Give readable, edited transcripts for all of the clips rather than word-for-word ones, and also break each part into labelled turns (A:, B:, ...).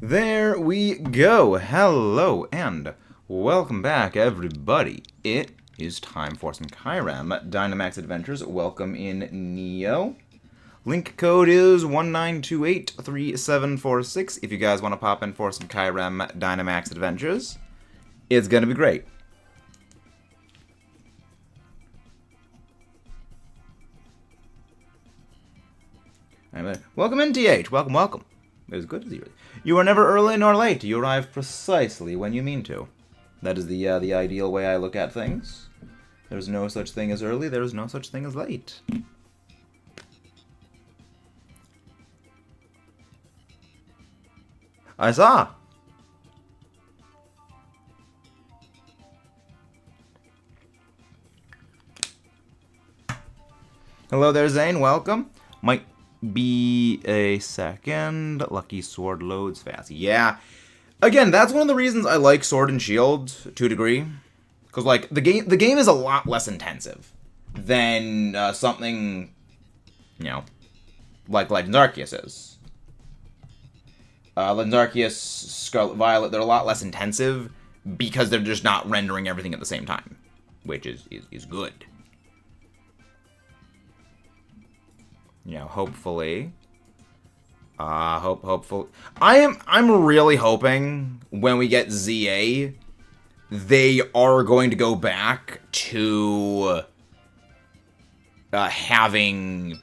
A: There we go. Hello and welcome back, everybody. It is time for some Kyurem Dynamax Adventures. Welcome in, Neo. Link code is 19283746 if you guys want to pop in for some Kyurem Dynamax Adventures. It's going to be great. Welcome in, TH. Welcome, welcome. It was good to see you. You are never early nor late. You arrive precisely when you mean to. That is the ideal way I look at things. There's no such thing as early. There is no such thing as late. I saw. Hello there, Zane. Welcome. Might be a second. Lucky Sword loads fast. Yeah. Again, that's one of the reasons I like Sword and Shield to a degree. Because, like, the game is a lot less intensive than something, you know, like Legends Arceus is. Legends Arceus, Scarlet Violet, they're a lot less intensive because they're just not rendering everything at the same time, which is good. You know, hopefully. Hopefully. I'm really hoping when we get ZA, they are going to go back to having,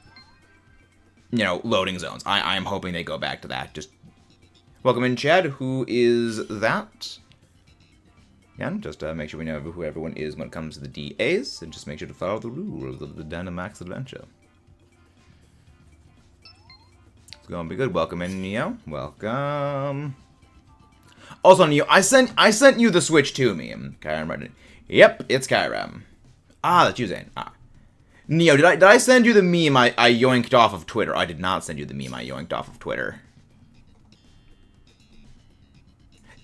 A: you know, loading zones. I'm hoping they go back to that. Just welcome in, Chad. Who is that? Again, just make sure we know who everyone is when it comes to the DAs, and just make sure to follow the rules of the Dynamax adventure. Gonna be good. Welcome in, Neo. Welcome. Also, Neo, I sent you the Switch 2 meme. Kyurem read it. Yep, it's Kyurem. Ah, that's you, Zane. Ah. Neo, did I send you the meme I yoinked off of Twitter? I did not send you the meme I yoinked off of Twitter.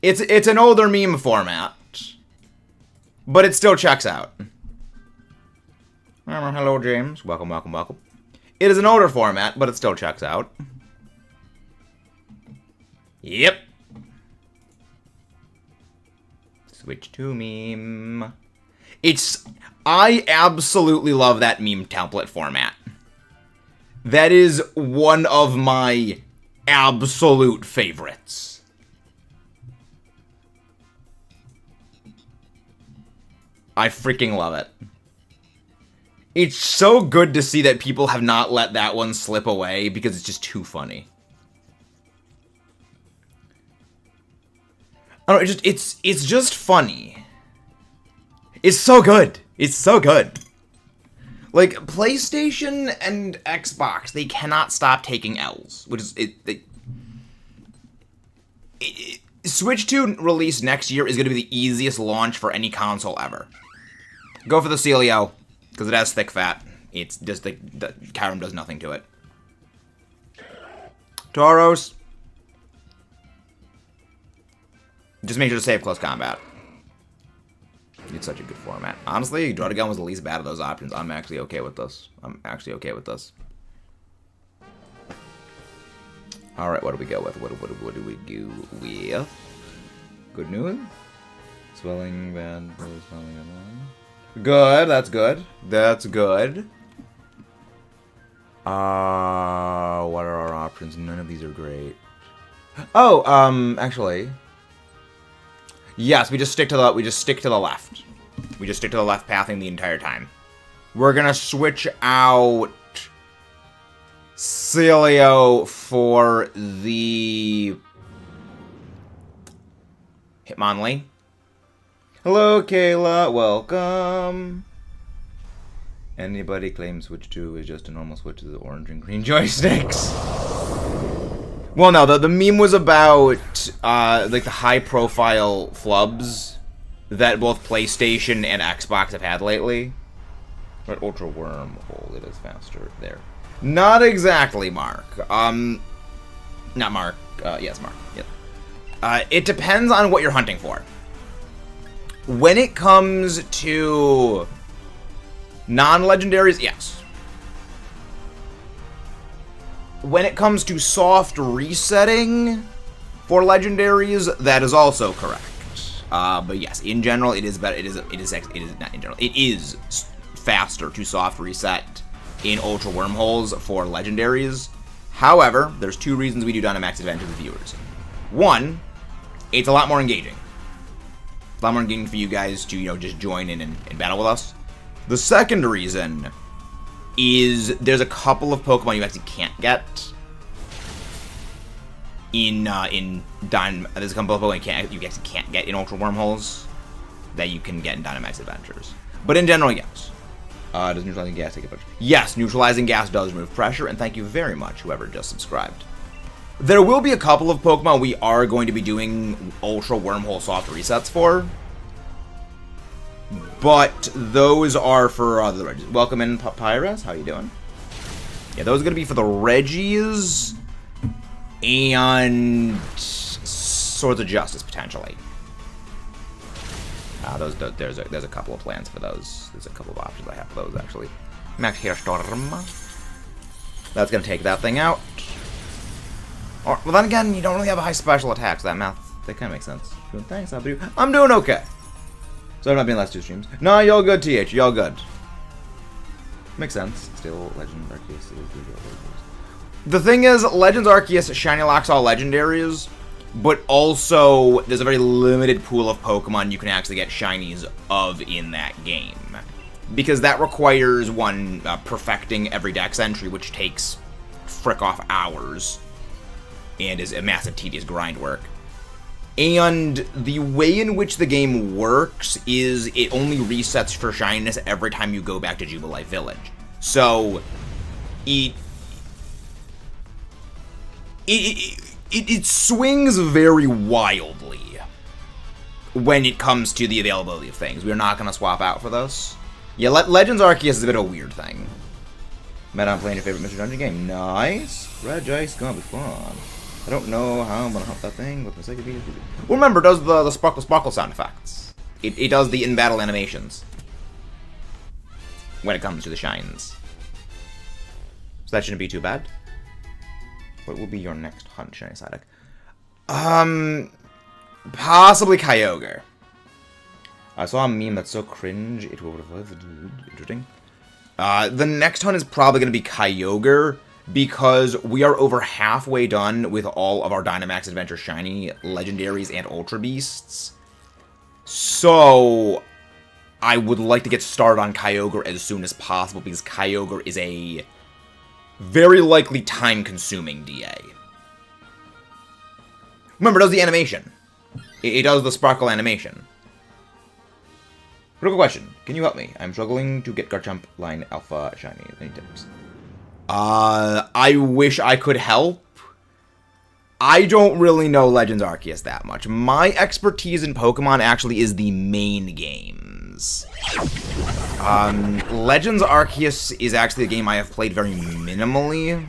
A: It's an older meme format, but it still checks out. Hello, James. Welcome, welcome, welcome. It is an older format, but it still checks out. Yep. Switch to meme. I absolutely love that meme template format. That is one of my absolute favorites. I freaking love it. It's so good to see that people have not let that one slip away because it's just too funny. I don't know, it's just funny. It's so good. It's so good. Like, PlayStation and Xbox, they cannot stop taking L's, which is Switch 2 release next year is going to be the easiest launch for any console ever. Go for the Celio, because it has thick fat. It's just the Kyurem does nothing to it. Tauros. Just make sure to save close combat. It's such a good format. Honestly, Draw to Gun was the least bad of those options. I'm actually okay with this. Alright, what do we go with? What do we go with? Good news? Swelling, bad, swelling, good, that's good. That's good. What are our options? None of these are great. Oh, actually... Yes, we just stick to the left. We just stick to the left pathing the entire time. We're gonna switch out Celio for the Hitmonlee. Hello, Kayla. Welcome. Anybody claims Switch 2 is just a normal switch to the orange and green joysticks? Well, no, the meme was about, like, the high-profile flubs that both PlayStation and Xbox have had lately. But Ultra Wormhole, it is faster there. Not exactly, Mark. Not Mark. Yes, Mark. Yep. It depends on what you're hunting for. When it comes to non-legendaries, yes. When it comes to soft resetting, For legendaries, that is also correct. But yes, in general, it is better. It is not in general. It is faster to soft reset in Ultra Wormholes for legendaries. However, there's two reasons we do Dynamax Adventure with viewers. One, it's a lot more engaging. It's a lot more engaging for you guys to, just join in and battle with us. The second reason is there's a couple of Pokemon you actually can't get in there's a couple of Pokemon you actually can't get in Ultra Wormholes that you can get in Dynamax Adventures. But in general, yes. Does neutralizing gas take a pressure? Yes, neutralizing gas does remove pressure, and thank you very much, whoever just subscribed. There will be a couple of Pokemon we are going to be doing Ultra Wormhole soft resets for, but those are for the Regis. Welcome in, Papyrus. How you doing? Yeah, those are going to be for the Regis and Swords of Justice, potentially. There's a couple of plans for those. There's a couple of options I have for those, actually. Max Hairstorm. That's going to take that thing out. Or, well, then again, you don't really have a high special attack, so that kind of makes sense. Thanks, I'm doing okay. So I'm not being the last two streams. No, y'all good, TH. Y'all good. Makes sense. Still, Legend Arceus. The thing is, Legends Arceus shiny locks all legendaries, but also there's a very limited pool of Pokemon you can actually get shinies of in that game. Because that requires one perfecting every dex entry, which takes frick off hours and is a massive tedious grind work. And the way in which the game works is it only resets for shininess every time you go back to Jubilife Village. So it swings very wildly when it comes to the availability of things. We're not going to swap out for this. Yeah, Legends Arceus is a bit of a weird thing. Matt, I'm playing your favorite Mr. Dungeon game. Nice. Red Ice gonna be fun. I don't know how I'm gonna help that thing with the sake of being. Well, remember, it does the sparkle sound effects. It does the in-battle animations when it comes to the shines. So that shouldn't be too bad. What will be your next hunt, shiny Psyduck? Possibly Kyogre. I saw a meme that's so cringe, it will revive the dude. Interesting. The next hunt is probably going to be Kyogre, because we are over halfway done with all of our Dynamax Adventure Shiny, Legendaries, and Ultra Beasts. So, I would like to get started on Kyogre as soon as possible, because Kyogre is a very likely time-consuming DA. Remember, it does the animation. It does the sparkle animation. Critical question. Can you help me? I'm struggling to get Garchomp line Alpha Shiny. Any tips? I wish I could help. I don't really know Legends Arceus that much. My expertise in Pokemon actually is the main games. Legends Arceus is actually a game I have played very minimally.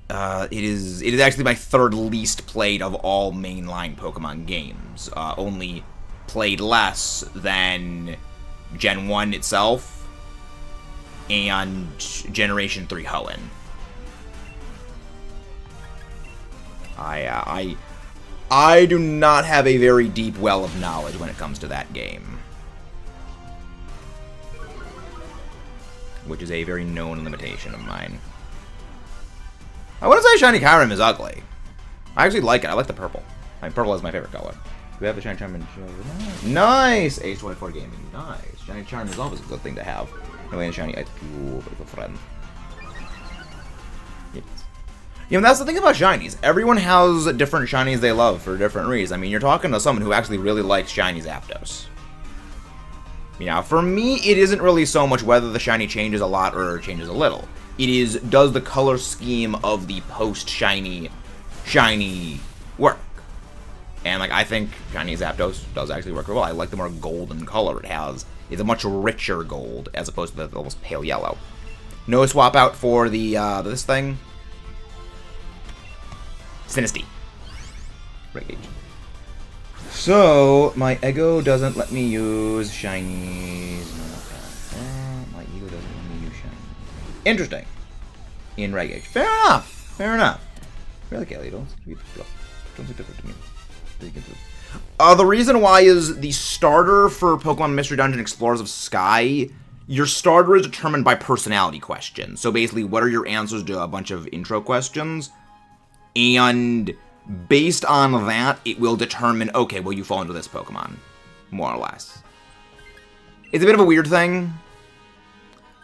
A: It is actually my third least played of all mainline Pokemon games. Only played less than Gen 1 itself and Generation 3 Hoenn. I do not have a very deep well of knowledge when it comes to that game, which is a very known limitation of mine. I wouldn't say Shiny Kyurem is ugly. I actually like it. I like the purple. Purple is my favorite color. We have the Shiny Charm in nice! Age 24 gaming. Nice. Shiny Charm is always a good thing to have. No way Shiny Ice Cube with a friend. Yes. That's the thing about shinies. Everyone has different shinies they love for different reasons. I mean, you're talking to someone who actually really likes shiny Zapdos. For me, it isn't really so much whether the shiny changes a lot or changes a little. It is, does the color scheme of the post-shiny work? And, I think shiny Zapdos does actually work well. I like the more golden color it has. It's a much richer gold, as opposed to the almost pale yellow. No swap out for the, this thing. Sinistea. Regage. So, my ego doesn't let me use shinies. My ego doesn't let me use shinies. Interesting. In Regage. Fair enough. Fair enough. Really, Kaleidos. Doesn't look different to me. The reason why is the starter for Pokemon Mystery Dungeon Explorers of Sky, your starter is determined by personality questions. So basically, what are your answers to a bunch of intro questions? And based on that, it will determine, okay, well, you fall into this Pokemon, more or less. It's a bit of a weird thing.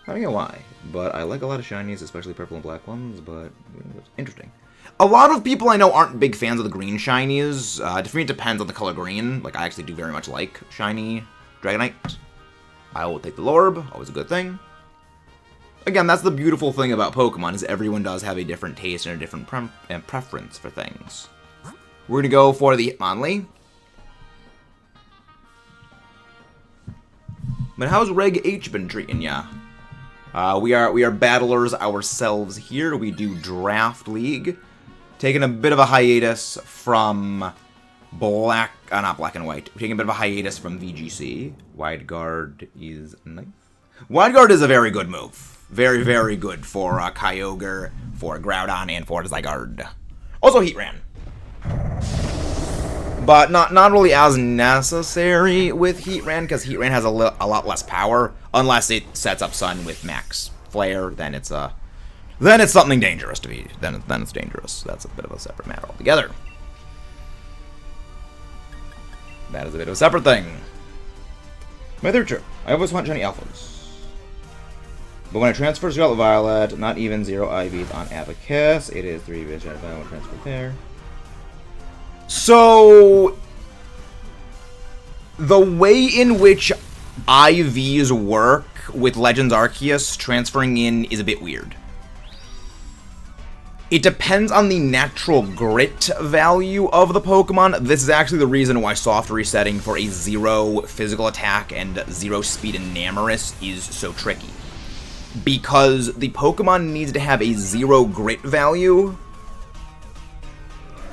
A: I don't know why, but I like a lot of shinies, especially purple and black ones, but it's interesting. A lot of people I know aren't big fans of the green shinies. For me, it depends on the color green. Like, I actually do very much like shiny Dragonite. I will take the Lorb, always a good thing. Again, that's the beautiful thing about Pokemon, is everyone does have a different taste and a different preference for things. We're gonna go for the Hitmonlee. But how's Reg H been treating ya? We are battlers ourselves here. We do Draft League. Taking a bit of a hiatus from not Black and White. We're taking a bit of a hiatus from VGC. Wide Guard is nice. Wide Guard is a very good move. Very, very good for Kyogre, for Groudon, and for Zygarde. Also Heatran. But not really as necessary with Heatran, because Heatran has a lot less power, unless it sets up Sun with Max Flare. Then it's something dangerous to be. Then it's dangerous. That's a bit of a separate matter altogether. That is a bit of a separate thing. My third trip. I always want shiny alphas. But when I transfer Scarlet Violet, not even 0 IVs on Abacus. It is 3 Vision if I want to transfer there. So, the way in which IVs work with Legends Arceus transferring in is a bit weird. It depends on the natural grit value of the Pokemon. This is actually the reason why soft resetting for a 0 physical attack and 0 speed Enamorus is so tricky. Because the Pokemon needs to have a 0 grit value,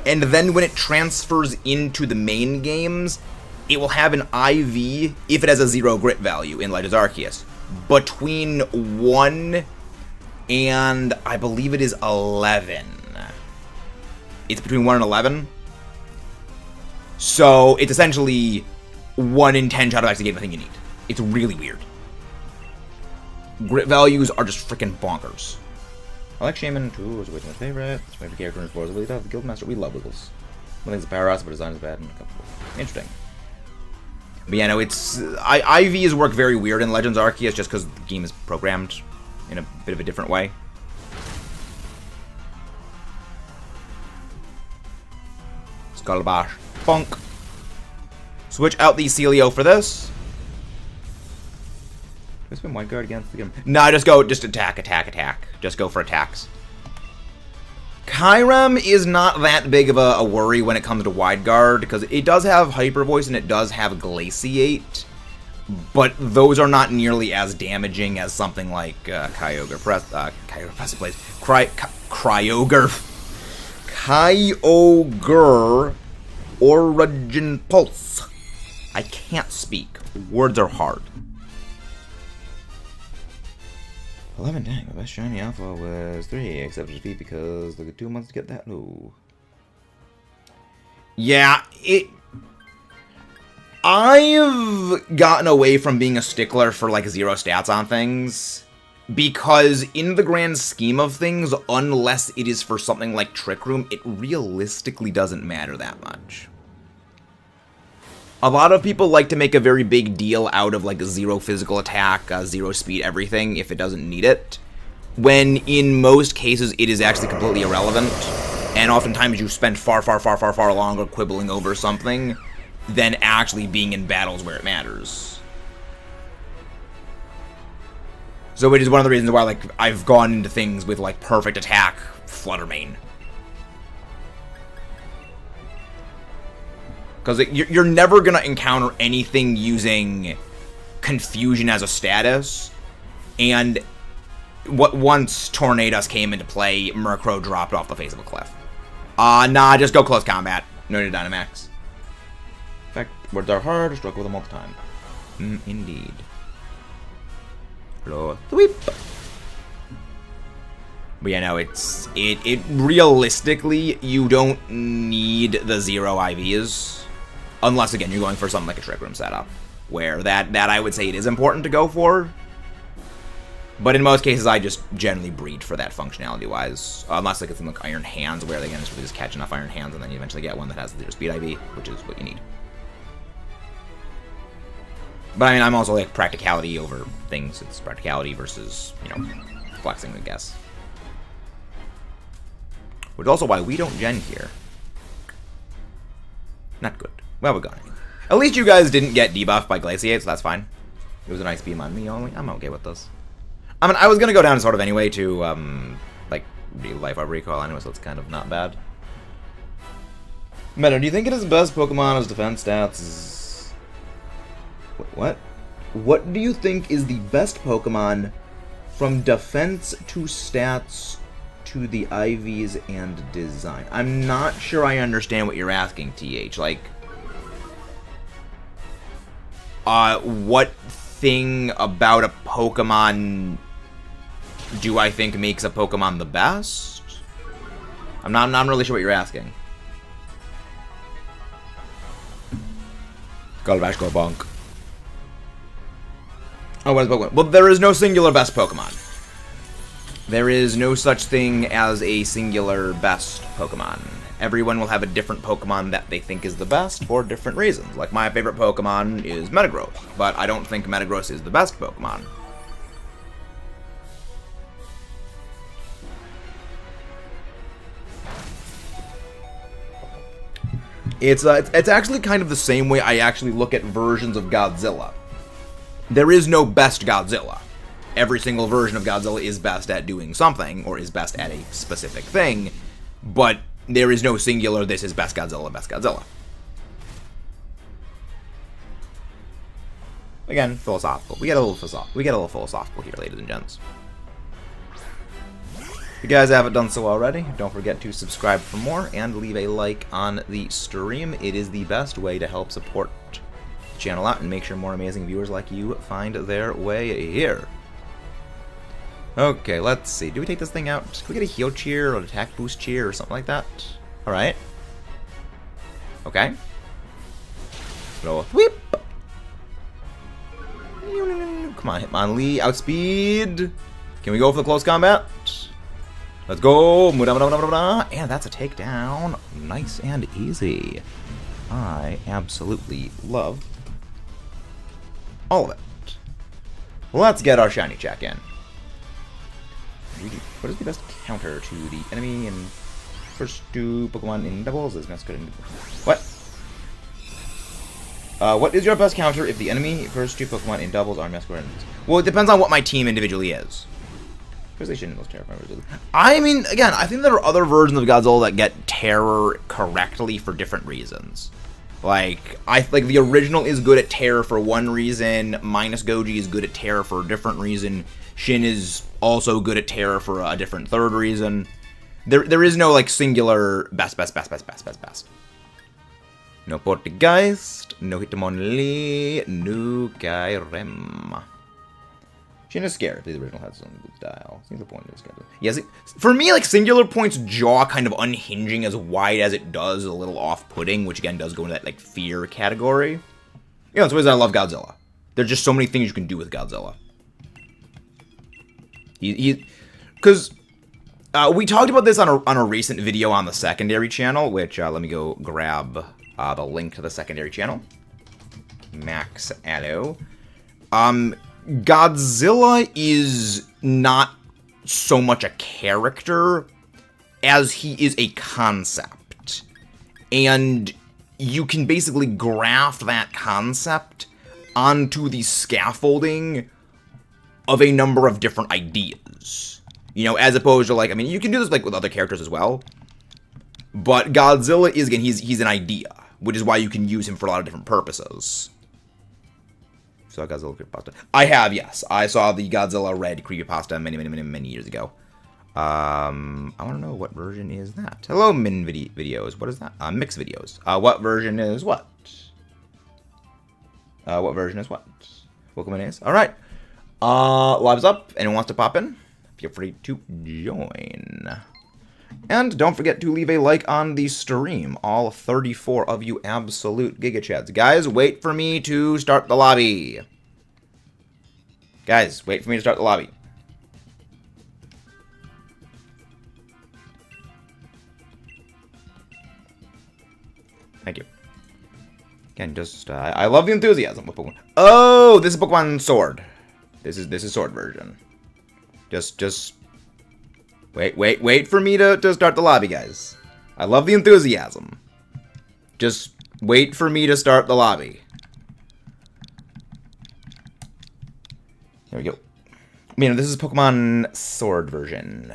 A: and then when it transfers into the main games, it will have an IV, if it has a 0 grit value in Legends Arceus, between 1 and I believe it is 11. It's between 1 and 11. So it's essentially 1 in 10 shot of actually getting the thing you need. It's really weird. Grit values are just freaking bonkers. I like Shaman too, it's always my favorite. It's my favorite character in Explorers Elite. The Guildmaster, we love Wiggles. One thing's a powerhouse, but design is bad and a couple of interesting. But yeah, no, it's IVs work very weird in Legends Arceus just because the game is programmed in a bit of a different way. Skullbash. Funk. Switch out the Celio for this. Do I spin Wide Guard against the game? No, just attack. Just go for attacks. Kyurem is not that big of a worry when it comes to Wide Guard, because it does have Hyper Voice and it does have Glaciate, but those are not nearly as damaging as something like Kyogre Origin Pulse. I can't speak. Words are hard. 11, dang, my best shiny alpha was 3, except for defeat because look at 2 months to get that. No. Yeah, I've gotten away from being a stickler for like 0 stats on things, because in the grand scheme of things, unless it is for something like Trick Room, it realistically doesn't matter that much. A lot of people like to make a very big deal out of like 0 physical attack, 0 speed, everything, if it doesn't need it, when in most cases it is actually completely irrelevant, and oftentimes you spend far longer quibbling over something than actually being in battles where it matters. So it is one of the reasons why like I've gone into things with like perfect attack, Fluttermane. Because you're never going to encounter anything using Confusion as a status. And once Tornadus came into play, Murkrow dropped off the face of a cliff. Nah, just go close combat. No need Dynamax. In fact, words are hard, struggle with them all the time. Indeed. Hello. Sweep. But yeah, no, it realistically, you don't need the 0 IVs. Unless, again, you're going for something like a Trick Room setup. Where that I would say it is important to go for. But in most cases, I just generally breed for that functionality-wise. Unless like it's in like Iron Hands, where they can just catch enough Iron Hands, and then you eventually get one that has the 0 speed IV, which is what you need. But I mean, I'm also like practicality over things. It's practicality versus, you know, flexing, I guess. Which is also why we don't gen here. Not good. Well, we're going. At least you guys didn't get debuffed by Glaciate, so that's fine. It was a nice beam on me only. I'm okay with this. I mean, I was gonna go down sort of anyway to, like, real life of recoil anyway, so it's kind of not bad. Meta, do you think it is the best Pokemon as defense stats? What? What do you think is the best Pokemon from defense to stats to the IVs and design? I'm not sure I understand what you're asking, TH. Like, what thing about a Pokemon do I think makes a Pokemon the best? I'm not really sure what you're asking. Golbash, go bonk. Oh, what is Pokemon? Well, there is no singular best Pokemon. There is no such thing as a singular best Pokemon. Everyone will have a different Pokemon that they think is the best for different reasons. Like, my favorite Pokemon is Metagross, but I don't think Metagross is the best Pokemon. It's actually kind of the same way I actually look at versions of Godzilla. There is no best Godzilla. Every single version of Godzilla is best at doing something, or is best at a specific thing, but there is no singular, this is best Godzilla, best Godzilla. Again, philosophical. We get a little philosophical here, ladies and gents. If you guys haven't done so already, don't forget to subscribe for more and leave a like on the stream. It is the best way to help support the channel out and make sure more amazing viewers like you find their way here. Okay, let's see. Do we take this thing out? Can we get a heal cheer or an attack boost cheer or something like that? Alright. Okay. Little whip. Come on, Hitmonlee. Outspeed. Can we go for the close combat? Let's go. And that's a takedown. Nice and easy. I absolutely love all of it. Let's get our shiny check in. What is the best counter to the enemy in first two Pokemon in doubles? Is good in what? What is your best counter if the enemy first two Pokemon in doubles are masquerade enemies? Well, it depends on what my team individually is. I mean, again, I think there are other versions of Godzilla that get terror correctly for different reasons. Like the original is good at terror for one reason. Minus Goji is good at terror for a different reason. Shin is also good at terror for a different third reason. There is no like singular best. No Poltergeist, no Hitmonlee, no Kyurem. Shin is scared. The original has some good style. Singular point is scared. Yes, for me, like Singular Point's jaw kind of unhinging as wide as it does is a little off-putting, which again does go into that like fear category. Yeah, that's the reason I love Godzilla. There's just so many things you can do with Godzilla. Because we talked about this on a recent video on the secondary channel, which let me go grab the link to the secondary channel. Max Allo. Godzilla is not so much a character as he is a concept. And you can basically graft that concept onto the scaffolding of a number of different ideas. You know, as opposed to, like, I mean, you can do this, like, with other characters as well. But Godzilla is, again, he's an idea, which is why you can use him for a lot of different purposes. Saw Godzilla creepypasta. I have, yes. I saw the Godzilla Red creepypasta many years ago. I want to know what version is that. Hello, Min videos. What is that? Mix videos. What version is what? What version is what? Welcome in. All right. Lives up. Anyone wants to pop in? feel free to join. And don't forget to leave a like on the stream, all 34 of you absolute gigachads. Guys, wait for me to start the lobby. Guys, wait for me to start the lobby. Thank you. Again, just, I love the enthusiasm with Pokemon. Oh, this is Pokemon Sword. This is Sword version. Just... Wait for me to start the lobby, guys. I love the enthusiasm. Just wait for me to start the lobby. There we go. This is Pokemon Sword version.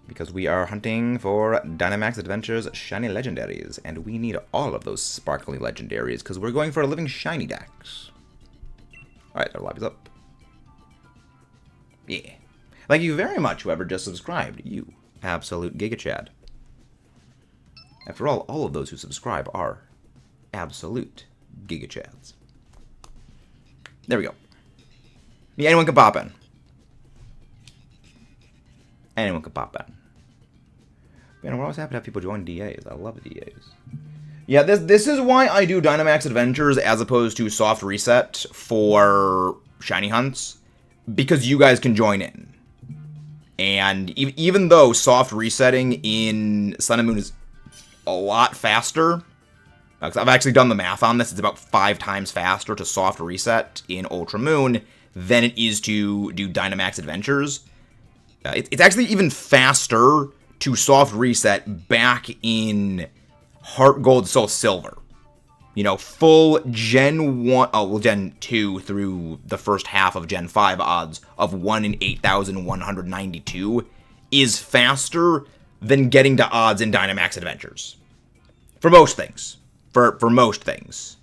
A: Because we are hunting for Dynamax Adventures Shiny Legendaries. And we need all of those sparkly Legendaries, because we're going for a living Shiny Dex. Alright, our lobby's up. Yeah. Thank you very much, whoever just subscribed. You absolute gigachad. After all of those who subscribe are absolute gigachads. There we go. Yeah, anyone can pop in. Anyone can pop in. Man, we're always happy to have people join DAs. I love DAs. Yeah, this is why I do Dynamax Adventures as opposed to Soft Reset for Shiny Hunts. Because you guys can join in. And even though soft resetting in Sun and Moon is a lot faster, because I've actually done the math on this, it's about 5 times faster to soft reset in Ultra Moon than it is to do Dynamax Adventures. It's actually even faster to soft reset back in Heart Gold, Soul Silver. Full Gen 1, Gen 2 through the first half of Gen 5 odds of 1 in 8,192 is faster than getting to odds in Dynamax Adventures. For most things. For most things.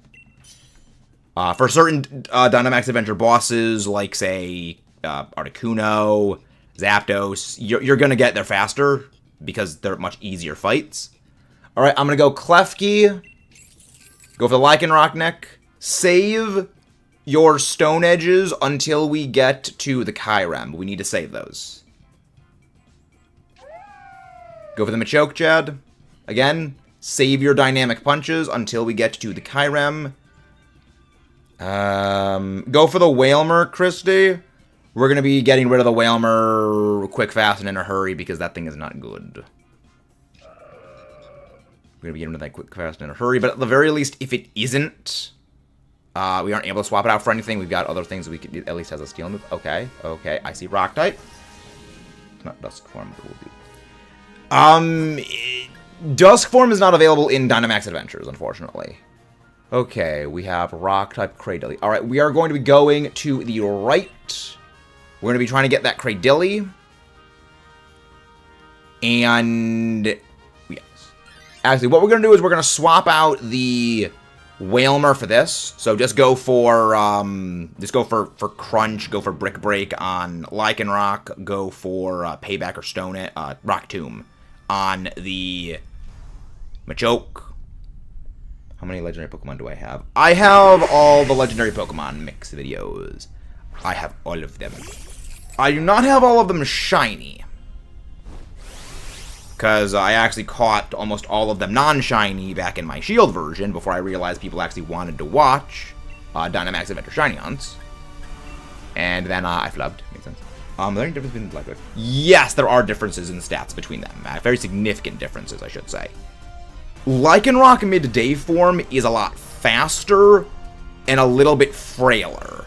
A: For certain Dynamax Adventure bosses, like, say, Articuno, Zapdos, you're going to get there faster because they're much easier fights. Alright, I'm going to go Klefki. Go for the Lycanroc neck. Save your Stone Edges until we get to the Kyurem. We need to save those. Go for the Machoke Chad. Again, save your Dynamic Punches until we get to the Kyurem. Go for the Wailmer, Christy. We're going to be getting rid of the Wailmer quick, fast, and in a hurry because that thing is not good. We're going to be getting rid of that quick, fast, and in a hurry. But at the very least, if it isn't, we aren't able to swap it out for anything. We've got other things we could. At least has a steel move. Okay. I see Rock type. It's not Dusk form, but it will be. Dusk form is not available in Dynamax Adventures, unfortunately. Okay, we have Rock type Cradilly. All right, we are going to be going to the right. We're going to be trying to get that Cradilly. And actually, what we're going to do is we're going to swap out the Wailmer for this. So just go for Crunch, go for Brick Break on Lycanroc, go for Payback or Stone It, Rock Tomb on the Machoke. How many legendary Pokemon do I have? I have all the legendary Pokemon mix videos. I have all of them. I do not have all of them shiny. Because I actually caught almost all of them non-shiny back in my Shield version before I realized people actually wanted to watch Dynamax Adventure Shiny Hunts. And then I flubbed. Makes sense. Are there any differences between the Black Types? Yes, there are differences in the stats between them. Very significant differences, I should say. Lycanroc midday form is a lot faster and a little bit frailer.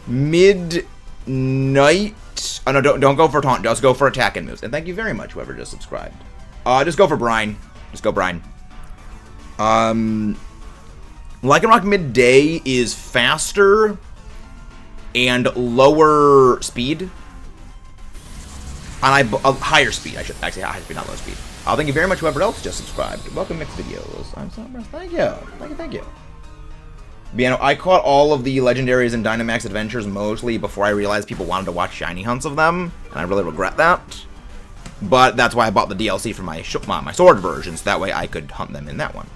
A: Midnight... Oh, no, don't go for taunt. Just go for attacking moves. And thank you very much, whoever just subscribed. Just go for Brine. Just go Brine. Lycanroc midday is faster and lower speed. And higher speed. I should actually higher speed, not low speed. Thank you very much, whoever else just subscribed. Welcome mixed videos. I'm so impressed. Thank you. Thank you. But, I caught all of the legendaries in Dynamax Adventures mostly before I realized people wanted to watch shiny hunts of them, and I really regret that. But that's why I bought the DLC for my sword version, so that way I could hunt them in that one.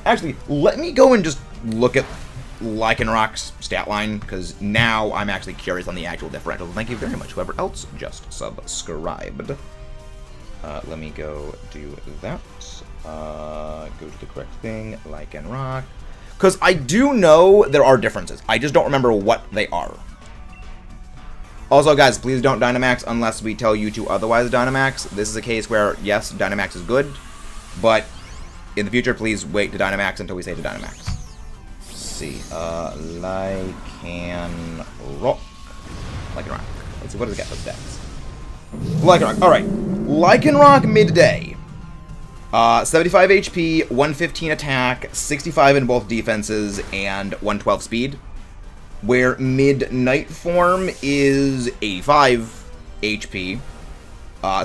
A: Actually, let me go and just look at Lycanroc's stat line, because now I'm actually curious on the actual differential. Thank you very much, whoever else just subscribed. Let me go do that. Go to the correct thing, Lycanroc. Because I do know there are differences. I just don't remember what they are. Also, guys, please don't Dynamax unless we tell you to otherwise Dynamax. This is a case where, yes, Dynamax is good, but in the future, please wait to Dynamax until we say to Dynamax. Let's see. Lycanroc. Lycanroc. Let's see, what does it get for stats? Lycanroc. Alright. Lycanroc midday. 75 HP, 115 attack, 65 in both defenses, and 112 speed. Where midnight form is 85 HP.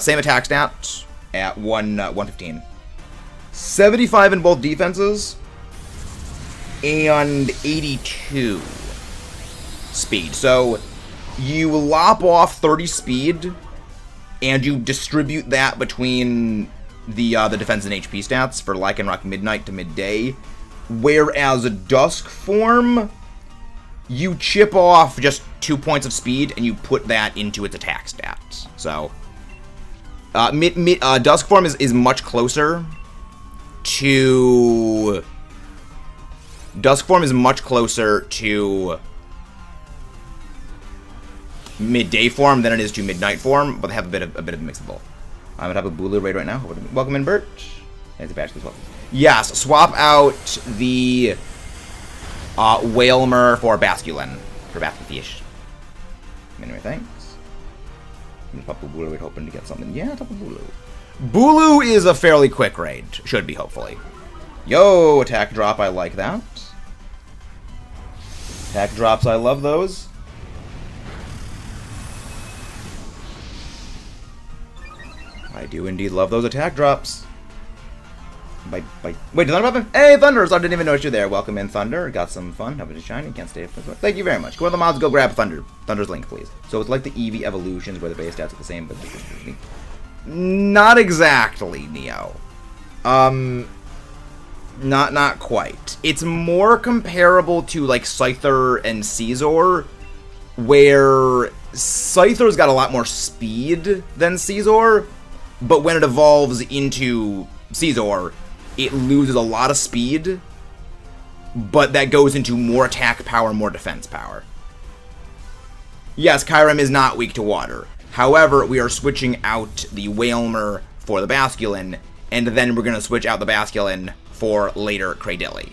A: Same attack stat at 115. 75 in both defenses, and 82 speed. So you lop off 30 speed, and you distribute that between the defense and HP stats for Lycanroc midnight to midday. Whereas a dusk form, you chip off just 2 points of speed, and you put that into its attack stats. So, dusk form is much closer to... Dusk form is much closer to midday form than it is to midnight form, but they have a bit of a mix of both. I'm gonna have a Bulu raid right now. Welcome in, Bert. And it's a badge as well. Yes, swap out the Whalmer for Basculin. For Basculfish. Anyway, thanks. I'm gonna pop the Bulu raid hoping to get something. Yeah, top of Bulu. Bulu is a fairly quick raid. Should be, hopefully. Yo, attack drop, I like that. Attack drops, I love those. I do indeed love those attack drops. Wait, did Thunder pop in? Hey, Thunder! I didn't even notice you there. Welcome in, Thunder. Got some fun. Having a shiny. Can't stay for this. Thank you very much. Go to the mods, go grab Thunder. Thunder's link, please. So it's like the Eevee evolutions where the base stats are the same, but not exactly, Neo. Not quite. It's more comparable to like Scyther and Scizor, where Scyther's got a lot more speed than Scizor, but when it evolves into Scizor, it loses a lot of speed, but that goes into more attack power, more defense power. Yes, Kyurem is not weak to water. However, we are switching out the Whalmer for the Basculin, and then we're going to switch out the Basculin for later Cradilly.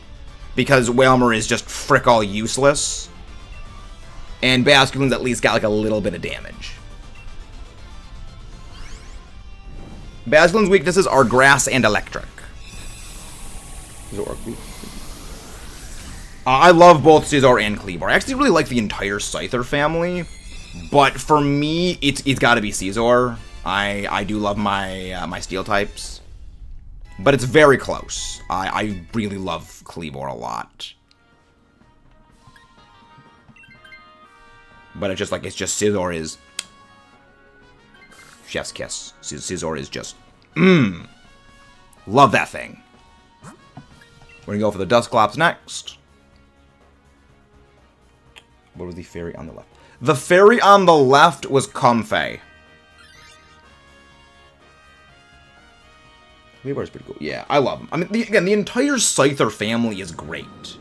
A: Because Whalmer is just frick all useless, and Basculin's at least got like a little bit of damage. Basculin's weaknesses are grass and electric. I love both Scizor and Kleavor. I actually really like the entire Scyther family, but for me, it's got to be Scizor. I do love my my steel types, but it's very close. I really love Kleavor a lot, but it's just Scizor is chef's kiss. Scizor is just love that thing. We're gonna go for the Dusclops next. What was the fairy on the left? The fairy on the left was Comfey. Kleavor's pretty cool. Yeah, I love him. I mean, again, the entire Scyther family is great.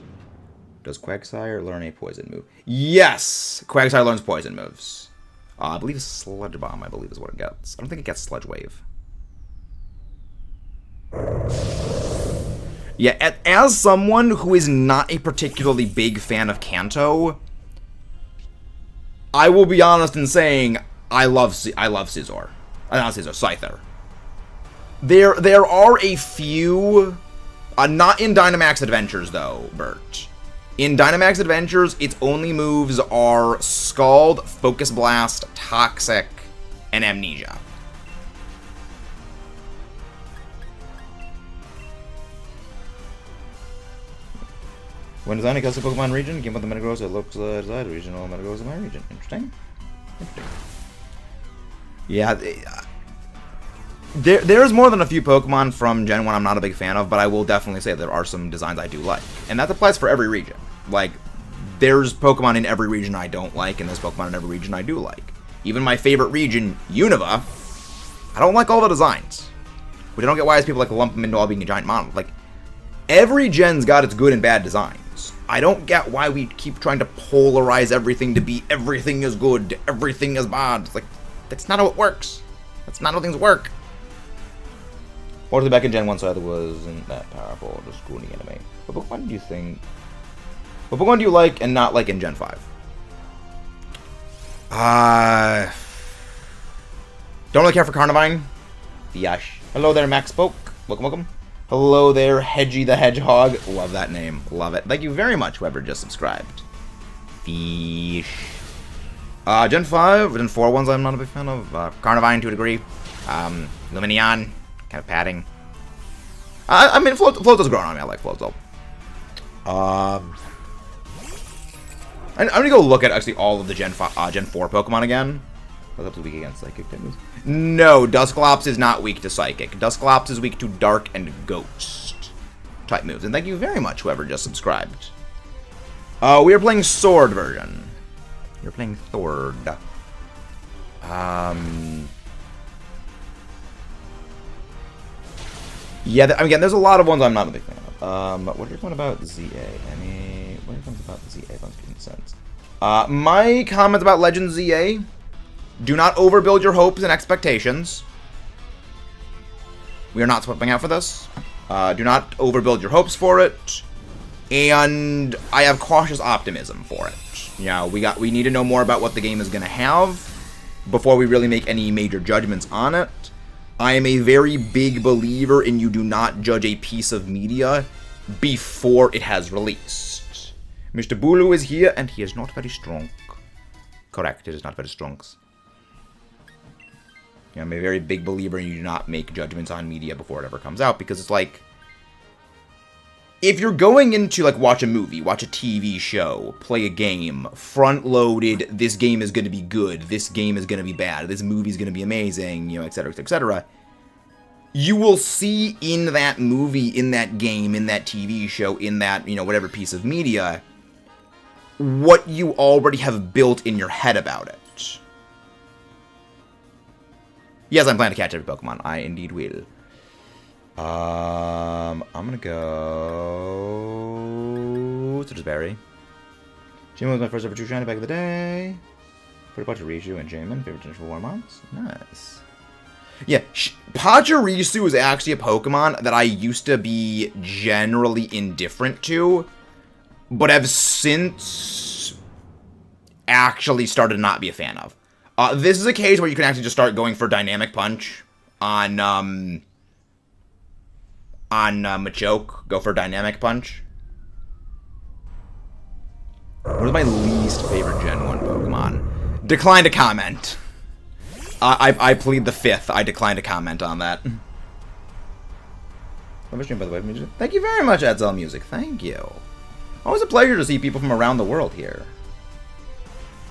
A: Does Quagsire learn a poison move? Yes! Quagsire learns poison moves. I believe it's Sludge Bomb, I believe is what it gets. I don't think it gets Sludge Wave. Yeah, as someone who is not a particularly big fan of Kanto, I will be honest in saying I love Scizor. Not Scizor, Scyther. There are a few, not in Dynamax Adventures though, Bert. In Dynamax Adventures, its only moves are Scald, Focus Blast, Toxic, and Amnesia. When designing a custom Pokemon region, game with the Metagross, it looks designed regional Metagross in my region. Interesting. Yeah, there's more than a few Pokemon from Gen 1 I'm not a big fan of, but I will definitely say there are some designs I do like. And that applies for every region. Like, there's Pokemon in every region I don't like, and there's Pokemon in every region I do like. Even my favorite region, Unova, I don't like all the designs. Which I don't get why people like lump them into all being a giant monolith. Like, every gen's got its good and bad designs. I don't get why we keep trying to polarize everything to be everything is good, everything is bad. It's like, that's not how it works. That's not how things work. Or the back in Gen 1 side wasn't that powerful, just cool in the anime. What Pokemon do you think? What Pokemon do you like and not like in Gen 5? Don't really care for Carnivine. Yash. Hello there, Max Poke. Welcome, welcome. Hello there, Hedgie the Hedgehog. Love that name. Love it. Thank you very much, whoever just subscribed. Fish. Gen 5, Gen 4 ones I'm not a big fan of. Carnivine to a degree. Lumineon. Kind of padding. I mean, Floatzel's growing on me. I like Floatzel. I'm gonna go look at actually all of the Gen 4 Pokemon again. What's weak against Psychic type moves? No, Dusclops is not weak to Psychic. Dusclops is weak to Dark and Ghost type moves. And thank you very much, whoever just subscribed. We are playing Sword version. You're playing Sword. Yeah, again, there's a lot of ones I'm not a big fan of. What are your thoughts about ZA? What are your thoughts about ZA? If I'm making sense. My comments about Legend ZA: do not overbuild your hopes and expectations. We are not swapping out for this. Do not overbuild your hopes for it. And I have cautious optimism for it. You know, we need to know more about what the game is going to have before we really make any major judgments on it. I am a very big believer in you do not judge a piece of media before it has released. Mr. Bulu is here, and he is not very strong. Correct, it is not very strong. Yeah, I'm a very big believer in you do not make judgments on media before it ever comes out, because it's like, if you're going into, like, watch a movie, watch a TV show, play a game, front-loaded, this game is going to be good, this game is going to be bad, this movie is going to be amazing, you know, etc., etc., you will see in that movie, in that game, in that TV show, in that, you know, whatever piece of media, what you already have built in your head about it. Yes, I'm planning to catch every Pokemon. I indeed will. I'm gonna go Citrusberry. Jim was my first ever true shiny back in the day. Pretty bunch of Riju and Jamin, favorite generation for Warmots. Nice. Yeah, Pachirisu is actually a Pokemon that I used to be generally indifferent to, but have since actually started to not be a fan of. This is a case where you can actually just start going for Dynamic Punch on Machoke. Go for Dynamic Punch. What is my least favorite Gen 1 Pokemon? Decline to comment. I plead the fifth. I decline to comment on that. By the way, thank you very much, Edsel Music. Thank you. Always a pleasure to see people from around the world here.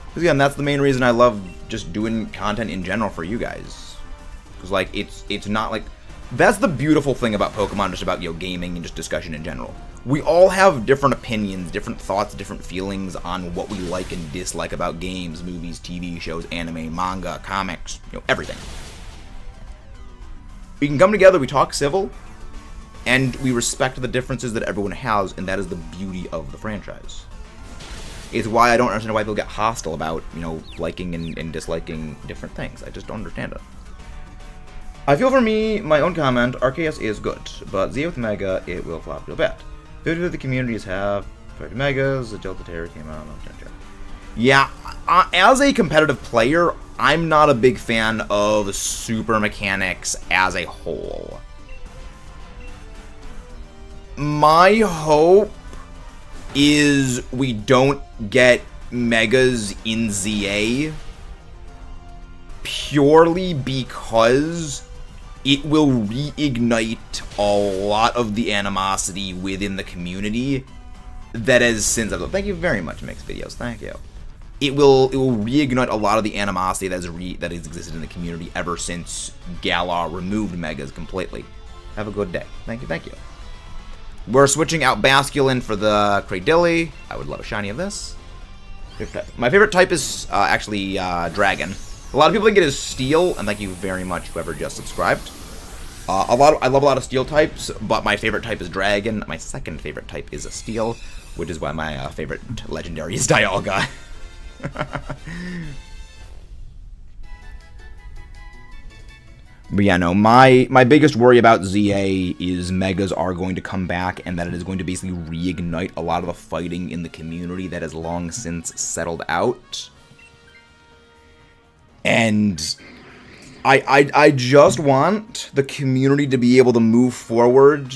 A: Because again, that's the main reason I love just doing content in general for you guys. Because like it's not like, that's the beautiful thing about Pokemon, just about, you know, gaming and just discussion in general. We all have different opinions, different thoughts, different feelings on what we like and dislike about games, movies, TV shows, anime, manga, comics, you know, everything. We can come together, we talk civil, and we respect the differences that everyone has, and that is the beauty of the franchise. It's why I don't understand why people get hostile about, you know, liking and disliking different things. I just don't understand it. I feel for me, my own comment, Arceus is good, but Z with Mega, it will flop real bad. 50 of the communities have 30 Megas, the Delta Terror came out, yeah, as a competitive player, I'm not a big fan of super mechanics as a whole. My hope is we don't get Megas in ZA purely because it will reignite a lot of the animosity within the community that has since... Thank you very much, Mixed Videos. Thank you. It will reignite a lot of the animosity that has existed in the community ever since Galar removed Megas completely. Have a good day. Thank you, thank you. We're switching out Basculin for the Cradilly. I would love a shiny of this. My favorite type is actually Dragon. A lot of people think it is Steel, and thank you very much whoever just subscribed. I love a lot of Steel types, but my favorite type is Dragon. My second favorite type is a Steel, which is why my favorite legendary is Dialga. But yeah, no, my biggest worry about ZA is Megas are going to come back and that it is going to basically reignite a lot of the fighting in the community that has long since settled out. And I just want the community to be able to move forward,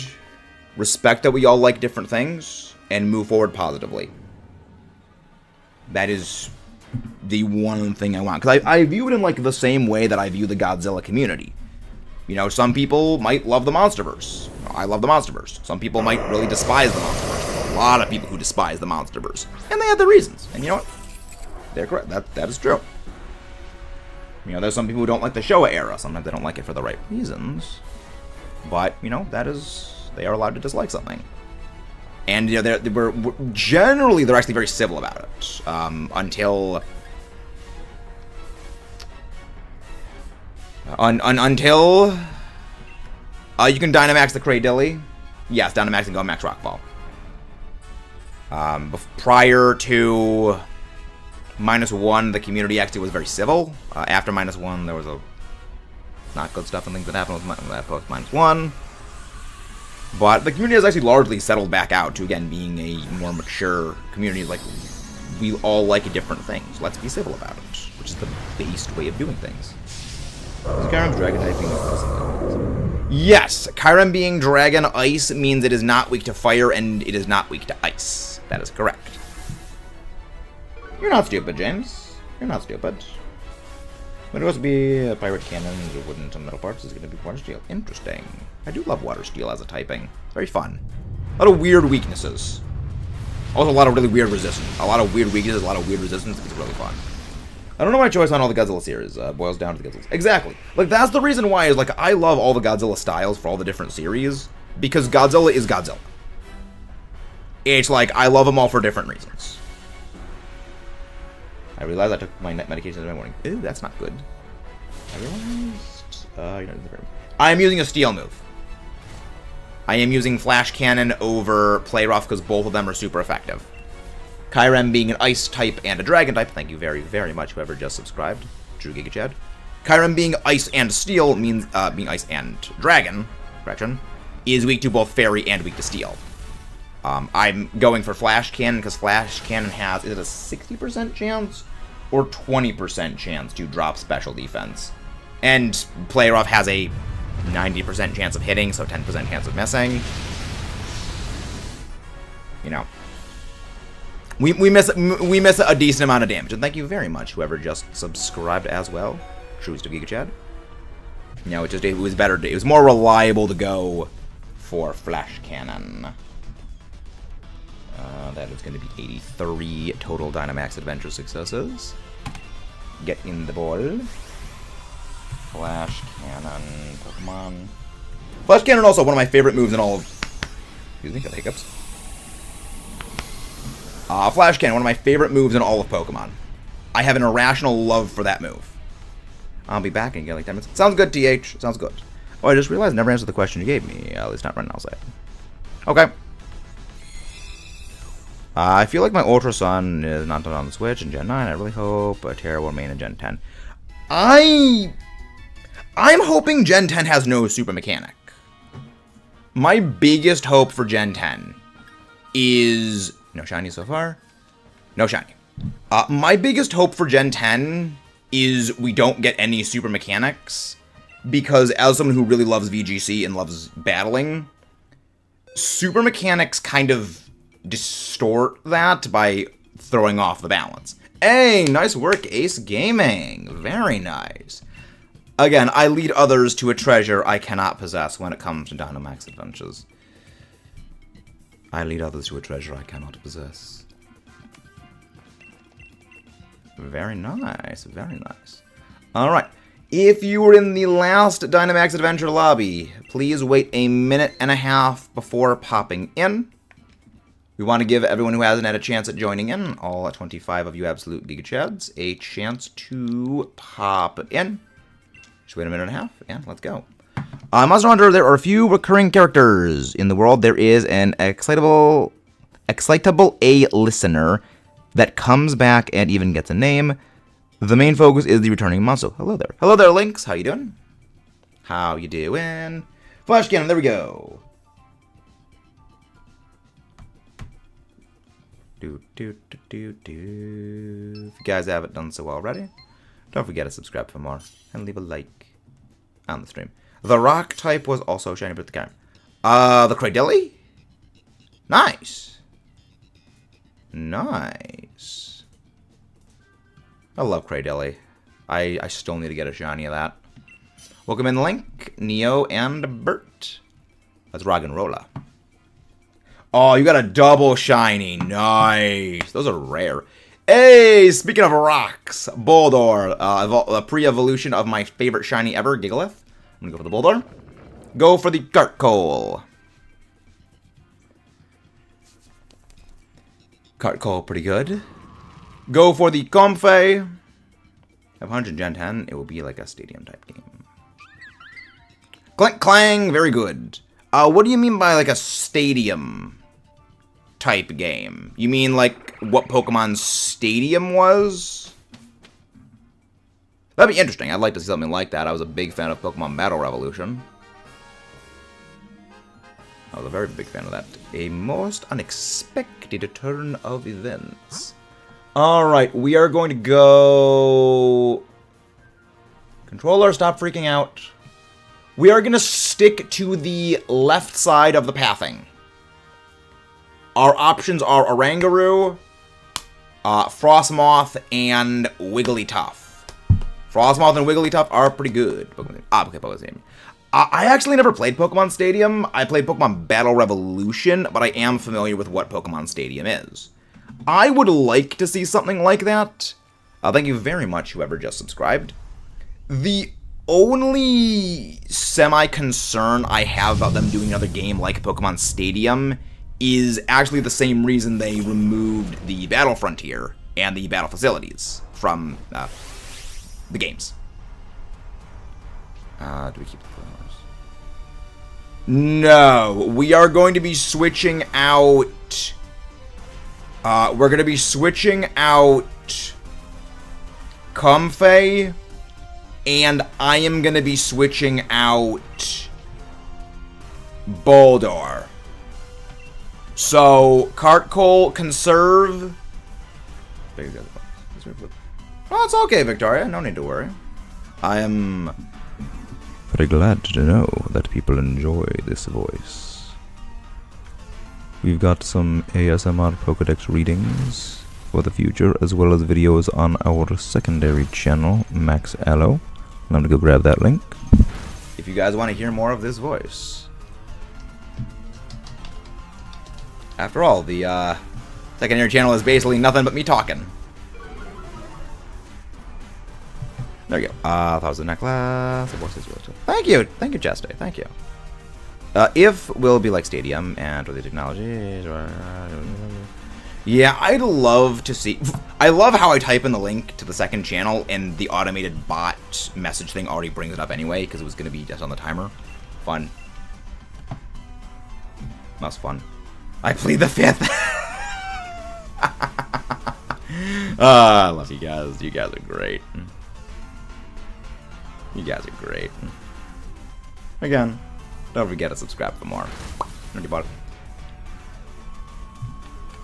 A: respect that we all like different things, and move forward positively. That is the one thing I want. Because I view it in like the same way that I view the Godzilla community. You know, some people might love the Monsterverse. I love the Monsterverse. Some people might really despise the Monsterverse. There's a lot of people who despise the Monsterverse. And they have their reasons. And you know what? They're correct. That is true. You know, there's some people who don't like the Showa era. Sometimes they don't like it for the right reasons. But, you know, that is... They are allowed to dislike something. And, you know, generally, they're actually very civil about it. Until you can Dynamax the Cradilly. Yes, Dynamax and go Max Rockfall. Prior to -1, the community actually was very civil. After -1, there was a not good stuff and things that happened with post -1. But the community has actually largely settled back out to, again, being a more mature community. Like, we all like different things. Let's be civil about it, which is the based way of doing things. Is Kyurem's Dragon typing? Yes, Kyurem being Dragon Ice means it is not weak to fire and it is not weak to ice. That is correct. You're not stupid, James. You're not stupid. But it was to be a pirate cannon, it wouldn't metal parts, is going to be water steel. Interesting. I do love water steel as a typing. Very fun. A lot of weird weaknesses. Also a lot of really weird resistance. A lot of weird weaknesses, a lot of weird resistance. It's really fun. I don't know my choice on all the Godzilla series. Boils down to the Godzilla. Exactly. Like, that's the reason why, is like, I love all the Godzilla styles for all the different series. Because Godzilla is Godzilla. It's like, I love them all for different reasons. I realized I took my medication in the morning. Ew, that's not good. I realized... I'm using a Steel move. I am using Flash Cannon over Play Rough because both of them are super effective. Kyurem being an Ice type and a Dragon type. Thank you very, very much whoever just subscribed. True Giga Chad. Kyurem being Ice and Steel means... being Ice and Dragon, correction, is weak to both Fairy and weak to Steel. I'm going for Flash Cannon because Flash Cannon has... Is it a 60% chance or 20% chance to drop special defense? And Play Rough has a 90% chance of hitting, so 10% chance of missing. You know. We miss a decent amount of damage. And thank you very much, whoever just subscribed as well. True to Giga Chad. You know, it was better. It was more reliable to go for Flash Cannon. That is going to be 83 total Dynamax Adventure successes. Get in the ball. Flash Cannon, Pokemon. Flash Cannon also one of my favorite moves in all of... Excuse me, got the hiccups. Flash Cannon, one of my favorite moves in all of Pokemon. I have an irrational love for that move. I'll be back in like 10 minutes. Sounds good, TH. Sounds good. Oh, I just realized I never answered the question you gave me. At least not right now, I'll say. Okay. I feel like my Ultra Sun is not done on the Switch in Gen 9. I really hope a Terra will remain in Gen 10. I'm hoping Gen 10 has no super mechanic. My biggest hope for Gen 10 is... No shiny so far. No shiny. My biggest hope for Gen 10 is we don't get any super mechanics. Because as someone who really loves VGC and loves battling, super mechanics kind of distort that by throwing off the balance. Hey, nice work, Ace Gaming. Very nice. Again, I lead others to a treasure I cannot possess when it comes to Dynamax Adventures. I lead others to a treasure I cannot possess. Very nice, very nice. Alright, if you were in the last Dynamax Adventure lobby, please wait a minute and a half before popping in. We want to give everyone who hasn't had a chance at joining in, all 25 of you absolute Giga Chads, a chance to pop in. Just wait a minute and a half, and let's go. Monster Hunter, there are a few recurring characters in the world. There is an excitable A listener that comes back and even gets a name. The main focus is the returning monster. Hello there. Hello there, Lynx. How you doing? How you doing? Flash cannon, there we go. If you guys haven't done so already, don't forget to subscribe for more and leave a like on the stream. The rock type was also shiny, but the Kyurem. The Cradilly? Nice. Nice. I love Cradilly. I still need to get a shiny of that. Welcome in, Link, Neo, and Bert. Let's rock and rolla. Oh, you got a double shiny. Nice. Those are rare. Hey, speaking of rocks, Boldor. A pre-evolution of my favorite shiny ever, Gigalith. I'm going to go for the Boldor. Go for the Cartcoal. Cartcoal, pretty good. Go for the Comfey. 100 Gen 10, it will be like a stadium type game. Clank Clang, very good. What do you mean by like a stadium type game? You mean like what Pokemon Stadium was? That'd be interesting. I'd like to see something like that. I was a big fan of Pokemon Battle Revolution. I was a very big fan of that. A most unexpected turn of events. Alright, we are going to go... Controller, stop freaking out. We are going to stick to the left side of the pathing. Our options are Oranguru, Frostmoth, and Wigglytuff. Frostmoth and Wigglytuff are pretty good. Okay, Pokemon Stadium. I actually never played Pokemon Stadium. I played Pokemon Battle Revolution, but I am familiar with what Pokemon Stadium is. I would like to see something like that. Thank you very much, whoever just subscribed. The only semi-concern I have about them doing another game like Pokemon Stadium is actually the same reason they removed the Battle Frontier and the Battle Facilities from the games. Do we keep the flowers? No, we are going to be switching out... we're going to be switching out Comfey, and I am going to be switching out Boldor. So, Cartcoal, Conserve. Oh, it's okay, Victoria. No need to worry. I am very glad to know that people enjoy this voice. We've got some ASMR Pokedex readings for the future, as well as videos on our secondary channel, Max Allo. I'm going to go grab that link if you guys want to hear more of this voice. After all, the secondary channel is basically nothing but me talking. There you go. 1,000 necklace. Thank you. Thank you, Cheste. Thank you. If will be like Stadium and with the technology. Yeah, I'd love to see... I love how I type in the link to the second channel and the automated bot message thing already brings it up anyway, because it was going to be just on the timer. Fun. That's fun. I plead the fifth. I love you guys. You guys are great. You guys are great. Again, don't forget to subscribe for more. Nerdy bot.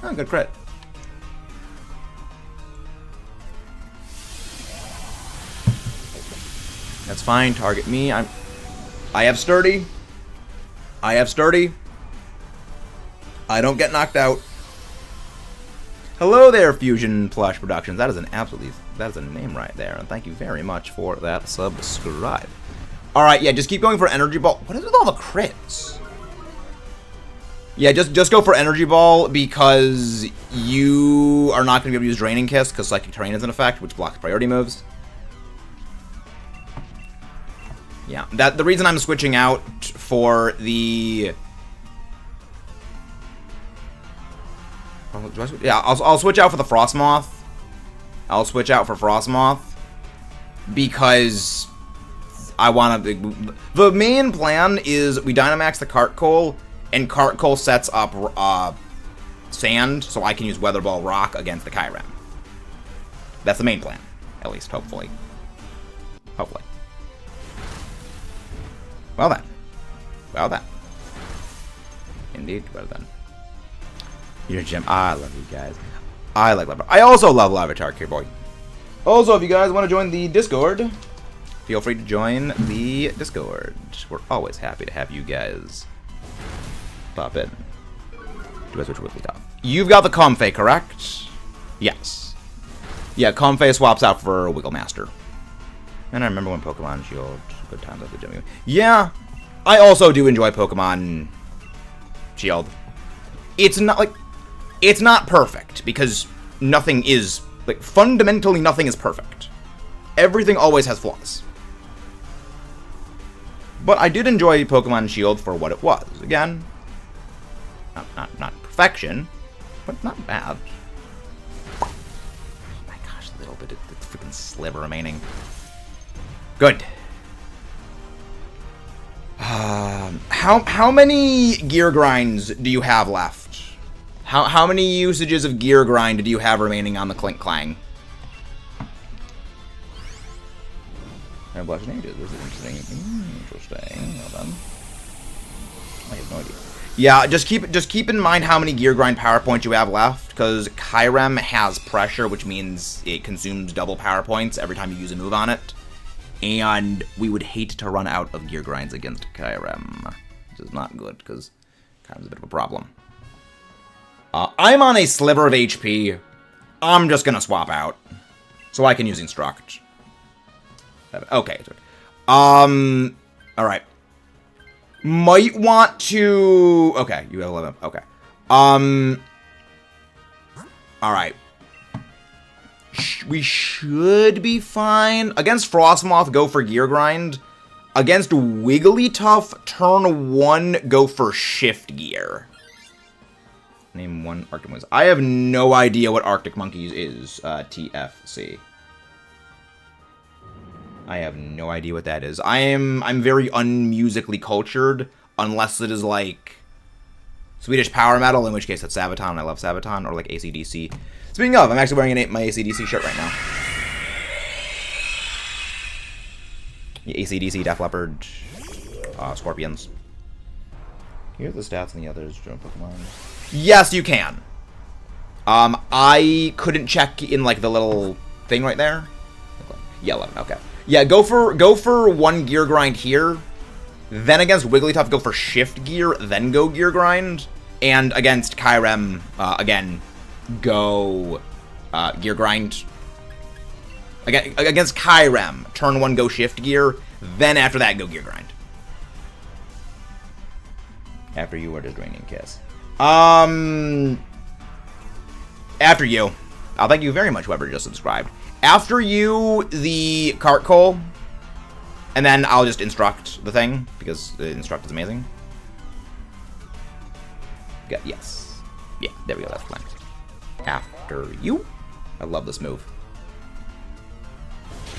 A: Oh, good crit. That's fine. Target me. I have sturdy. I have sturdy. I don't get knocked out. Hello there, Fusion Plush Productions. That is a name right there, and thank you very much for that subscribe. All right, yeah, just keep going for Energy Ball. What is with all the crits? Yeah, just go for Energy Ball because you are not going to be able to use Draining Kiss because Psychic Terrain is in effect, which blocks priority moves. Yeah, the reason I'm switching out for the Yeah, I'll switch out for the Frostmoth. I'll switch out for Frostmoth. Because I want to... The main plan is we Dynamax the Cart Coal, and Cart Coal sets up Sand, so I can use Weather Ball Rock against the Kyurem. That's the main plan, at least, hopefully. Hopefully. Well then. Well then. Indeed, well then. You're a gem. I love you guys. I like Lavatar. I also love Lavatar, here, boy. Also, if you guys want to join the Discord, feel free to join the Discord. We're always happy to have you guys pop in. Do I switch with off? You've got the Comfey, correct? Yes. Yeah, Comfey swaps out for Wiggle Master. And I remember when Pokemon Shield, good times at the gym. Yeah, I also do enjoy Pokemon Shield. It's not perfect, because nothing is, like, fundamentally nothing is perfect. Everything always has flaws. But I did enjoy Pokemon Shield for what it was. Again, not perfection, but not bad. Oh my gosh, a little bit of the freaking sliver remaining. Good. How many gear grinds do you have left? How many usages of gear grind do you have remaining on the Clink Clang? I've watched ages. This is interesting. Interesting. Well done. I have no idea. Yeah, just keep in mind how many gear grind power points you have left, because Kyurem has pressure, which means it consumes double power points every time you use a move on it. And we would hate to run out of gear grinds against Kyurem, which is not good, because Kyurem's a bit of a problem. I'm on a sliver of HP. I'm just gonna swap out, so I can use Instruct. Okay. Alright. Might want to... Okay, you have 11. Okay. Alright. We should be fine. Against Frostmoth, go for Gear Grind. Against Wigglytuff, turn 1, go for Shift Gear. Name one Arctic Monkeys. I have no idea what Arctic Monkeys is. TFC. I have no idea what that is. I'm very unmusically cultured, unless it is like Swedish power metal, in which case that's Sabaton, and I love Sabaton, or like AC/DC. Speaking of, I'm actually wearing my AC/DC shirt right now. AC/DC, Def Leppard, Scorpions. Here are the stats on the others. Pokemon. Yes, you can. I couldn't check in like the little thing right there. Yeah, 11. Okay. Yeah, go for 1 gear grind here. Then against Wigglytuff, go for Shift Gear. Then go Gear Grind. And against Kyurem, again, go Gear Grind. Against Kyurem, turn 1, go Shift Gear. Then after that, go Gear Grind. After you are just draining Kiss. After you. Thank you very much, whoever just subscribed. After you, the Cart Coal. And then I'll just Instruct the thing, because the Instruct is amazing. Yes. Yeah, there we go, that's fine. After you. I love this move.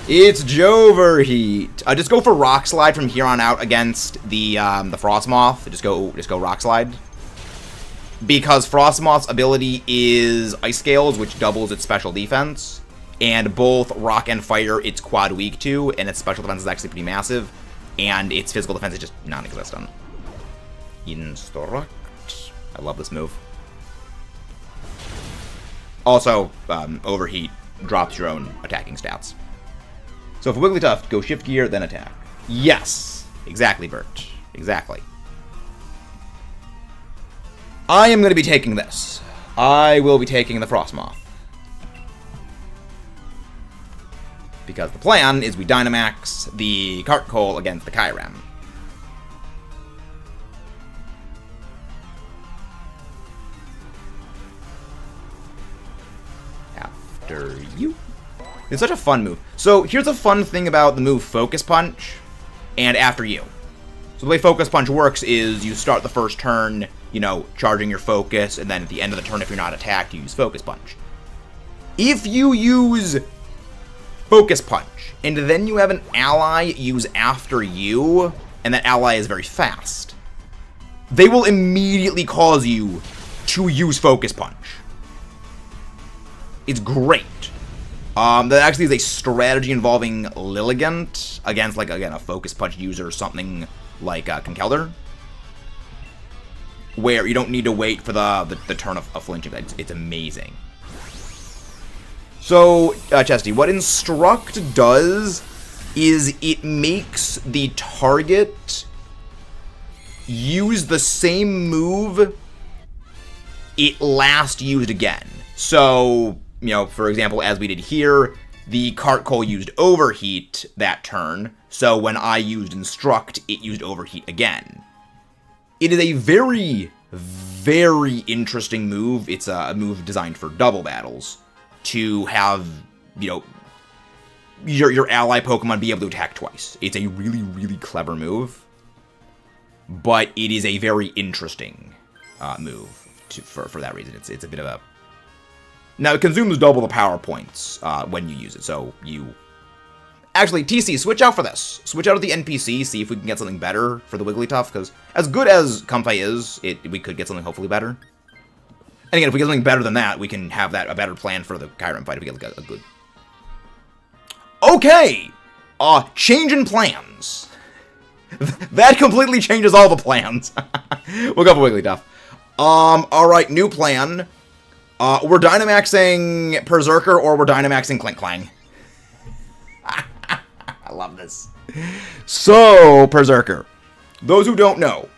A: It's Joverheat. Just go for Rock Slide from here on out against the Frostmoth. Just go Rock Slide. Because Frostmoth's ability is Ice Scales, which doubles its special defense. And both Rock and Fire, it's quad weak to, and its special defense is actually pretty massive. And its physical defense is just non-existent. Instruct. I love this move. Also, Overheat drops your own attacking stats. So for Wigglytuff, go Shift Gear, then attack. Yes! Exactly, Bert. Exactly. I am going to be taking this. I will be taking the Frostmoth. Because the plan is we Dynamax the Cart Coal against the Kyurem. After you. It's such a fun move. So here's a fun thing about the move Focus Punch and After You. So the way Focus Punch works is you start the first turn, you know, charging your focus, and then at the end of the turn, if you're not attacked, you use Focus Punch. If you use Focus Punch, and then you have an ally use after you, and that ally is very fast, they will immediately cause you to use Focus Punch. It's great. That actually is a strategy involving Lilligant against, like, again, a Focus Punch user or something like Conkeldurr, where you don't need to wait for the turn of flinching. It's amazing. So, Chesty, what Instruct does is it makes the target use the same move it last used again. So, you know, for example, as we did here, the Cart Coal used Overheat that turn, so when I used Instruct, it used Overheat again. It is a very, very interesting move. It's a move designed for double battles, to have, you know, your ally Pokemon be able to attack twice. It's a really, really clever move, but it is a very interesting move for that reason. It's a bit of a... Now, it consumes double the power points when you use it, so you... Actually, TC, switch out for this. Switch out of the NPC, see if we can get something better for the Wigglytuff, because as good as Comfey is, we could get something hopefully better. And again, if we get something better than that, we can have that a better plan for the Kyurem fight if we get like a good... Okay! Change in plans. That completely changes all the plans. We'll go for Wigglytuff. Alright, new plan. We're Dynamaxing Berserker or we're Dynamaxing Clang. I love this. So, Berserker. Those who don't know,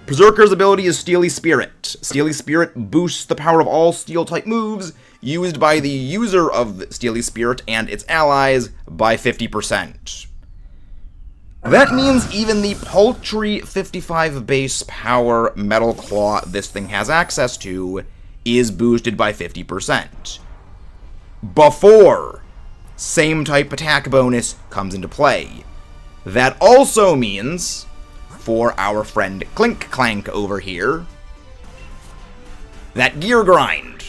A: Berserker's ability is Steely Spirit. Steely Spirit boosts the power of all Steel-type moves used by the user of Steely Spirit and its allies by 50%. That means even the paltry 55 base power Metal Claw this thing has access to is boosted by 50%. Before same type attack bonus comes into play. That also means, for our friend Clink Clank over here, that Gear Grind.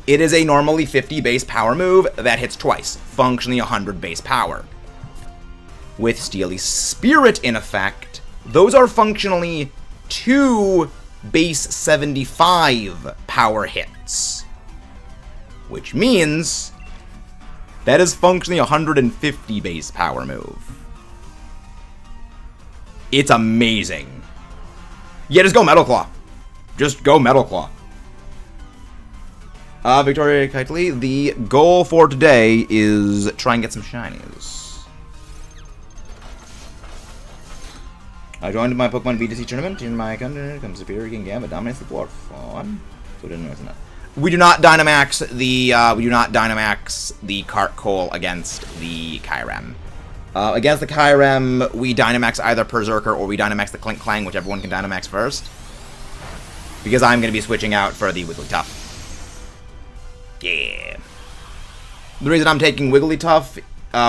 A: It is a normally 50 base power move that hits twice, functionally 100 base power. With Steely Spirit in effect, those are functionally 2 base 75 power hits. Which means that is functionally 150 base power move. It's amazing. Yeah, just go Metal Claw. Just go Metal Claw. Victoria Kitely, the goal for today is try and get some shinies. I joined my Pokemon VGC tournament in my country. Comes Superior King Gambit dominates the dwarf. On. So didn't know that. We do not Dynamax the Cart Coal against the Kyurem. Against the Kyurem, we Dynamax either Berserker or we Dynamax the Clink Clang, whichever one can Dynamax first. Because I'm going to be switching out for the Wigglytuff. Yeah. The reason I'm taking Wigglytuff,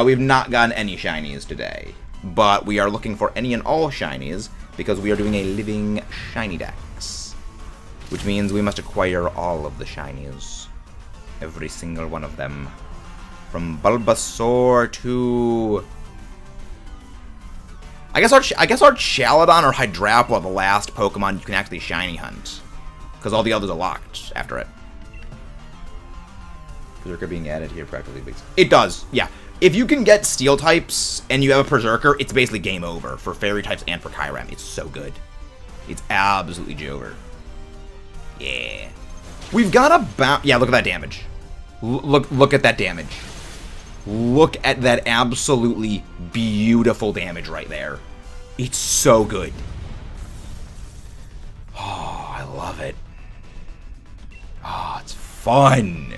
A: we've not gotten any shinies today. But we are looking for any and all shinies because we are doing a living shiny dex. Which means we must acquire all of the shinies. Every single one of them. From Bulbasaur to... I guess our Chaladon or Hydrapla are the last Pokemon you can actually shiny hunt. Because all the others are locked after it. Berserker being added here practically makes... It does, yeah. If you can get Steel types and you have a Berserker, it's basically game over for Fairy types and for Kyurem. It's so good. It's absolutely Jover. Yeah. We've got about... Yeah, look at that damage. Look at that damage. Look at that absolutely beautiful damage right there. It's so good. Oh, I love it. Oh, it's fun.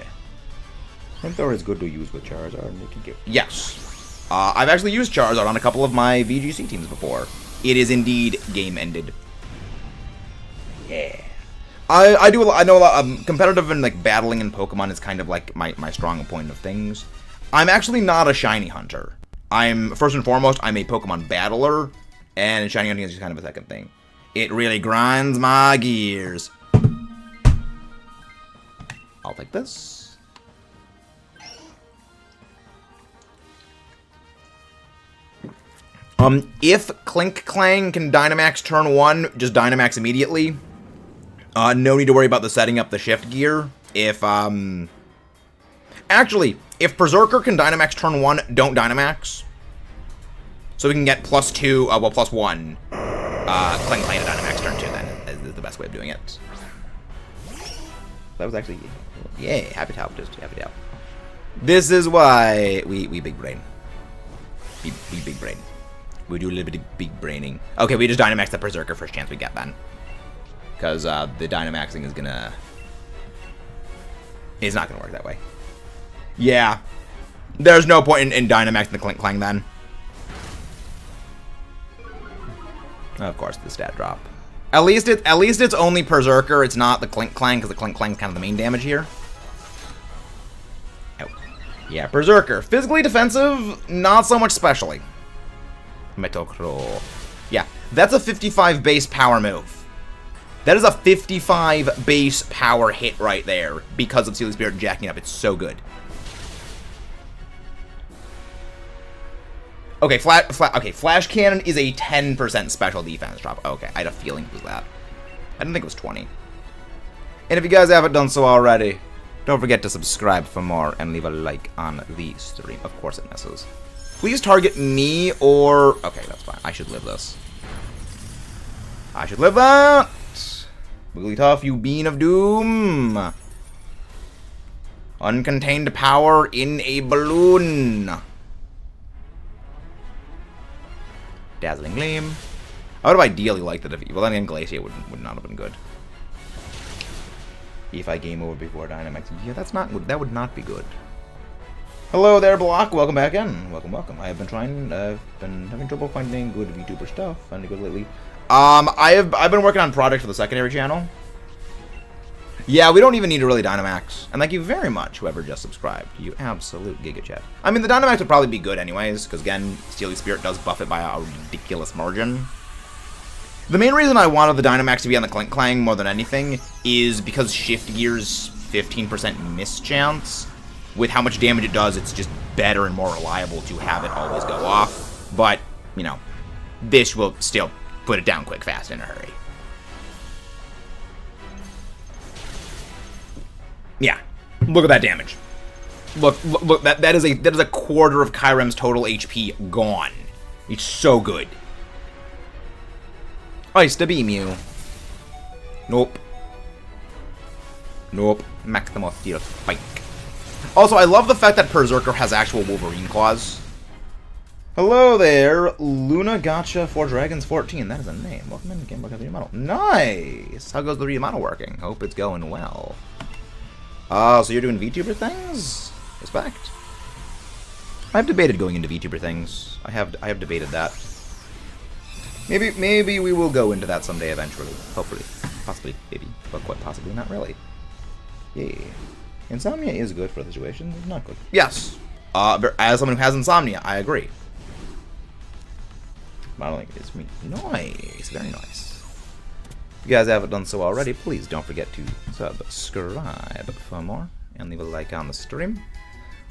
A: Flamethrower is good to use with Charizard. Yes. I've actually used Charizard on a couple of my VGC teams before. It is indeed game-ended. Yeah. I know a lot. Competitive and like battling in Pokemon is kind of like my strong point of things. I'm actually not a shiny hunter. first and foremost, I'm a Pokemon battler, and shiny hunting is just kind of a second thing. It really grinds my gears. I'll take this. If Clink Clang can Dynamax turn 1, just Dynamax immediately. No need to worry about the setting up the shift gear. Actually, if Berserker can Dynamax turn 1, don't Dynamax. So we can get +2, well, +1. Clink Clang to Dynamax turn 2 then is the best way of doing it. That was actually, yay, happy to help, just happy to help. This is why we big brain. We big brain. We do a little bit of big braining. Okay, we just Dynamax the Berserker first chance we get then. Because the Dynamaxing is not gonna work that way. Yeah. There's no point in Dynamaxing the Clink Clang then. Of course, the stat drop. At least it's only Berserker. It's not the Clink Clang, because the Clink Clang's kind of the main damage here. Oh. Yeah, Berserker. Physically defensive, not so much specially. Metal Crow. Yeah, that's a 55 base power move. That is a 55 base power hit right there because of Steely Spirit jacking up. It's so good. Okay, Flash Cannon is a 10% special defense drop. Okay, I had a feeling it was that. I didn't think it was 20. And if you guys haven't done so already, don't forget to subscribe for more and leave a like on the stream. Of course it misses. Please target me or... Okay, that's fine. I should live this. I should live that! Wigglytuff, you bean of doom! Uncontained power in a balloon! Dazzling Gleam. I would have ideally liked it if... Well, then again, Glacier would not have been good. If I game over before Dynamax. Yeah, that's not... That would not be good. Hello there, Block. Welcome back in. Welcome, welcome. I have been trying... I've been having trouble finding good VTuber stuff. Finding good lately. I've been working on projects for the secondary channel. Yeah, we don't even need to really Dynamax. And thank you very much, whoever just subscribed. You absolute Giga Chat. I mean, the Dynamax would probably be good anyways, because again, Steely Spirit does buff it by a ridiculous margin. The main reason I wanted the Dynamax to be on the Clink Clang more than anything is because Shift Gear's 15% miss chance. With how much damage it does, it's just better and more reliable to have it always go off. But, you know, this will still put it down quick, fast, in a hurry. Yeah, look at that damage. Look, that is a quarter of Kyurem's total HP gone. It's so good. Ice to beam you. Nope. Nope. Maximum Steel Spike. Also, I love the fact that Berserker has actual Wolverine claws. Hello there, Luna Gotcha for Dragons 14. That is a name. Welcome in, Game Book of the Remodel. Nice! How goes the remodel working? Hope it's going well. Oh, so you're doing VTuber things? Respect. I've debated going into VTuber things. I have debated that. Maybe we will go into that someday eventually. Hopefully. Possibly, maybe. But quite possibly not really. Yay. Insomnia is good for the situation. It's not good. Yes. As someone who has insomnia, I agree. But I don't think it is me. Nice. Very nice. If you guys haven't done so already, please don't forget to subscribe for more. And leave a like on the stream.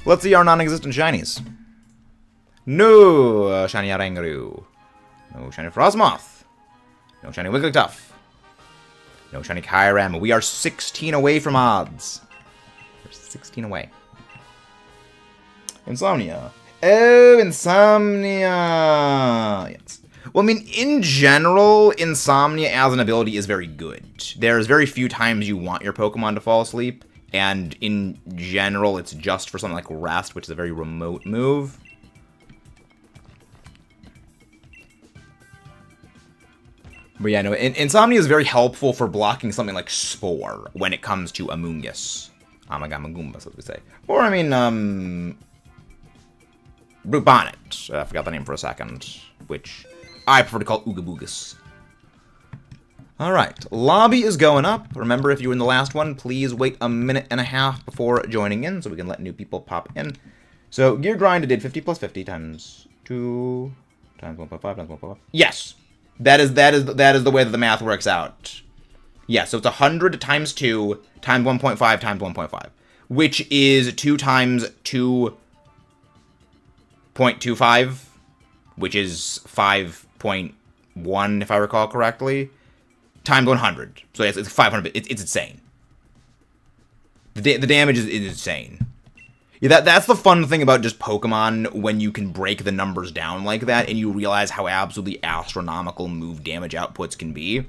A: Let's see our non-existent shinies. No shiny Oranguru. No shiny Frostmoth. No shiny Wigglytuff. No shiny Kyurem. We are 16 away from odds. We're 16 away. Insomnia. Oh, Insomnia. Yes. Well, I mean, in general, Insomnia as an ability is very good. There's very few times you want your Pokemon to fall asleep, and in general, it's just for something like Rest, which is a very remote move. But yeah, no, Insomnia is very helpful for blocking something like Spore when it comes to Amoonguss. Amagamagoomba, as we say. Or, I mean, Brute Bonnet. I forgot the name for a second, which I prefer to call Oogaboogus. Alright, lobby is going up. Remember, if you were in the last one, please wait a minute and a half before joining in so we can let new people pop in. So Gear Grind did 50 plus 50 times 2 times 1.5 times 1.5. Yes, that is the way that the math works out. Yeah, so it's 100 times 2 times 1.5 times 1.5, which is 2 times 2.25, which is 5.1 if I recall correctly, times 100. So it's 500. It's insane. The damage is insane. Yeah, that's the fun thing about just Pokemon when you can break the numbers down like that and you realize how absolutely astronomical move damage outputs can be.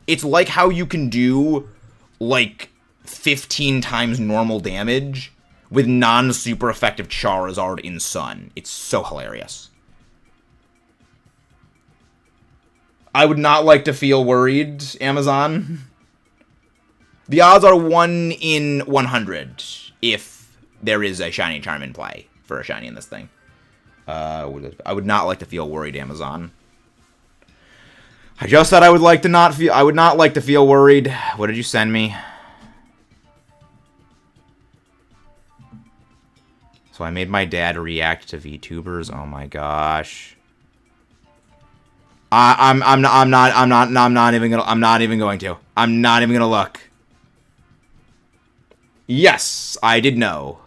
A: It's like how you can do, like, 15 times normal damage with non-super effective Charizard in Sun. It's so hilarious. I would not like to feel worried, Amazon. The odds are 1 in 100 if there is a shiny charm in play for a shiny in this thing. I would not like to feel worried, Amazon. I just said I would not like to feel worried. What did you send me? So I made my dad react to VTubers. Oh my gosh. I'm not even going to look. Yes, I did know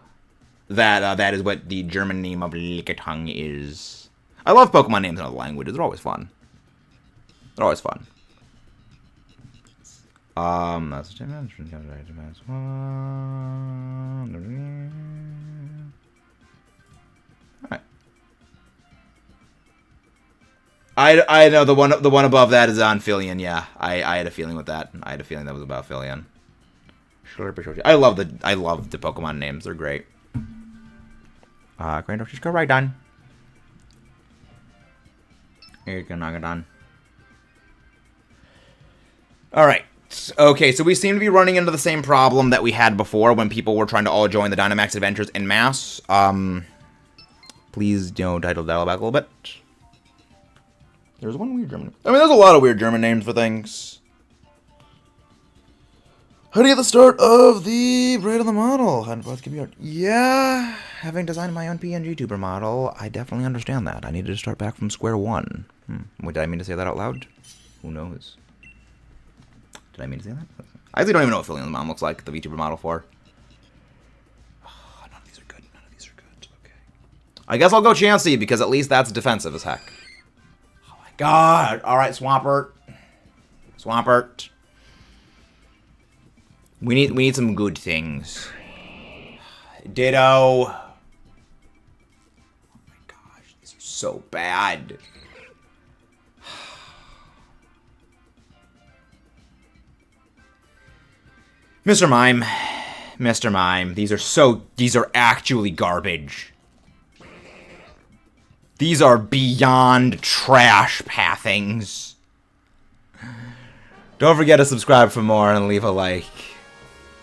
A: that that is what the German name of Lickitung is. I love Pokemon names in other languages. They're always fun. They're always fun. That's Alright. I know the one above that is on Filion, yeah. I had a feeling with that. I had a feeling that was about Filion. I love the Pokemon names. They're great. Grandor, just go right on. Here you go, Nagadon. Alright. Okay, so we seem to be running into the same problem that we had before when people were trying to all join the Dynamax adventures en masse. Please, dial back a little bit. There's one weird German. I mean, there's a lot of weird German names for things. How do you get the start of the braid on the model? Yeah, having designed my own PNG tuber model, I definitely understand that. I needed to start back from square one. Did I mean to say that out loud? Who knows? Did I mean to say that? I actually don't even know what Fillion's mom looks like, the VTuber model for. Oh, none of these are good. None of these are good. Okay. I guess I'll go Chansey, because at least that's defensive as heck. Oh my god. Alright, Swampert. Swampert. We need some good things. Ditto. Oh my gosh, these are so bad. Mr. Mime. Mr. Mime. These are actually garbage. These are beyond trash pathings. Don't forget to subscribe for more and leave a like.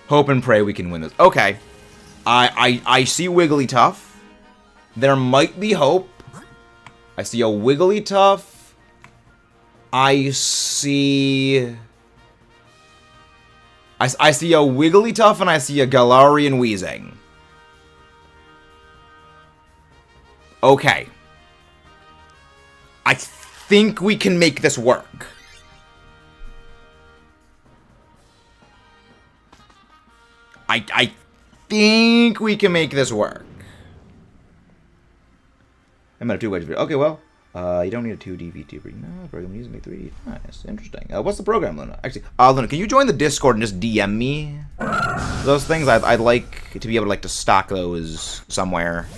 A: Hope and pray we can win this. Okay. I see Wigglytuff. There might be hope. I see a Wigglytuff. I see... I see a Wigglytuff and I see a Galarian Weezing. Okay. I think we can make this work. I think we can make this work. I'm at a 2-wedge video. Okay, well, you don't need a 2D VTuber. No, program using me 3D. Nice, interesting. What's the program, Luna? Actually, Luna, can you join the Discord and just DM me those things? I'd like to be able to stock those somewhere,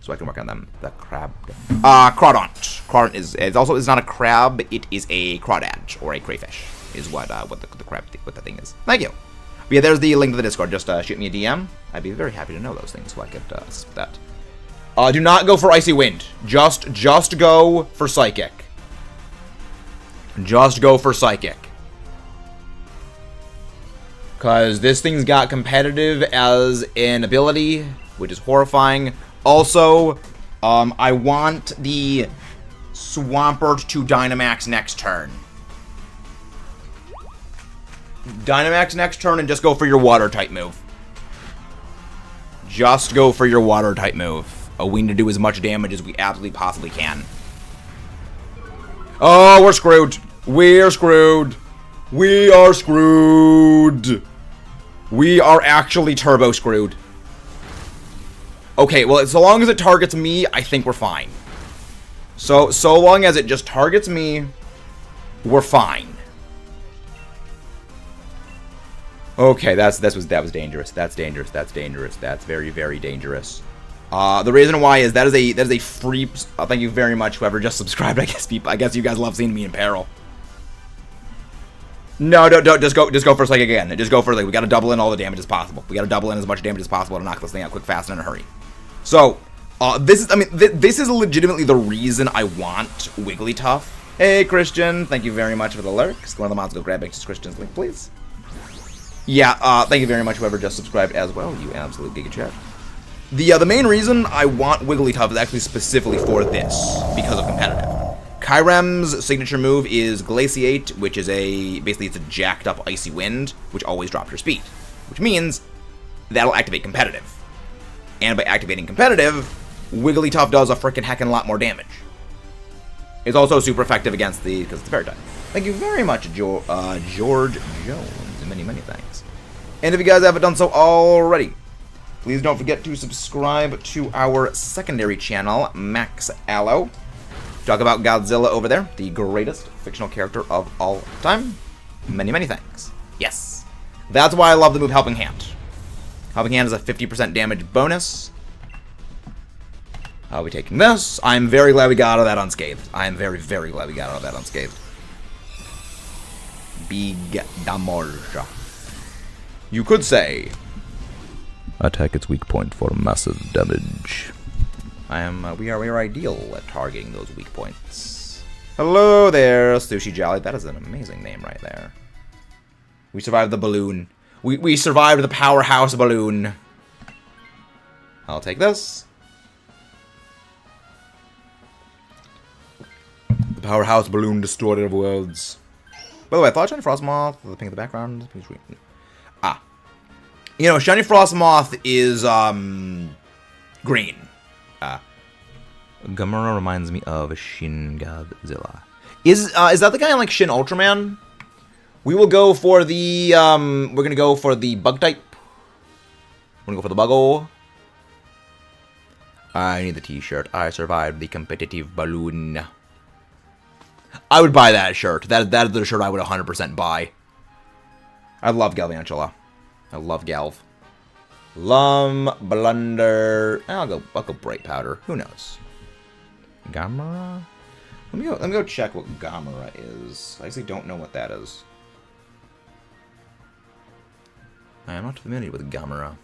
A: so I can work on them. The crab. Crawdont. Crawdont is not a crab. It is a crawdad or a crayfish. Is what the thing is. Thank you. But yeah, there's the link to the Discord. Just shoot me a DM. I'd be very happy to know those things, so I could assist that. Do not go for Icy Wind. Just go for Psychic. Just go for Psychic. Because this thing's got competitive as an ability, which is horrifying. Also, I want the Swampert to Dynamax next turn. Dynamax next turn and just go for your Water-type move. Just go for your water type move. We need to do as much damage as we absolutely possibly can. Oh, we're screwed. We're screwed. We are screwed. We are actually turbo screwed. Okay, well, so long as it targets me, I think we're fine. So long as it just targets me, we're fine. Okay, that was dangerous. That's dangerous. That's dangerous. That's very, very dangerous. The reason why is that is a free. Thank you very much, whoever just subscribed. I guess you guys love seeing me in peril. No, don't just go for like again. Just go for like we gotta double in all the damage as possible. We gotta double in as much damage as possible to knock this thing out quick, fast, and in a hurry. So, this is legitimately the reason I want Wigglytuff. Hey, Christian, thank you very much for the lurks. One of the mods go grab Christian's link, please. Yeah, thank you very much, whoever just subscribed as well, you absolute giga chat. The main reason I want Wigglytuff is actually specifically for this, because of competitive. Kyurem's signature move is Glaciate, which is basically it's a jacked up icy wind, which always drops your speed. Which means that'll activate competitive. And by activating competitive, Wigglytuff does a frickin' heckin' lot more damage. It's also super effective against because it's a fairy type. Thank you very much, George Jones. Many, many thanks. And if you guys haven't done so already, please don't forget to subscribe to our secondary channel, Max Allo. Talk about Godzilla over there, the greatest fictional character of all time. Many, many thanks. Yes. That's why I love the move Helping Hand. Helping Hand is a 50% damage bonus. I'll be taking this. I'm very glad we got out of that unscathed. I am very, very glad we got out of that unscathed. Big damage. You could say, attack its weak point for massive damage. We are ideal at targeting those weak points. Hello there, Sushi Jolly. That is an amazing name right there. We survived the balloon. We survived the powerhouse balloon. I'll take this. The powerhouse balloon destroyer of worlds. By the way, I thought Shiny Frostmoth, the pink in the background. You know, Shiny Frostmoth is, green. Gamera reminds me of Shin Godzilla. Is that the guy in, like, Shin Ultraman? We will go for the, we're gonna go for the bug type. We're gonna go for the buggo. I need the t-shirt. I survived the competitive balloon. I would buy that shirt. That is the shirt I would 100% buy. I love Galvantula. I love Galv. Blunder. I'll go Bright Powder. Who knows? Gamera? Let me go check what Gamera is. I actually don't know what that is. I am not familiar with Gamera.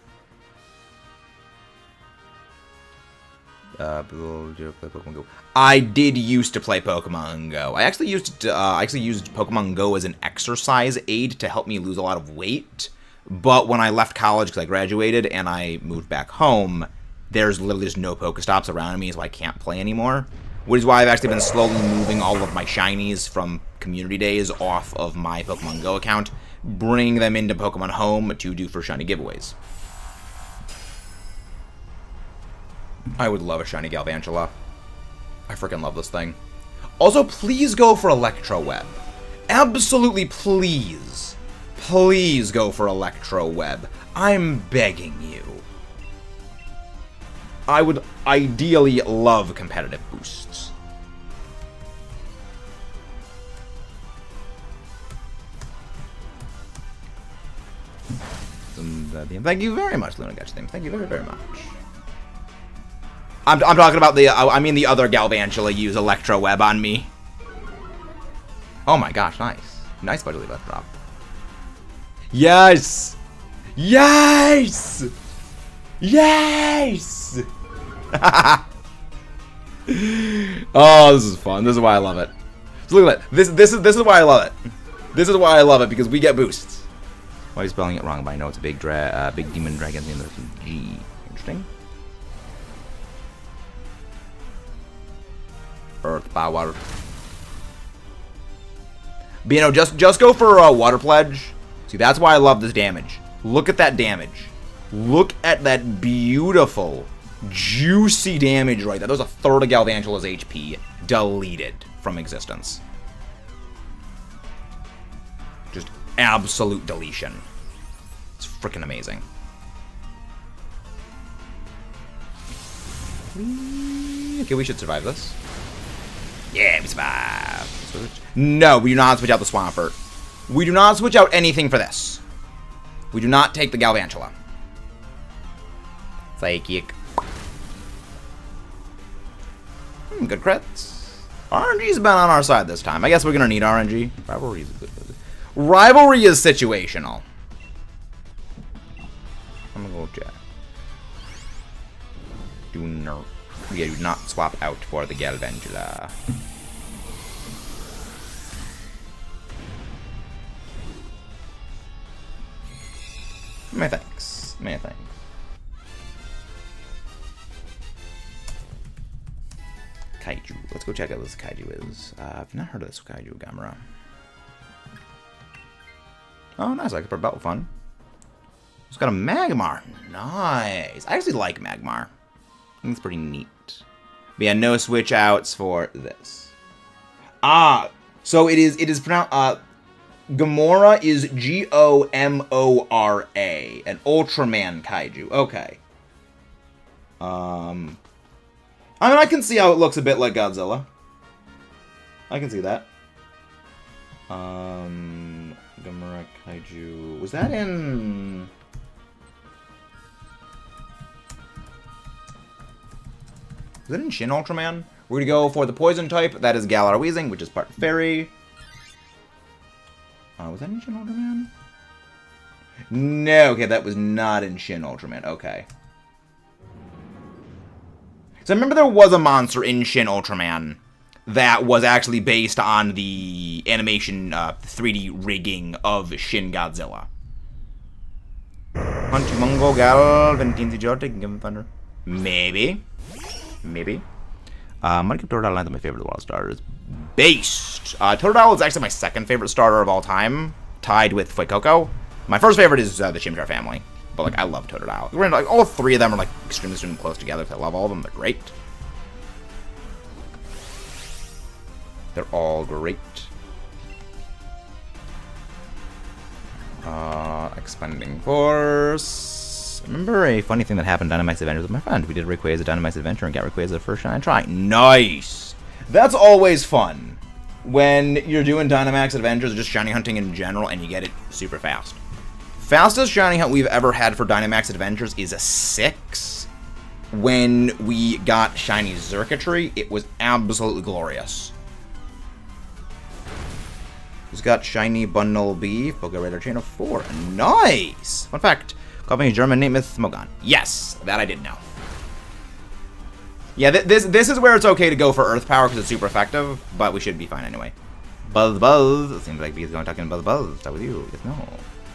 A: Pokemon Go. I did used to play Pokemon Go. I actually used Pokemon Go as an exercise aid to help me lose a lot of weight. But when I left college because I graduated and I moved back home, there's literally just no Pokestops around me, so I can't play anymore. Which is why I've actually been slowly moving all of my shinies from community days off of my Pokemon Go account, bringing them into Pokemon Home to do for shiny giveaways. I would love a shiny Galvantula. I freaking love this thing. Also, please go for Electro Web. Absolutely please. Please go for Electro Web. I'm begging you. I would ideally love competitive boosts. Thank you very much, Luna Gotcha. Thank you very, very much. I'm talking about the, I mean the other Galvantula use Electro Web on me. Oh my gosh, nice. Nice Budget Leaf drop. Yes! Yes! Yes! Oh, this is fun. This is why I love it. So look at that. This is why I love it. This is why I love it, because we get boosts. Why are you spelling it wrong? But I know it's a big demon dragon in the G. Interesting. Earth power. But you know, just go for a water pledge. See, that's why I love this damage. Look at that damage. Look at that beautiful, juicy damage right there. That was a third of Galvantula's HP deleted from existence. Just absolute deletion. It's freaking amazing. Okay, we should survive this. Yeah, we survive. No, we do not switch out the Swampert. We do not switch out anything for this. We do not take the Galvantula. Psychic. Good crits. RNG's been on our side this time. I guess we're gonna need RNG. Rivalry is good. Rivalry is situational. I'm gonna go check. Do not swap out for the Galvantula. Many thanks. Many thanks. Kaiju. Let's go check out what this Kaiju is. I've not heard of this Kaiju Gamera. Oh, nice. Like a belt fun. It's got a Magmar. Nice. I actually like Magmar. I think it's pretty neat. But yeah, no switch outs for this. Ah, so it is pronounced. Gamora is Gomora, an Ultraman Kaiju. Okay. I mean, I can see how it looks a bit like Godzilla. I can see that. Gamera Kaiju. Was that in... Was that in Shin Ultraman? We're going to go for the poison type. That is Galar Weezing, which is part fairy. Was that in Shin Ultraman? No, okay, that was not in Shin Ultraman. Okay. So I remember there was a monster in Shin Ultraman that was actually based on the animation 3D rigging of Shin Godzilla. Hunchy Mungo Gal, Ventinzi Jotic, Give him Thunder. Maybe. Maybe. I'm gonna give Totodile my favorite of the wild starters. Based! Totodile is actually my second favorite starter of all time, tied with Fuecoco. My first favorite is the Chimchar family. But, like, I love Totodile. Like, all three of them are, like, extremely close together. I love all of them. They're great. They're all great. Expending Force. Remember a funny thing that happened in Dynamax Adventures with my friend. We did Rayquaza Dynamax Adventure and got Rayquaza the first shine try. Nice! That's always fun. When you're doing Dynamax Adventures or just shiny hunting in general and you get it super fast. Fastest shiny hunt we've ever had for Dynamax Adventures is a 6. When we got shiny Xurkitree, it was absolutely glorious. He's got shiny Bundle B, Poké Chain of 4. Nice! Fun fact, copying German name is Smogon. Yes, that I did know. Yeah, this is where it's okay to go for Earth Power because it's super effective, but we should be fine anyway. Buzz Buzz. It seems like he's going talking Buzz Buzz. Start with you. Yes, no.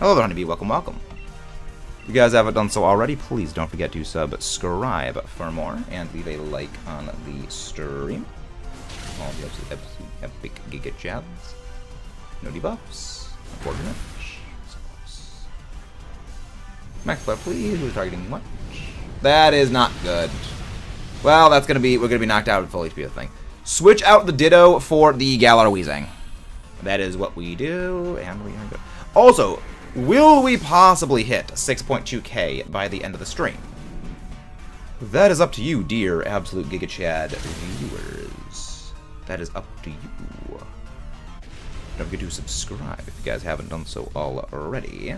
A: Hello there, Honeybee. Welcome, welcome. If you guys haven't done so already, please don't forget to subscribe for more and leave a like on the stream. All the absolute epic Giga Chads. No debuffs. Unfortunate. Max buff, please. We're targeting what? That is not good. Well, we're gonna be knocked out with full HP of the thing. Switch out the Ditto for the Galar Weezing. That is what we do, and we're gonna go. Also, will we possibly hit 6.2k by the end of the stream? That is up to you, dear Absolute Giga Chad viewers. That is up to you. Don't forget to subscribe if you guys haven't done so already.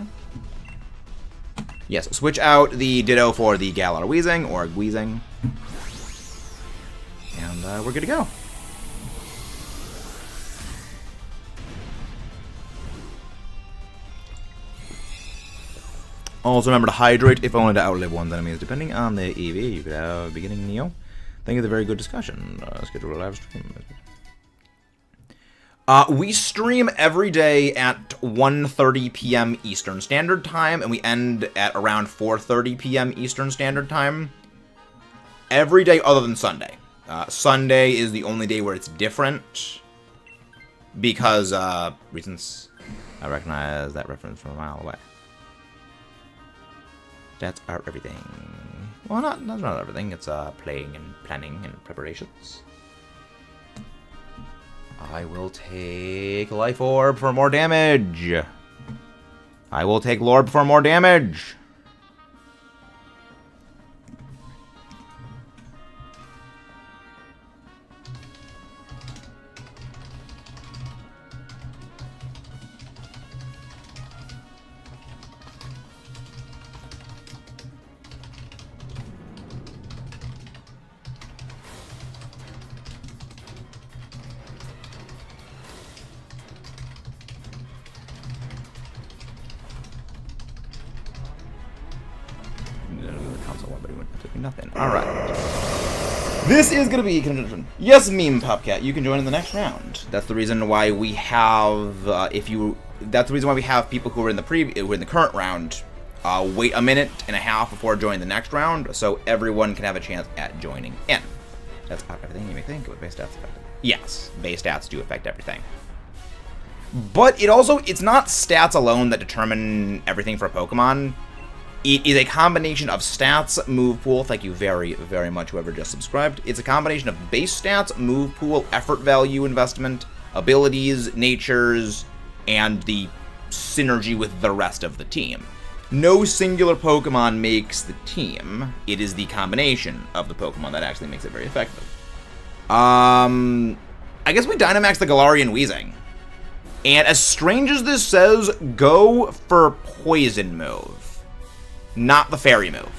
A: Yes, switch out the Ditto for the Galar Weezing, or Weezing. And we're good to go. Also remember to hydrate, if only to outlive one's enemies. Depending on the EV, you could have a beginning Neo. Thank you for the very good discussion. Schedule a live stream. We stream every day at 1:30 p.m. Eastern Standard Time, and we end at around 4:30 p.m. Eastern Standard Time. Every day other than Sunday. Sunday is the only day where it's different. Because, reasons I recognize that reference from a mile away. Stats are everything. Well, not everything. It's playing and planning and preparations. I will take Life Orb for more damage. I will take Lorb for more damage. Nothing. Alright. This is gonna be condition. Yes, Meme Popcat, you can join in the next round. That's the reason why we have that's the reason why we have people who are in the current round wait a minute and a half before joining the next round, so everyone can have a chance at joining in. That's about everything you may think. What base stats affect it? Yes, base stats do affect everything. But it's not stats alone that determine everything for a Pokemon. It is a combination of stats, move pool, thank you very, very much whoever just subscribed. It's a combination of base stats, move pool, effort value investment, abilities, natures, and the synergy with the rest of the team. No singular Pokemon makes the team. It is the combination of the Pokemon that actually makes it very effective. I guess we Dynamax the Galarian Weezing. And as strange as this says, go for Poison move. Not the fairy move.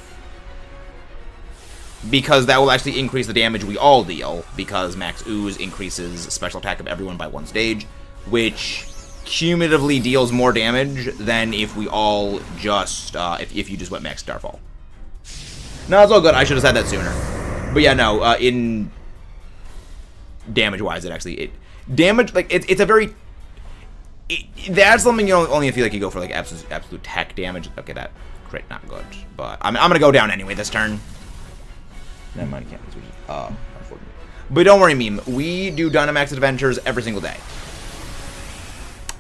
A: Because that will actually increase the damage we all deal, because Max Ooze increases special attack of everyone by 1 stage, which cumulatively deals more damage than if we all just, if you just went Max Starfall. No, it's all good. I should have said that sooner. But yeah, no, in damage-wise, damage, like, it's a very, that's something you only feel like you go for, like, absolute tech damage. Okay, that... Crit, not good, but I'm gonna go down anyway this turn. Never mind, can't switch. Unfortunately. But don't worry, Meme. We do Dynamax adventures every single day.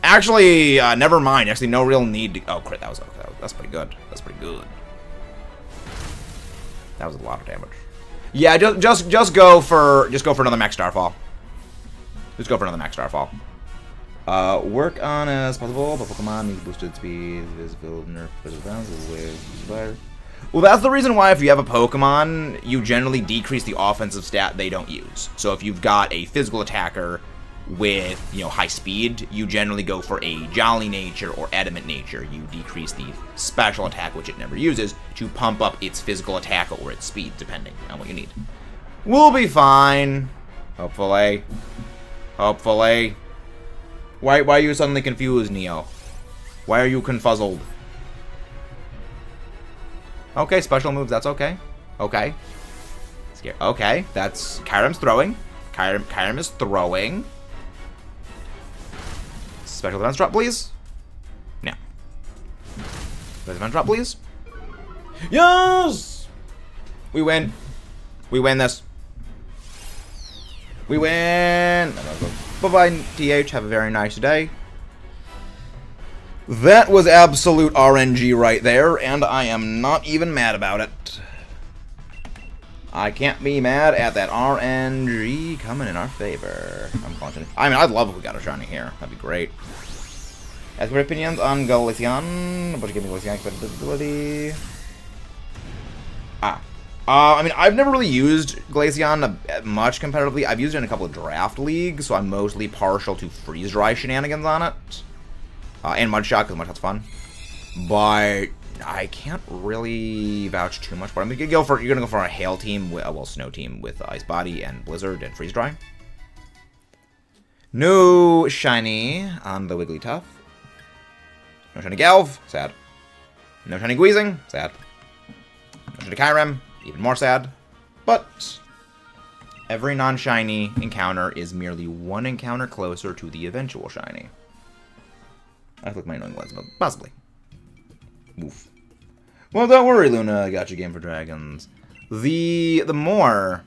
A: Actually, never mind. Actually, no real need to. Oh, crit. That was okay. That's pretty good. That's pretty good. That was a lot of damage. Yeah, just go for another Max Starfall. Just go for another Max Starfall. Work on as possible, but Pokemon needs boosted speed, visible, nerf, with. Well, that's the reason why if you have a Pokemon, you generally decrease the offensive stat they don't use. So if you've got a physical attacker with, high speed, you generally go for a Jolly Nature or Adamant Nature. You decrease the special attack, which it never uses, to pump up its physical attack or its speed, depending on what you need. We'll be fine. Hopefully. Hopefully. Why are you suddenly confused, Neo? Why are you confuzzled? Okay, special moves, that's okay. Okay. Okay, that's... Kyurem's throwing. Kyurem is throwing. Special defense drop, please. No. Special defense drop, please. Yes! We win. We win this. We win! Bye-bye, TH. Have a very nice day. That was absolute RNG right there, and I am not even mad about it. I can't be mad at that RNG coming in our favor. I'm confident. I mean, I'd love if we got a shiny here. That'd be great. As for opinions on Glaceon, but give me Glaceon compatibility. I mean, I've never really used Glaceon much competitively. I've used it in a couple of draft leagues, so I'm mostly partial to freeze dry shenanigans on it. And Mudshot, because Mudshot's fun. But I can't really vouch too much for it. I mean, you're gonna go for a Hail team, Snow team with Ice Body and Blizzard and Freeze Dry. No shiny on the Wigglytuff. No shiny Galv, sad. No shiny Guizing, sad. No shiny Kyurem, even more sad. But every non-shiny encounter is merely one encounter closer to the eventual shiny. I look my annoying ones, but possibly. Oof. Well, don't worry, Luna. I got you game for dragons. The more,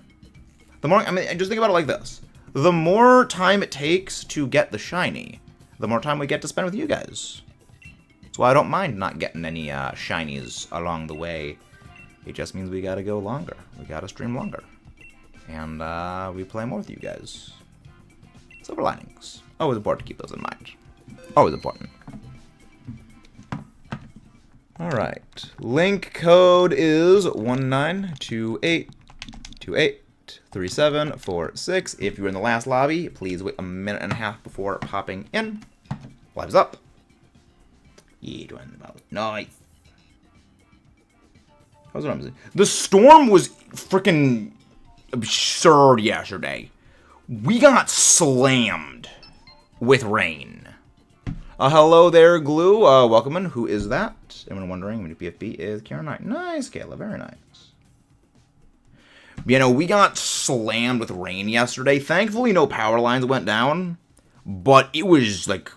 A: I mean, just think about it like this. The more time it takes to get the shiny, the more time we get to spend with you guys. So I don't mind not getting any shinies along the way. It just means we gotta go longer. We gotta stream longer. And we play more with you guys. Silver linings. Always important to keep those in mind. Always important. Alright. Link code is 1928283746. If you were in the last lobby, please wait a minute and a half before popping in. Lives up. Yeah, doing about nice. How's what I'm saying? The storm was freaking absurd yesterday. We got slammed with rain. Hello there, Glue. Welcome in. Who is that? Anyone wondering? My PFB is Kyurem. Nice, Kayla. Very nice. You know, we got slammed with rain yesterday. Thankfully, no power lines went down. But it was, like,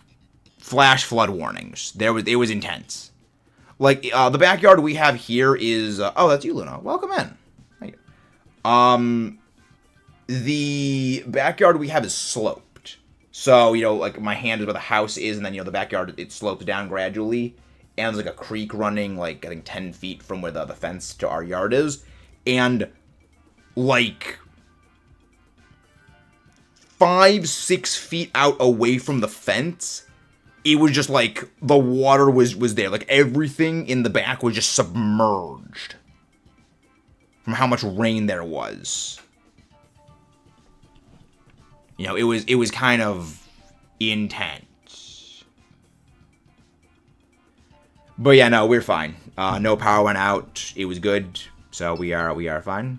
A: flash flood warnings. It was intense. Like, the backyard we have here is... oh, that's you, Luna. Welcome in. Thank you. The backyard we have is sloped. So, you know, like, my hand is where the house is, and then, you know, the backyard, it slopes down gradually. And there's, like, a creek running, like, I think 10 feet from where the fence to our yard is. And, like, 5-6 feet out away from the fence, it was just, like, the water was there. Like, everything in the back was just submerged from how much rain there was. You know, it was kind of intense. But yeah, no, we're fine. No power went out. It was good. So we are fine.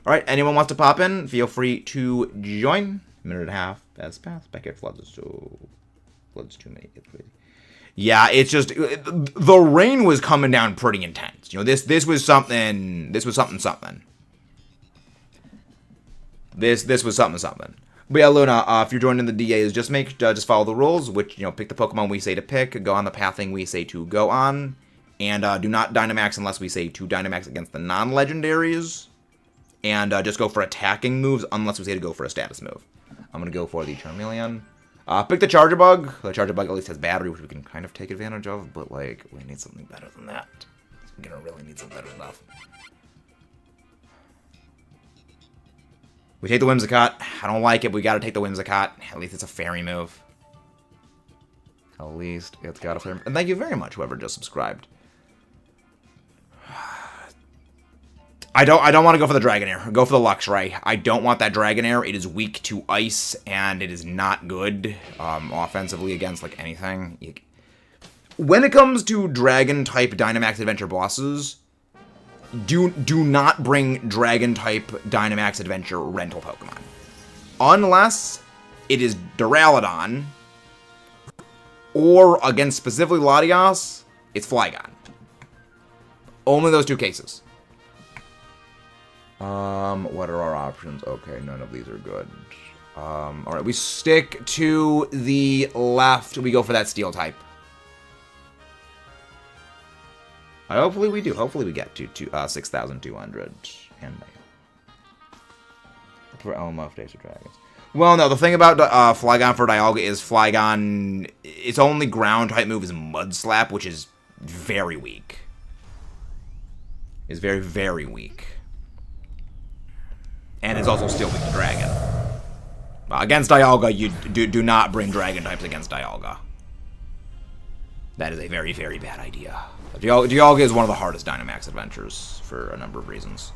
A: Alright, anyone wants to pop in, feel free to join. A minute and a half has passed. Backyard floods too many. It's crazy. Yeah, it's just the rain was coming down pretty intense. You know, this was something. This was something. This was something. But yeah, Luna, if you're joining the DAs, just follow the rules, which, you know, pick the Pokemon we say to pick, go on the pathing we say to go on, and do not Dynamax unless we say to Dynamax against the non-legendaries, and just go for attacking moves unless we say to go for a status move. I'm going to go for the Charmeleon. Pick the Charger Bug. The Charger Bug at least has battery, which we can kind of take advantage of, but, like, we need something better than that. We're going to really need some better stuff. We take the Whimsicott. I don't like it, but we gotta take the Whimsicott. At least it's a fairy move. At least it's got a fairy move. And thank you very much, whoever just subscribed. I don't want to go for the Dragonair. Go for the Luxray. I don't want that Dragonair. It is weak to ice, and it is not good offensively against, like, anything. When it comes to Dragon-type Dynamax Adventure bosses... Do not bring Dragon-type Dynamax Adventure rental Pokemon. Unless it is Duraludon, or, against specifically Latias, it's Flygon. Only those two cases. What are our options? Okay, none of these are good. Alright, we stick to the left. We go for that Steel-type. Hopefully we do. Hopefully we get to 6,200. And for Elmo, Days of Dragons. Well, no, the thing about Flygon for Dialga is Flygon, its only ground-type move is Mud Slap, which is very weak. Is very, very weak. And it's also still weak to Dragon. Against Dialga, you do not bring Dragon-types against Dialga. That is a very, very bad idea. Dialga is one of the hardest Dynamax adventures for a number of reasons.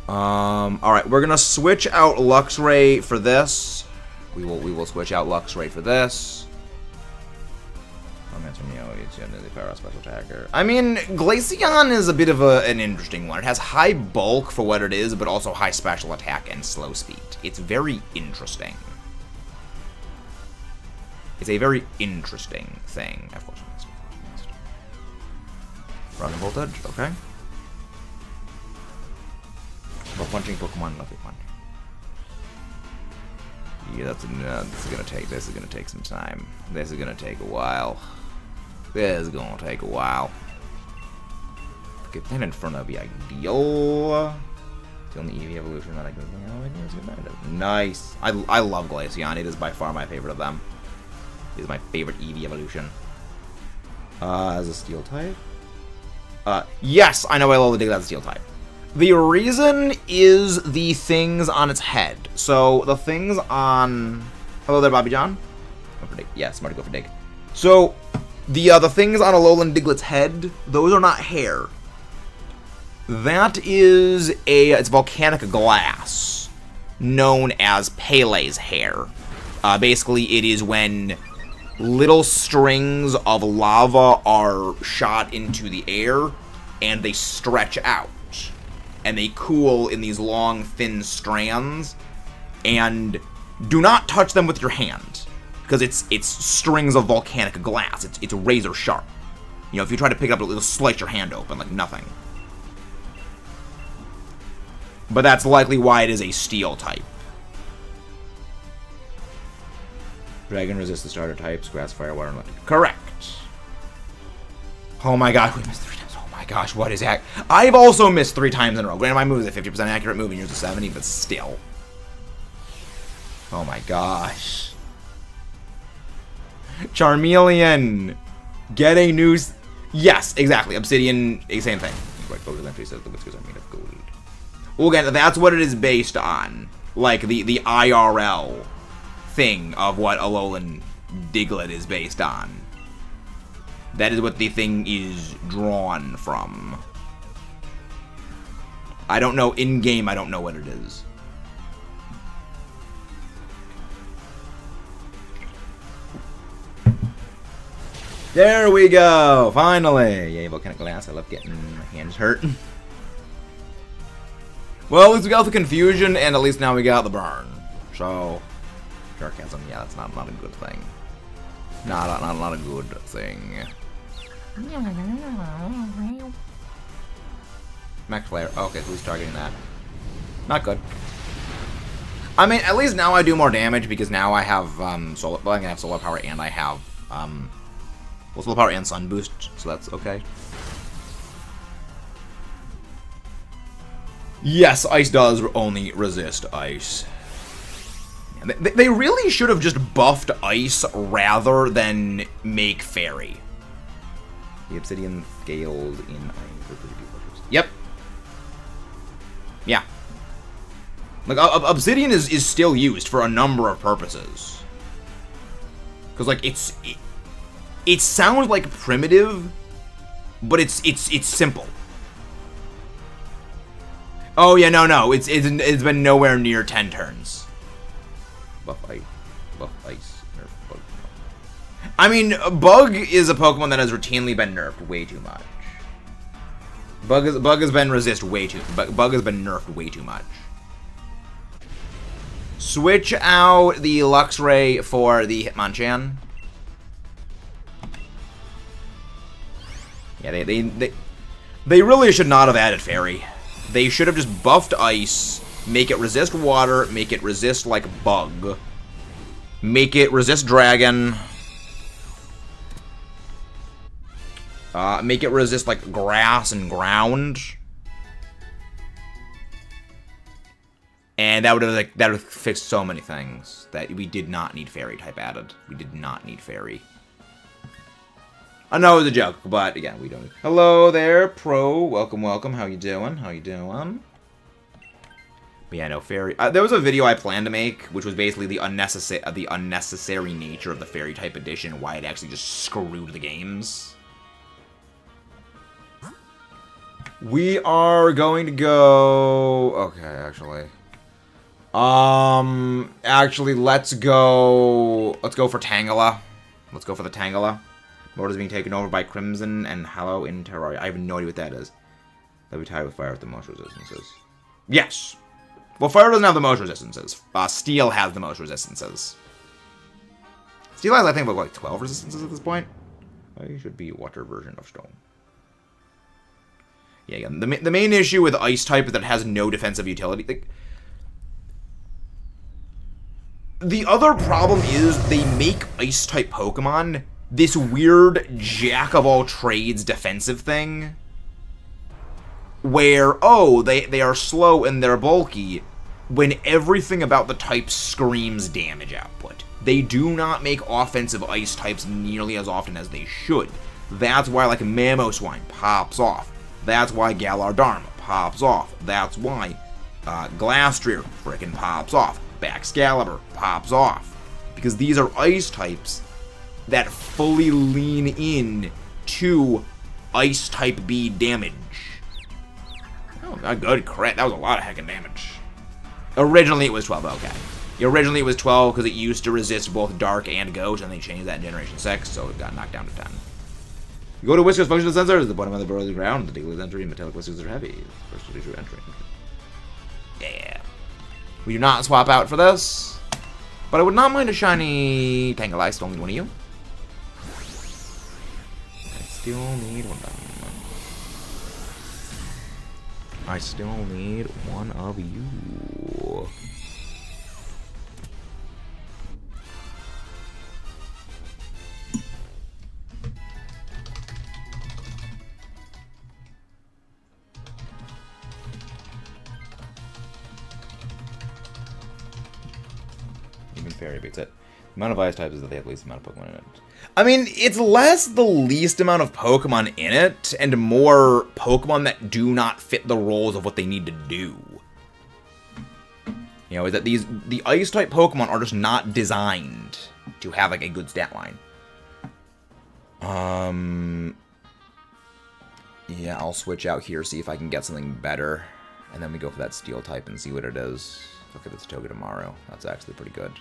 A: Alright, we're gonna switch out Luxray for this. We will switch out Luxray for this. Special attacker. I mean, Glaceon is a bit of an interesting one. It has high bulk for what it is, but also high special attack and slow speed. It's very interesting. It's a very interesting thing. Of course, Running Voltage, okay. We're punching Pokemon, lovely punch. Yeah, this is gonna take some time. This is gonna take a while. This is gonna take a while. Get that in front of the ideal. It's the only EV evolution that I can think of. Nice. I love Glaceon. It is by far my favorite of them. It is my favorite EV evolution. As a steel type? Yes, I know Alolan Diglett as a steel type. The reason is the things on its head. So, the things on... Hello there, Bobby John. Go for Dig. Yeah, smart to go for Dig. So, the things on Alolan Diglett's head, those are not hair. That is it's volcanic glass, known as Pele's hair. Basically, it is when little strings of lava are shot into the air, and they stretch out. And they cool in these long, thin strands. And do not touch them with your hand, because it's strings of volcanic glass. It's razor sharp. You know, if you try to pick it up, it'll slice your hand open like nothing. But that's likely why it is a steel type. Dragon resists the starter types, grass, fire, water, and electric. Correct. Oh my god, we missed 3 times. Oh my gosh, what is that? I've also missed 3 times in a row. Granted, my move is a 50% accurate move and yours is 70, but still. Oh my gosh. Charmeleon. Get a new... Yes, exactly. Obsidian, same thing. Right, gold entry says the whiskers are made of gold. Well, again, that's what it is based on. Like, the IRL thing of what Alolan Diglett is based on. That is what the thing is drawn from. I don't know, in-game, I don't know what it is. There we go! Finally! Yay, volcanic glass. I love getting my hands hurt. Well, at least we got the confusion, and at least now we got the burn. So, sarcasm, yeah, that's not a good thing. Not a good thing. Max Flare. Okay, who's targeting that? Not good. I mean, at least now I do more damage because now I have solar. Well, I can have solar power and I have well, solar power and sun boost, so that's okay. Yes, ice does only resist ice. They really should have just buffed ice rather than make fairy. The obsidian scales in ice. Yep. Yeah. Like, obsidian is still used for a number of purposes. Because, like, it sounds like primitive, but it's simple. Oh yeah, no, it's been nowhere near 10 turns. Buff ice, nerf bug. I mean, Bug is a Pokemon that has routinely been nerfed way too much. Bug has been nerfed way too much. Switch out the Luxray for the Hitmonchan. Yeah, they really should not have added Fairy. They should have just buffed Ice, make it resist Water, make it resist, like, Bug. Make it resist Dragon. Make it resist, like, Grass and Ground. And that would have fixed so many things that we did not need Fairy type added. We did not need Fairy. I know it was a joke, but again, we don't. Hello there, Pro. Welcome, welcome. How you doing? How you doing? But yeah, no Fairy. There was a video I planned to make, which was basically the unnecessary nature of the Fairy type edition, why it actually just screwed the games. We are going to go. Okay, actually. Actually, let's go for Tangela. Let's go for the Tangela. Mode is being taken over by Crimson and Hallow in Terraria. I have no idea what that is. That'll be tied with fire with the most resistances. Yes! Well, fire doesn't have the most resistances. Steel has the most resistances. Steel has, I think, about like 12 resistances at this point. It should be water version of stone. Yeah, again, the main issue with Ice type is that it has no defensive utility. Like, the other problem is they make Ice type Pokemon this weird jack-of-all-trades defensive thing where, oh, they are slow and they're bulky when everything about the type screams damage output. They do not make offensive Ice types nearly as often as they should. That's why, like, Mamoswine pops off. That's why Galar pops off. That's why Glastrier frickin' pops off. Baxcalibur pops off. Because these are ice types that fully lean in to ice type B damage. Oh, a good crit. That was a lot of heckin' damage. Originally it was 12, okay. Originally it was 12 because it used to resist both Dark and Ghost, and they changed that in Generation 6, so it got knocked down to 10. You go to Whisker's functional sensors, the bottom of the burrow is ground, the tickle entry, and metallic whiskers are heavy. First true entry. Yeah. We do not swap out for this, but I would not mind a shiny Tangleister, only one of you. I still need one of them. I still need one of you. Even Fairy beats it. The amount of ice types is that they have the least amount of Pokemon in it. I mean, it's less the least amount of Pokemon in it, and more Pokemon that do not fit the roles of what they need to do. You know, is that the ice-type Pokemon are just not designed to have, like, a good stat line. Yeah, I'll switch out here, see if I can get something better. And then we go for that steel type and see what it is. Look at this Togedemaru. That's actually pretty good.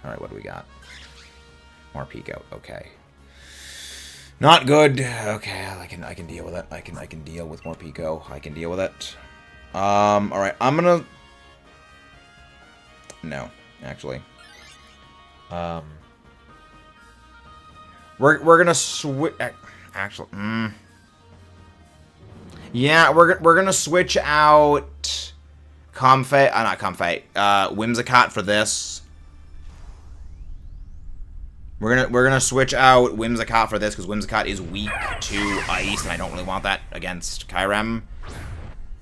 A: Alright, what do we got? More Pico. Okay. Not good. Okay, I can deal with it. I can deal with more Pico. I can deal with it. Alright, I'm gonna... No, actually. We're gonna switch... Actually, yeah, we're gonna switch out... Comfey... not Comfey. Whimsicott for this. We're gonna switch out Whimsicott for this, because Whimsicott is weak to ice, and I don't really want that against Kyurem.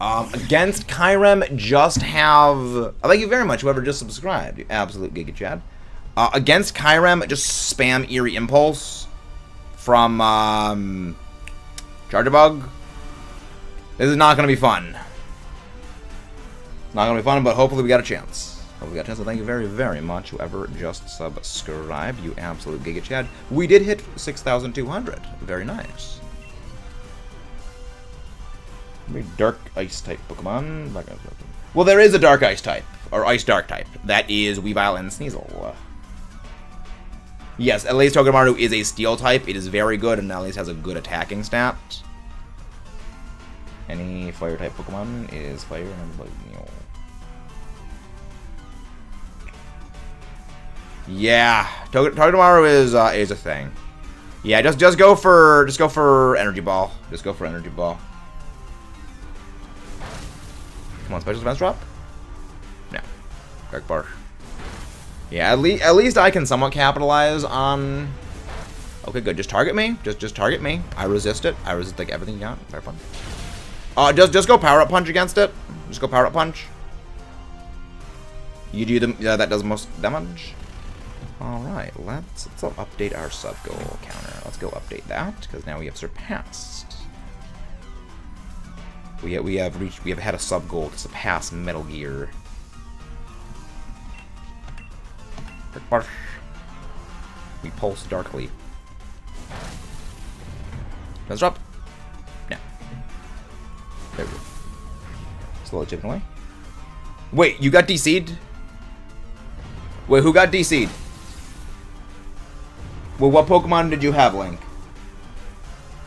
A: Against Kyurem, just have... Thank you very much, whoever just subscribed. You absolute Giga Chad. Against Kyurem, just spam Eerie Impulse from Charjabug. This is not gonna be fun. It's not gonna be fun, but hopefully we got a chance. Hopefully we got a chance, so thank you very, very much, whoever just subscribed. You absolute Giga Chad. We did hit 6,200. Very nice. Dark Ice type Pokemon. Well, there is a Dark Ice type, or Ice Dark type. That is Weavile and Sneasel. Yes, at least Togedemaru is a Steel type. It is very good, and at least has a good attacking stat. Any Fire type Pokemon is Fire and Lightning. Yeah, Togedemaru is a thing. Yeah, just go for Energy Ball. Just go for Energy Ball. Come on, special defense drop? No. Dark Bark. Yeah, at least I can somewhat capitalize on... Okay, good. Just target me. Just target me. I resist it. I resist, like, everything you got. Fire Punch. Just go Power Up Punch against it. Just go Power Up Punch. You do the... that does most damage. Alright, let's update our sub-goal counter. Let's go update that, because now we have surpassed. We have had a sub-goal to surpass Metal Gear. We pulse darkly. Let's drop. No. There we go. Slowly chipping away. Wait, you got DC'd? Wait, who got DC'd? Well, what Pokemon did you have, Link?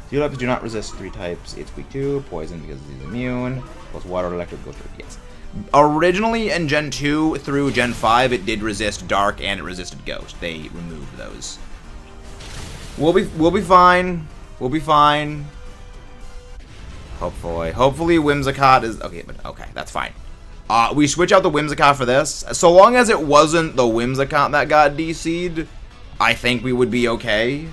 A: Steel types do not resist 3 types. It's weak to poison because it's immune. Plus water, electric, ghost. Yes. Originally in Gen 2 through Gen 5, it did resist Dark and it resisted Ghost. They removed those. We'll be fine. We'll be fine. Hopefully Whimsicott is okay, but okay, that's fine. We switch out the Whimsicott for this. So long as it wasn't the Whimsicott that got DC'd, I think we would be okay.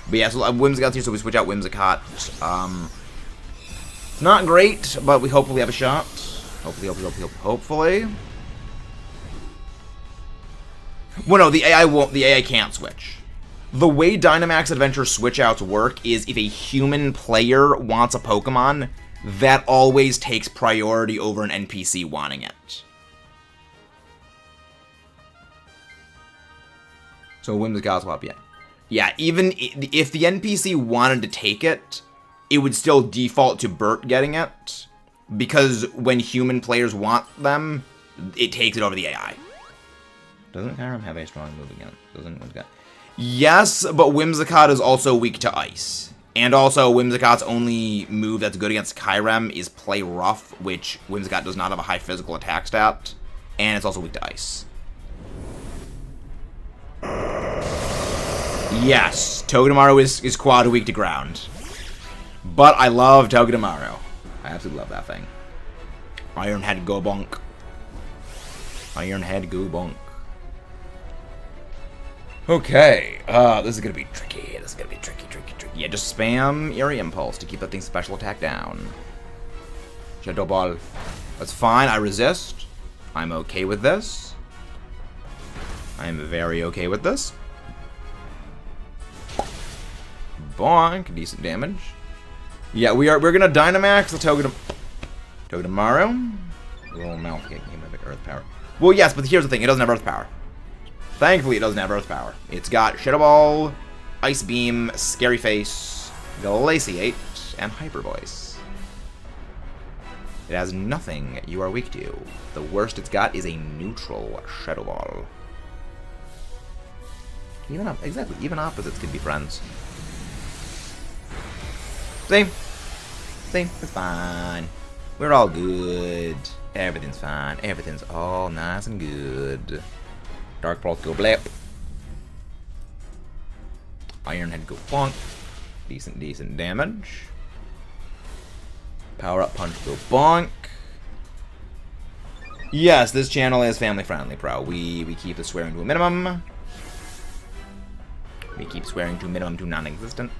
A: But yeah, so Whimsicott's here, so we switch out Whimsicott. It's not great, but we hopefully have a shot. Hopefully. Well, no, the AI won't. The AI can't switch. The way Dynamax Adventure switch outs work is if a human player wants a Pokemon, that always takes priority over an NPC wanting it. So Whimsicott swap, yeah. Yeah, even if the NPC wanted to take it, it would still default to Bert getting it. Because when human players want them, it takes it over the AI. Doesn't Kyurem have a strong move again? Doesn't Whimsicott? Yes, but Whimsicott is also weak to ice. And also, Whimsicott's only move that's good against Kyurem is Play Rough, which Whimsicott does not have a high physical attack stat. And it's also weak to ice. Yes, Togedemaru is quad weak to ground. But I love Togedemaru. I absolutely love that thing. Ironhead go bonk. Ironhead go bonk. Okay, this is gonna be tricky. This is gonna be tricky. Yeah, just spam Eerie Impulse to keep that thing's special attack down. Shadow Ball. That's fine, I resist. I'm okay with this. I'm very okay with this. Bonk, decent damage. Yeah, we're gonna Dynamax the Togedemaru. Little mouth kick, game of Earth Power. Well, yes, but here's the thing: it doesn't have Earth Power. Thankfully, it doesn't have Earth Power. It's got Shadow Ball, Ice Beam, Scary Face, Glaciate, and Hyper Voice. It has nothing you are weak to. The worst it's got is a neutral Shadow Ball. Even opposites can be friends. See? It's fine. We're all good. Everything's fine. Everything's all nice and good. Dark Pulse go blip. Ironhead go bonk. Decent damage. Power Up Punch go bonk. Yes, this channel is family friendly, bro. We keep the swearing to a minimum. We keep swearing to a minimum to non-existent.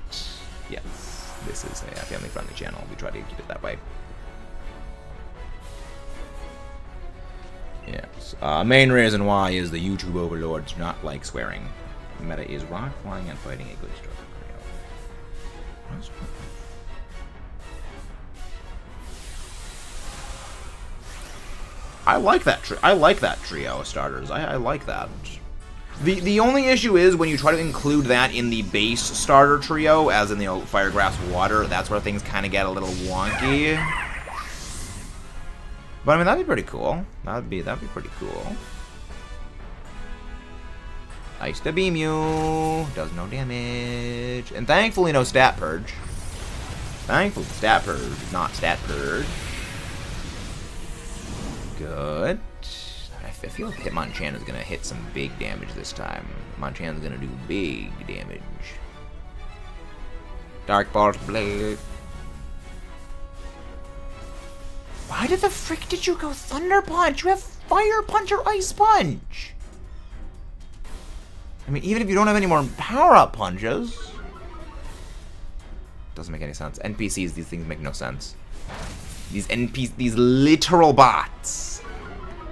A: Yes, this is a family friendly channel. We try to keep it that way. Yes. Main reason why is the YouTube overlords do not like swearing. The meta is rock, flying, and fighting a good stroke. I like that trio of starters. I like that. The only issue is when you try to include that in the base starter trio, as in the Fire, Grass, Water, that's where things kind of get a little wonky. But I mean, that'd be pretty cool. That'd be pretty cool. Ice to beam you. Does no damage. And thankfully no stat purge. Thankfully stat purge is not stat purge. Good. I feel like Hitmonchan is going to hit some big damage this time. Hitmonchan is going to do big damage. Dark Pulse Blade. Why the frick did you go Thunder Punch? You have Fire Punch or Ice Punch. I mean, even if you don't have any more power-up punches. Doesn't make any sense. NPCs, these things make no sense. These literal bots.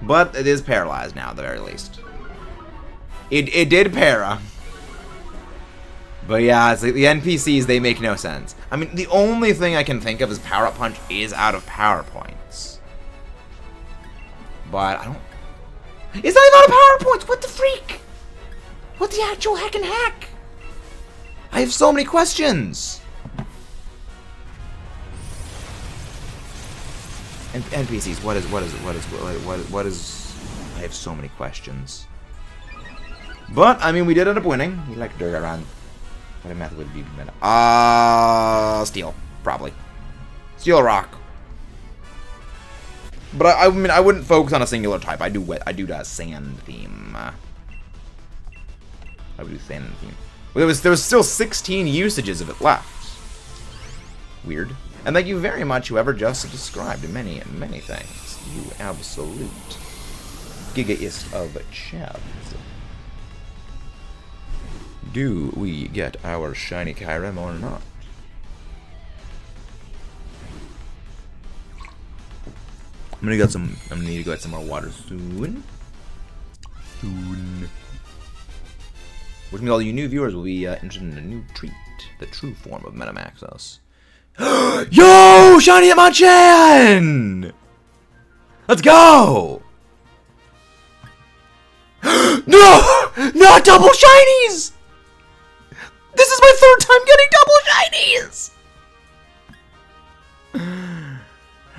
A: But it is paralyzed now, at the very least. It did para. But yeah, it's like the NPCs, they make no sense. I mean, the only thing I can think of is Power-Up Punch is out of power points. But I don't... It's not even out of power points! What the freak? What the actual heck and heck? I have so many questions! And NPCs, what is... I have so many questions. But, I mean, we did end up winning. We like Durgaron. What a method would be meta? Steel, probably. Steel or rock. But I mean, I wouldn't focus on a singular type. I do sand theme. I would do sand theme. Well, there was still 16 usages of it left. Weird. And thank you very much, whoever just described many things. You absolute gigaist of chavs. Do we get our shiny Kyurem or not? I'm gonna need to go get some more water soon. Which means all you new viewers will be interested in a new treat, the true form of Dynamax. Yo, shiny Hitmonchan! Let's go! No! Not double shinies! This is my third time getting double shinies!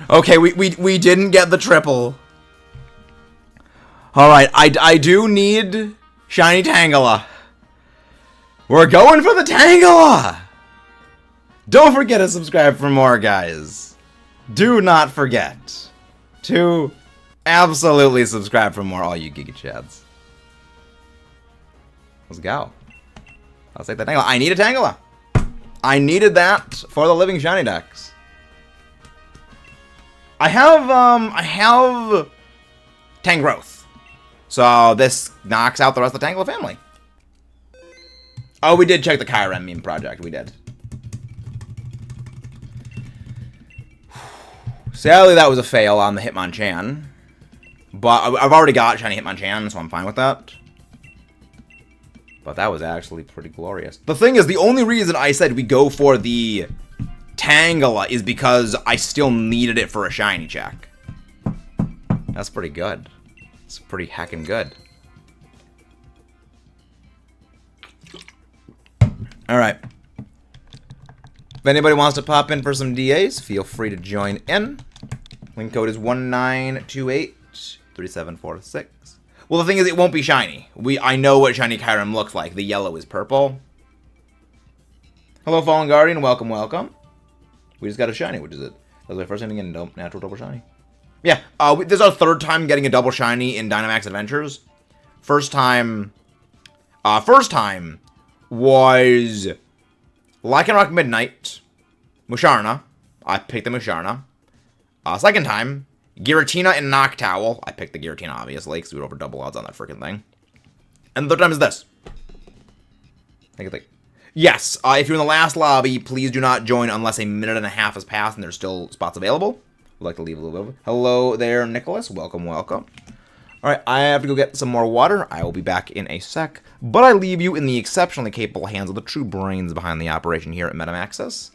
A: Okay, we didn't get the triple. Alright, I do need shiny Tangela. We're going for the Tangela! Don't forget to subscribe for more, guys. Do not forget to absolutely subscribe for more, all you Giga Chads. Let's go. I'll take the Tangela. I need a Tangela. I needed that for the living shiny decks. I have Tangrowth. So this knocks out the rest of the Tangela family. Oh, we did check the Kyurem meme project. We did. Sadly, that was a fail on the Hitmonchan. But I've already got shiny Hitmonchan, so I'm fine with that. But that was actually pretty glorious. The thing is, the only reason I said we go for the Tangela is because I still needed it for a shiny check. That's pretty good. It's pretty heckin' good. Alright. If anybody wants to pop in for some DAs, feel free to join in. Link code is 19283746. Well, the thing is, it won't be shiny. I know what shiny Kyurem looks like. The yellow is purple. Hello, Fallen Guardian. Welcome, welcome. We just got a shiny, which is it. That was my first time getting a natural double shiny. Yeah, this is our third time getting a double shiny in Dynamax Adventures. First time was Lycanroc Midnight, Musharna. I picked the Musharna. Second time, Giratina and Noctowl. I picked the Giratina, obviously, because we were over double odds on that freaking thing. And the third time is this. Yes, if you're in the last lobby, please do not join unless a minute and a half has passed and there's still spots available. We'd like to leave a little bit. Hello there, Nicholas. Welcome, welcome. Alright, I have to go get some more water. I will be back in a sec. But I leave you in the exceptionally capable hands of the true brains behind the operation here at Metamaxis.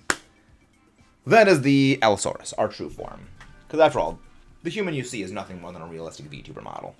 A: That is the Allosaurus, our true form. Because after all, the human you see is nothing more than a realistic VTuber model.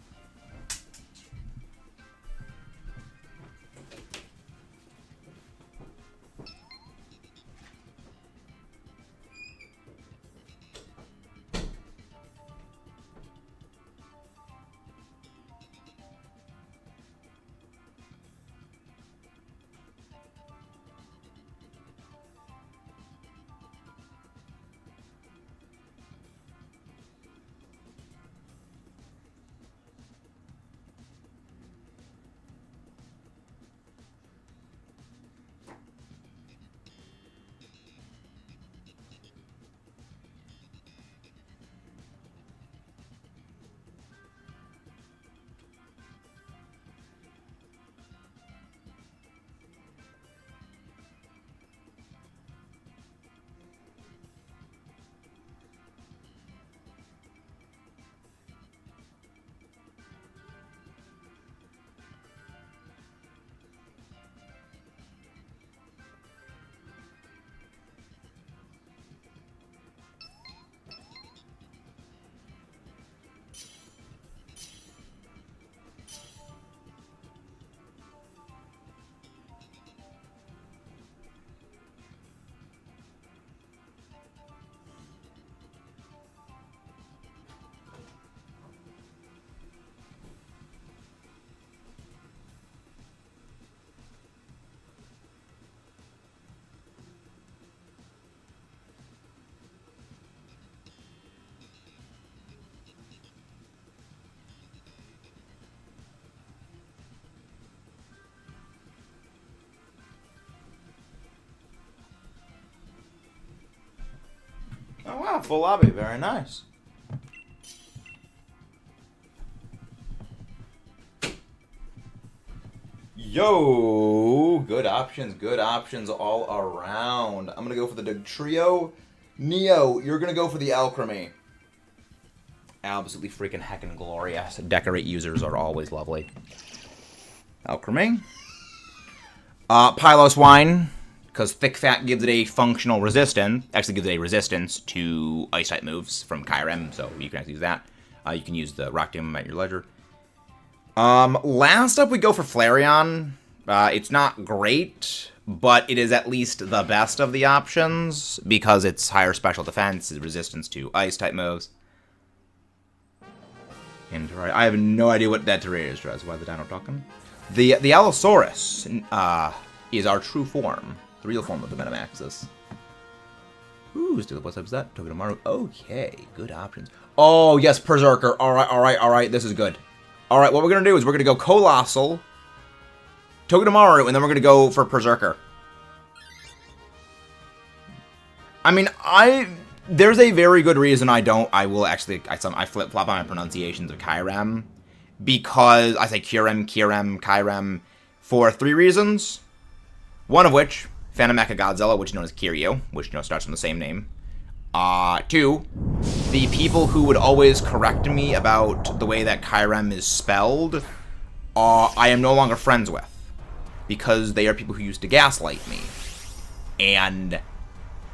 A: Oh wow, full lobby, very nice. Yo, good options all around. I'm gonna go for the Dugtrio. Neo, you're gonna go for the Alchemy. Absolutely freaking heckin' glorious. Decorate users are always lovely. Alchemy. Pylos Wine, because Thick Fat gives it a functional resistance. Actually gives it a resistance to Ice-type moves from Kyurem, so you can actually use that. You can use the Rock Tomb at your leisure. Last up we go for Flareon. It's not great, but it is at least the best of the options, because it's higher special defense, resistance to Ice-type moves. And I have no idea what that Terrarius does. Why is the Dino talking? The Allosaurus is our true form, the real form of the Dynamax. Ooh, still what's up is that? Togedemaru. Okay, good options. Oh yes, Berserker. Alright, this is good. Alright, what we're gonna do is we're gonna go Colossal, Togedemaru, and then we're gonna go for Berserker. I mean, there's a very good reason I flip-flop on my pronunciations of Kyurem. Because I say Kyurem, for 3 reasons. One of which, Phantom Mecha Godzilla, which is known as Kiryu, which starts from the same name. 2, the people who would always correct me about the way that Kyurem is spelled, I am no longer friends with. Because they are people who used to gaslight me. And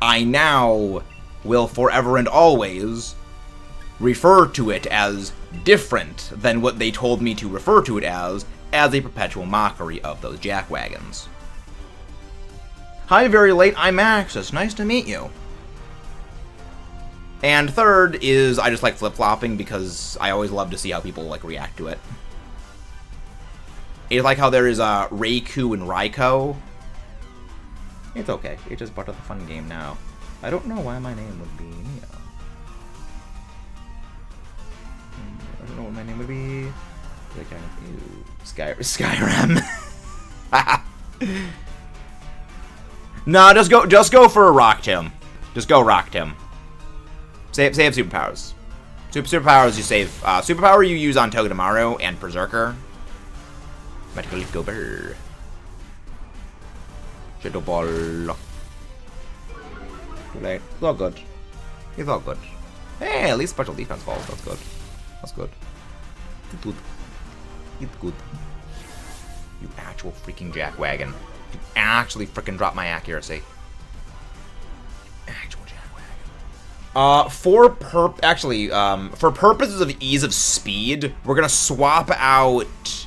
A: I now will forever and always refer to it as different than what they told me to refer to it as a perpetual mockery of those jackwagons. Hi, very late, I'm Axis. Nice to meet you. And third is I just like flip-flopping because I always love to see how people react to it. It's like how there is Reiku and Raiko. It's okay. It's just part of the fun game now. I don't know why my name would be Neo. I don't know what my name would be. Like kind of Skyrim. No, just go for a Rock Tomb. Just go Rock Tomb. Save superpowers. Superpowers you save. Superpower you use on Togedemaru and Berserker. Medical go bear. Shadow Ball. Too late. It's all good. It's all good. Hey, at least special defense falls. That's good. That's good. It's good. It's good. You actual freaking jackwagon. You actually freaking drop my accuracy. Actual jackwagon. For purposes of ease of speed, we're gonna swap out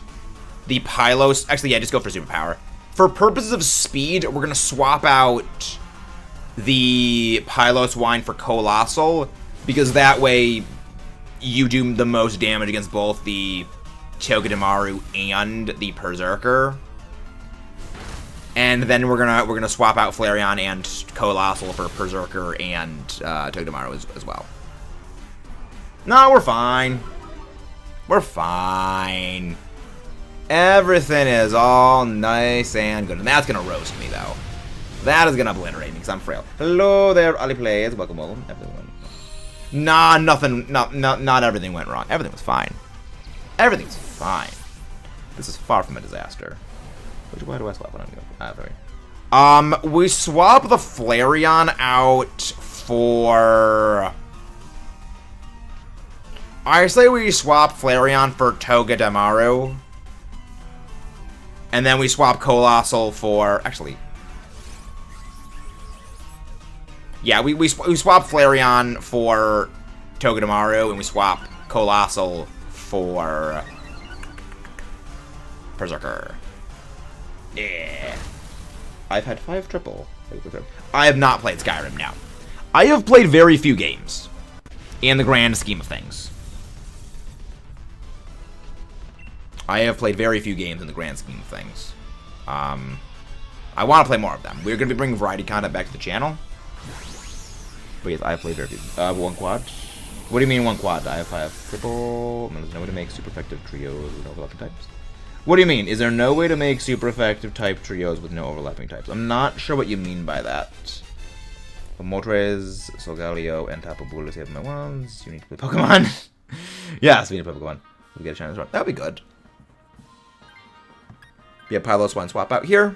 A: the Pylos. Actually, yeah, just go for superpower. For purposes of speed, we're gonna swap out the Pylos Wine for Colossal, because that way you do the most damage against both the Togedemaru and the Berserker. And then we're gonna swap out Flareon and Colossal for Berserker and Togedemaru as well. No, we're fine. We're fine. Everything is all nice and good. And that's gonna roast me though. That is gonna obliterate me because I'm frail. Hello there, Ali Plays. Welcome. Everyone. Nah, nothing. Not everything went wrong. Everything was fine. Everything's fine. This is far from a disaster. Why do I swap it on? We swap the Flareon out for. I say we swap Flareon for Togedemaru. And then we swap Colossal for. Actually. Yeah, we swap Flareon for Togedemaru, and we swap Colossal for Berserker. Yeah. I've had 5 triple. I have not played Skyrim now. I have played very few games in the grand scheme of things. I have played very few games in the grand scheme of things. I want to play more of them. We're going to be bringing variety content back to the channel. But yes, I have played very few. 1 quad. What do you mean 1 quad? I have 5 triple. There's no way to make super effective trios with no overlapping types. What do you mean? Is there no way to make super effective type trios with no overlapping types? I'm not sure what you mean by that. Moltres, Solgaleo, and Tapu Bulu save my ones. You need to play Pokemon. Yes, we need to play Pokemon. We get a chance to run. That would be good. Yeah, Pylos Wine swap out here.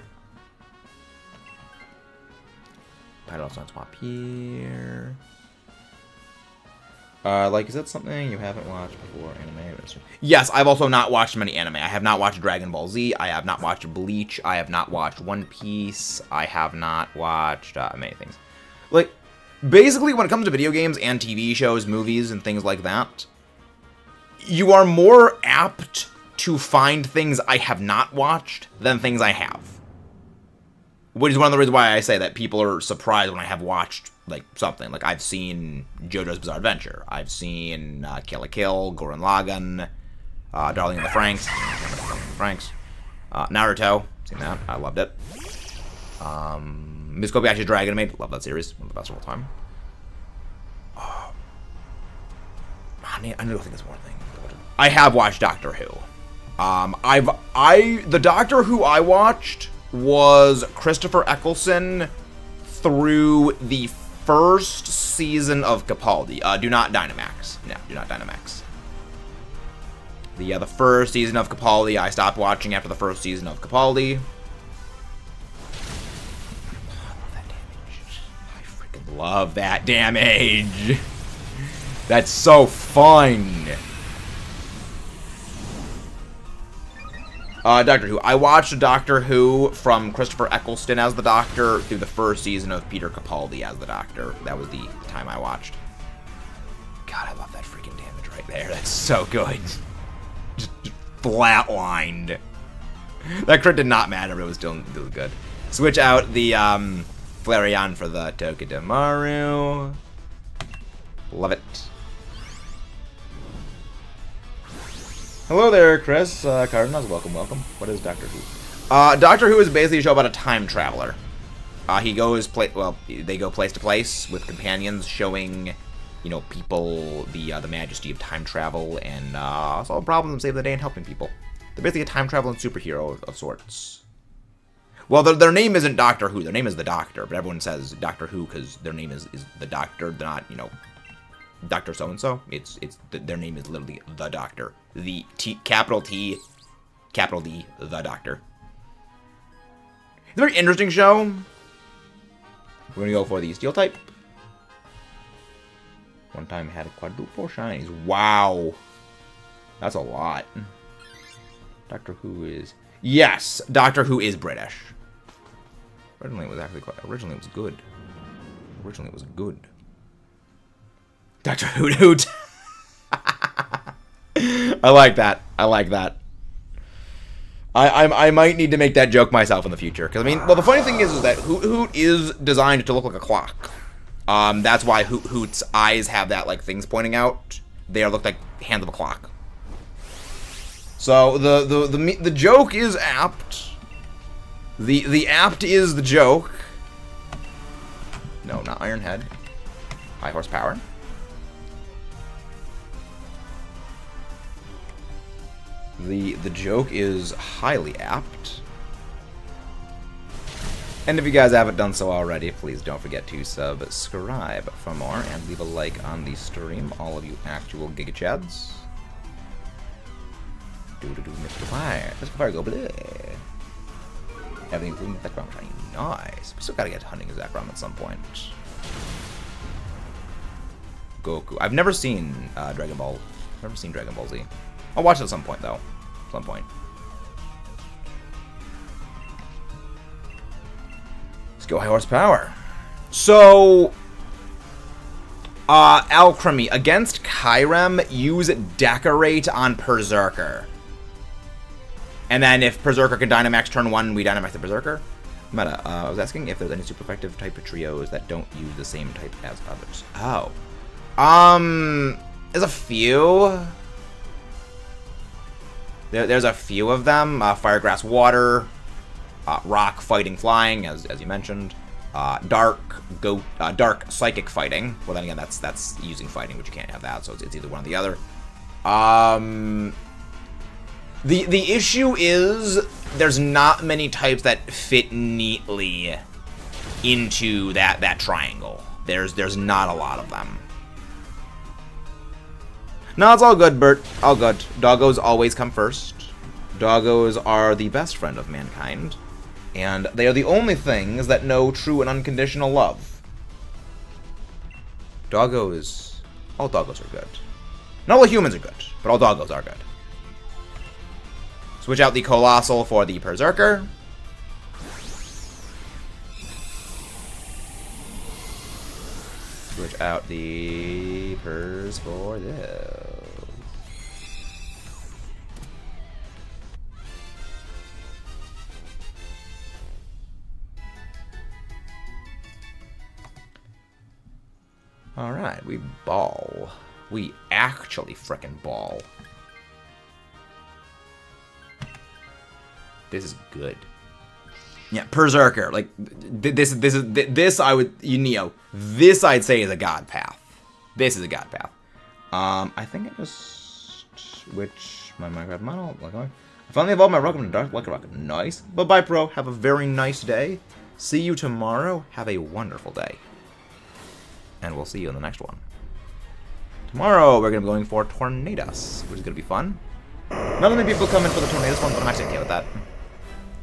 A: Pylos Wine swap here. Like, is that something you haven't watched before? Anime? Yes, I've also not watched many anime. I have not watched Dragon Ball Z. I have not watched Bleach. I have not watched One Piece. I have not watched many things. Like, basically, when it comes to video games and TV shows, movies, and things like that, you are more apt to find things I have not watched than things I have. Which is one of the reasons why I say that people are surprised when I have watched, like, something. Like, I've seen JoJo's Bizarre Adventure. I've seen Kill la Kill, Gurren Lagann, Darling in the Franxx. Naruto. Seen that. I loved it. Miss Kobayashi's Dragon Maid. Love that series. One of the best of all time. I need to think of one thing. I have watched Doctor Who. The Doctor Who I watched was Christopher Eccleston through the first season of Capaldi. Do not Dynamax. No, do not Dynamax. The first season of Capaldi, I stopped watching after the first season of Capaldi. I love that damage. That's so fun. Doctor Who. I watched Doctor Who from Christopher Eccleston as the Doctor through the first season of Peter Capaldi as the Doctor. That was the time I watched. God, I love that freaking damage right there. That's so good. Just flatlined. That crit did not matter, but it was still good. Switch out the Flareon for the Tokidamaru. Love it. Hello there, Chris. Cardinals, welcome. What is Doctor Who? Doctor Who is basically a show about a time traveler. They go place to place with companions, showing, people the majesty of time travel and solve problems and save the day and helping people. They're basically a time traveling superhero of sorts. Well, their name isn't Doctor Who. Their name is the Doctor, but everyone says Doctor Who because their name is the Doctor. They're not, Dr. So-and-so. Their name is literally the Doctor. The capital T, capital D, the Doctor. It's a very interesting show. We're gonna go for the Steel type. One time had a quadruple shinies. Wow. That's a lot. Doctor Who is... Yes! Doctor Who is British. Originally it was good. Originally it was good. Dr. Hoot Hoot. I like that. I might need to make that joke myself in the future. Because, the funny thing is that Hoot Hoot is designed to look like a clock. That's why Hoot Hoot's eyes have that, things pointing out. They look like hands of a clock. So, the joke is apt. The apt is the joke. No, not Iron Head. High horsepower. The joke is highly apt. And if you guys haven't done so already, please don't forget to subscribe for more and leave a like on the stream, all of you actual Giga Chads. Mr. Fire. Mr. Fire, go bleh. Everything including the background shiny. Nice. We still gotta get hunting Zekrom at some point. Goku. I've never seen Dragon Ball. Never seen Dragon Ball Z. I'll watch it at some point, though. Some point. Let's go high horsepower. So, Alchemy. Against Kyurem, use Decorate on Berserker. And then if Berserker can Dynamax turn 1, we Dynamax the Berserker. Meta, I was asking if there's any super effective type of trios that don't use the same type as others. Oh. There's a few. There's a few of them. Fire, Grass, Water, Rock, Fighting, Flying, as you mentioned. Dark, Psychic, Fighting. Well, then again, that's using Fighting, but you can't have that, so it's either one or the other. The issue is there's not many types that fit neatly into that triangle. There's not a lot of them. No, it's all good, Bert. All good. Doggos always come first. Doggos are the best friend of mankind. And they are the only things that know true and unconditional love. Doggos All doggos are good. Not all humans are good, but all doggos are good. Switch out the Colossal for the Berserker. Switch out the Pers for this. Alright, we ball. We actually frickin' ball. This is good. Yeah, Berserker. Like, this I would, this I'd say is a god path. This is a god path. I think I just switch my Minecraft model. I finally evolved my rocket into Dark Lucky Rocket. Nice. Bye-bye, pro. Have a very nice day. See you tomorrow. Have a wonderful day. And we'll see you in the next one. Tomorrow, we're going to be going for Tornadoes, which is going to be fun. Not many people come in for the Tornadoes one, but I'm actually okay with that.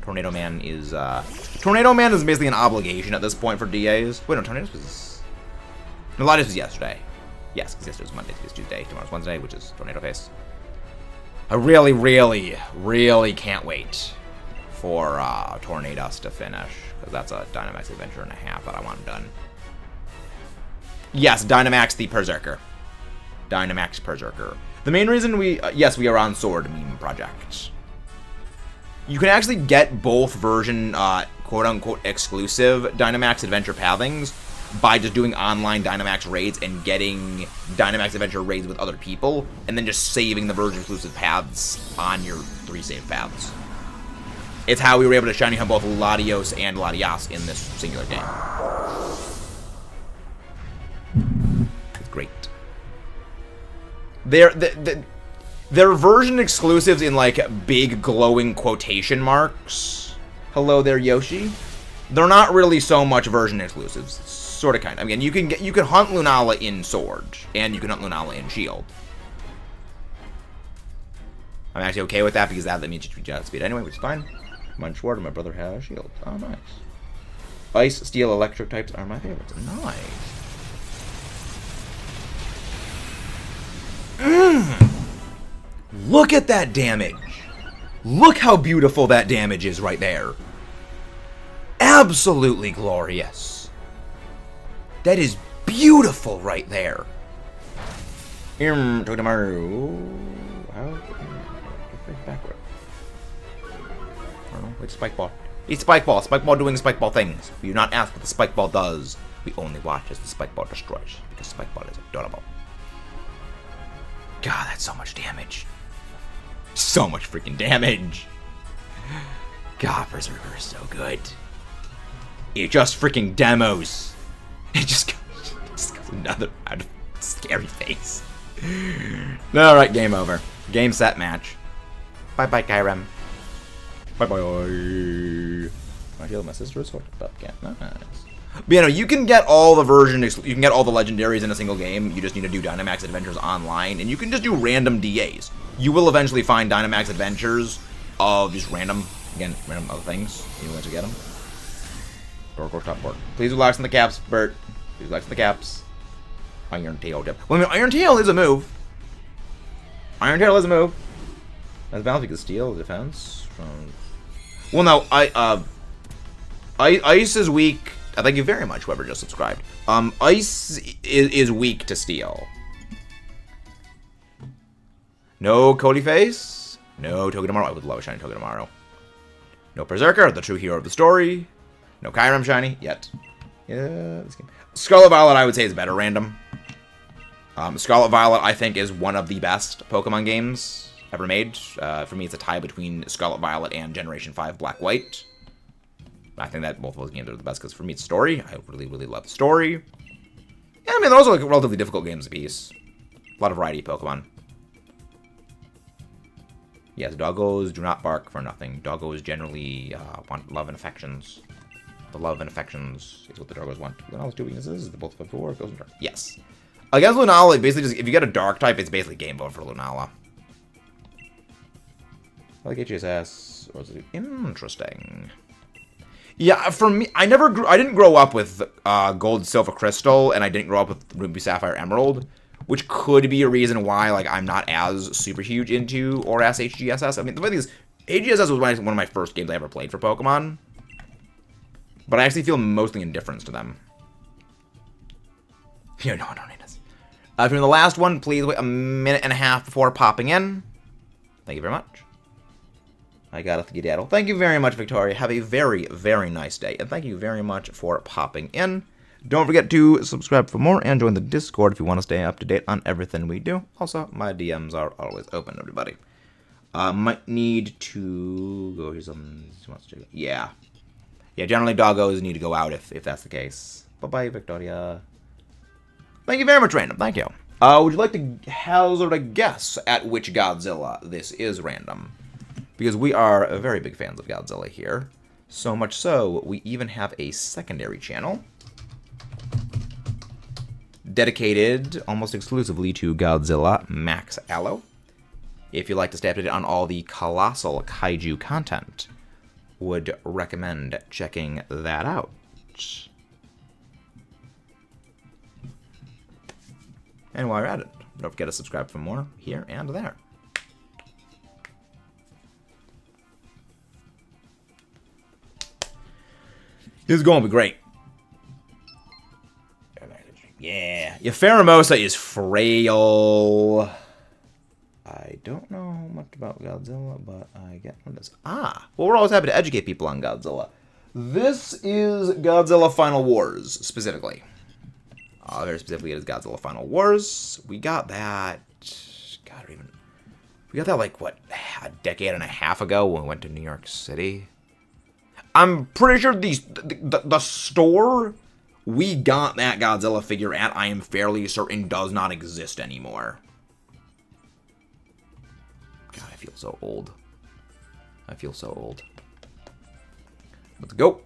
A: Tornado Man is basically an obligation at this point for DAs. Wait, no, Tornadoes was... No, Latias was yesterday. Yes, because yesterday was Monday, today's Tuesday, tomorrow's Wednesday, which is Tornado Face. I really, really, really can't wait for Tornadoes to finish, because that's a Dynamax adventure and a half that I want done. Yes, Dynamax the Berserker. Dynamax Berserker. The main reason we are on Sword Meme Project. You can actually get both version, quote-unquote, exclusive Dynamax Adventure Pathings by just doing online Dynamax raids and getting Dynamax Adventure raids with other people, and then just saving the version-exclusive paths on your 3 saved paths. It's how we were able to shiny hunt both Latios and Latias in this singular game. It's great. They're version exclusives in like big glowing quotation marks. Hello there, Yoshi. They're not really so much version exclusives. Sort of kind. I mean, you can hunt Lunala in Sword, and you can hunt Lunala in Shield. I'm actually okay with that because that means you jet speed anyway, which is fine. Mine Sword and my brother has Shield. Oh, nice. Ice, Steel, Electric types are my favorites. Nice. Look at that damage. Look how beautiful that damage is right there. Absolutely glorious. That is beautiful right there. Togedemaru. How? Backward. I don't know. It's Spike Ball. It's Spike Ball. Spike Ball doing Spike Ball things. We do not ask what the Spike Ball does. We only watch as the Spike Ball destroys. Because Spike Ball is adorable. God, that's so much damage. So much freaking damage. God, Berserker is so good. It just freaking demos. It just goes another out of scary face. Alright, game over. Game, set, match. Bye-bye, Kyurem. Bye-bye. I feel my sister is sorted up again. Nice. But you can get all the you can get all the legendaries in a single game. You just need to do Dynamax Adventures online, and you can just do random DAs. You will eventually find Dynamax Adventures of just random other things. You eventually get them. Or top board. Please relax on the caps, Bert. Please relax on the caps. Iron Tail dip. Well, I mean, Iron Tail is a move. Iron Tail is a move. That's balance because Steel defense from. Well, no, Ice is weak. Thank you very much, whoever just subscribed. Ice is weak to Steel. No Cody Face. No Togedemaru. I would love a shiny Togedemaru. No Berserker, the true hero of the story. No Kyurem shiny yet. Yeah, this game. Scarlet Violet, I would say, is better random. Scarlet Violet, I think, is one of the best Pokemon games ever made. For me, it's a tie between Scarlet Violet and Generation 5 Black White. I think that both of those games are the best because for me, it's story. I really, really love the story. Yeah, I mean, they're also like relatively difficult games apiece. A lot of variety of Pokemon. Yes, doggos do not bark for nothing. Doggos generally want love and affections. The love and affections is what the doggos want. Lunala's 2 weaknesses. The both before goes in dark. Yes. Against Lunala, it basically just if you get a dark type, it's basically game over for Lunala. I like HSS. Or is it interesting? Yeah, for me, I didn't grow up with Gold, Silver, Crystal, and I didn't grow up with Ruby, Sapphire, Emerald, which could be a reason why, like, I'm not as super huge into or as HGSS. I mean, the funny thing is, HGSS was one of my first games I ever played for Pokemon, but I actually feel mostly indifference to them. You know, don't need this. If you're in the last one, please wait a minute and a half before popping in. Thank you very much. I got a skedaddle. Thank you very much, Victoria. Have a very, very nice day. And thank you very much for popping in. Don't forget to subscribe for more and join the Discord if you want to stay up to date on everything we do. Also, my DMs are always open, everybody. Might need to go here's something. Yeah. Yeah, generally doggos need to go out if that's the case. Bye-bye, Victoria. Thank you very much, Random. Thank you. Would you like to hazard a guess at which Godzilla this is, Random? Because we are very big fans of Godzilla here. So much so, we even have a secondary channel dedicated almost exclusively to Godzilla Max Allo. If you'd like to stay updated on all the colossal kaiju content, would recommend checking that out. And while you're at it, don't forget to subscribe for more here and there. This is going to be great. Yeah. Your Pheromosa is frail. I don't know much about Godzilla, but I get from this. Well, we're always happy to educate people on Godzilla. This is Godzilla Final Wars, specifically. Very specifically, it is Godzilla Final Wars. We got that... We got that, like, what, a decade and a half ago when we went to New York City? I'm pretty sure the store we got that Godzilla figure at, I am fairly certain, does not exist anymore. God, I feel so old. I feel so old. Let's go.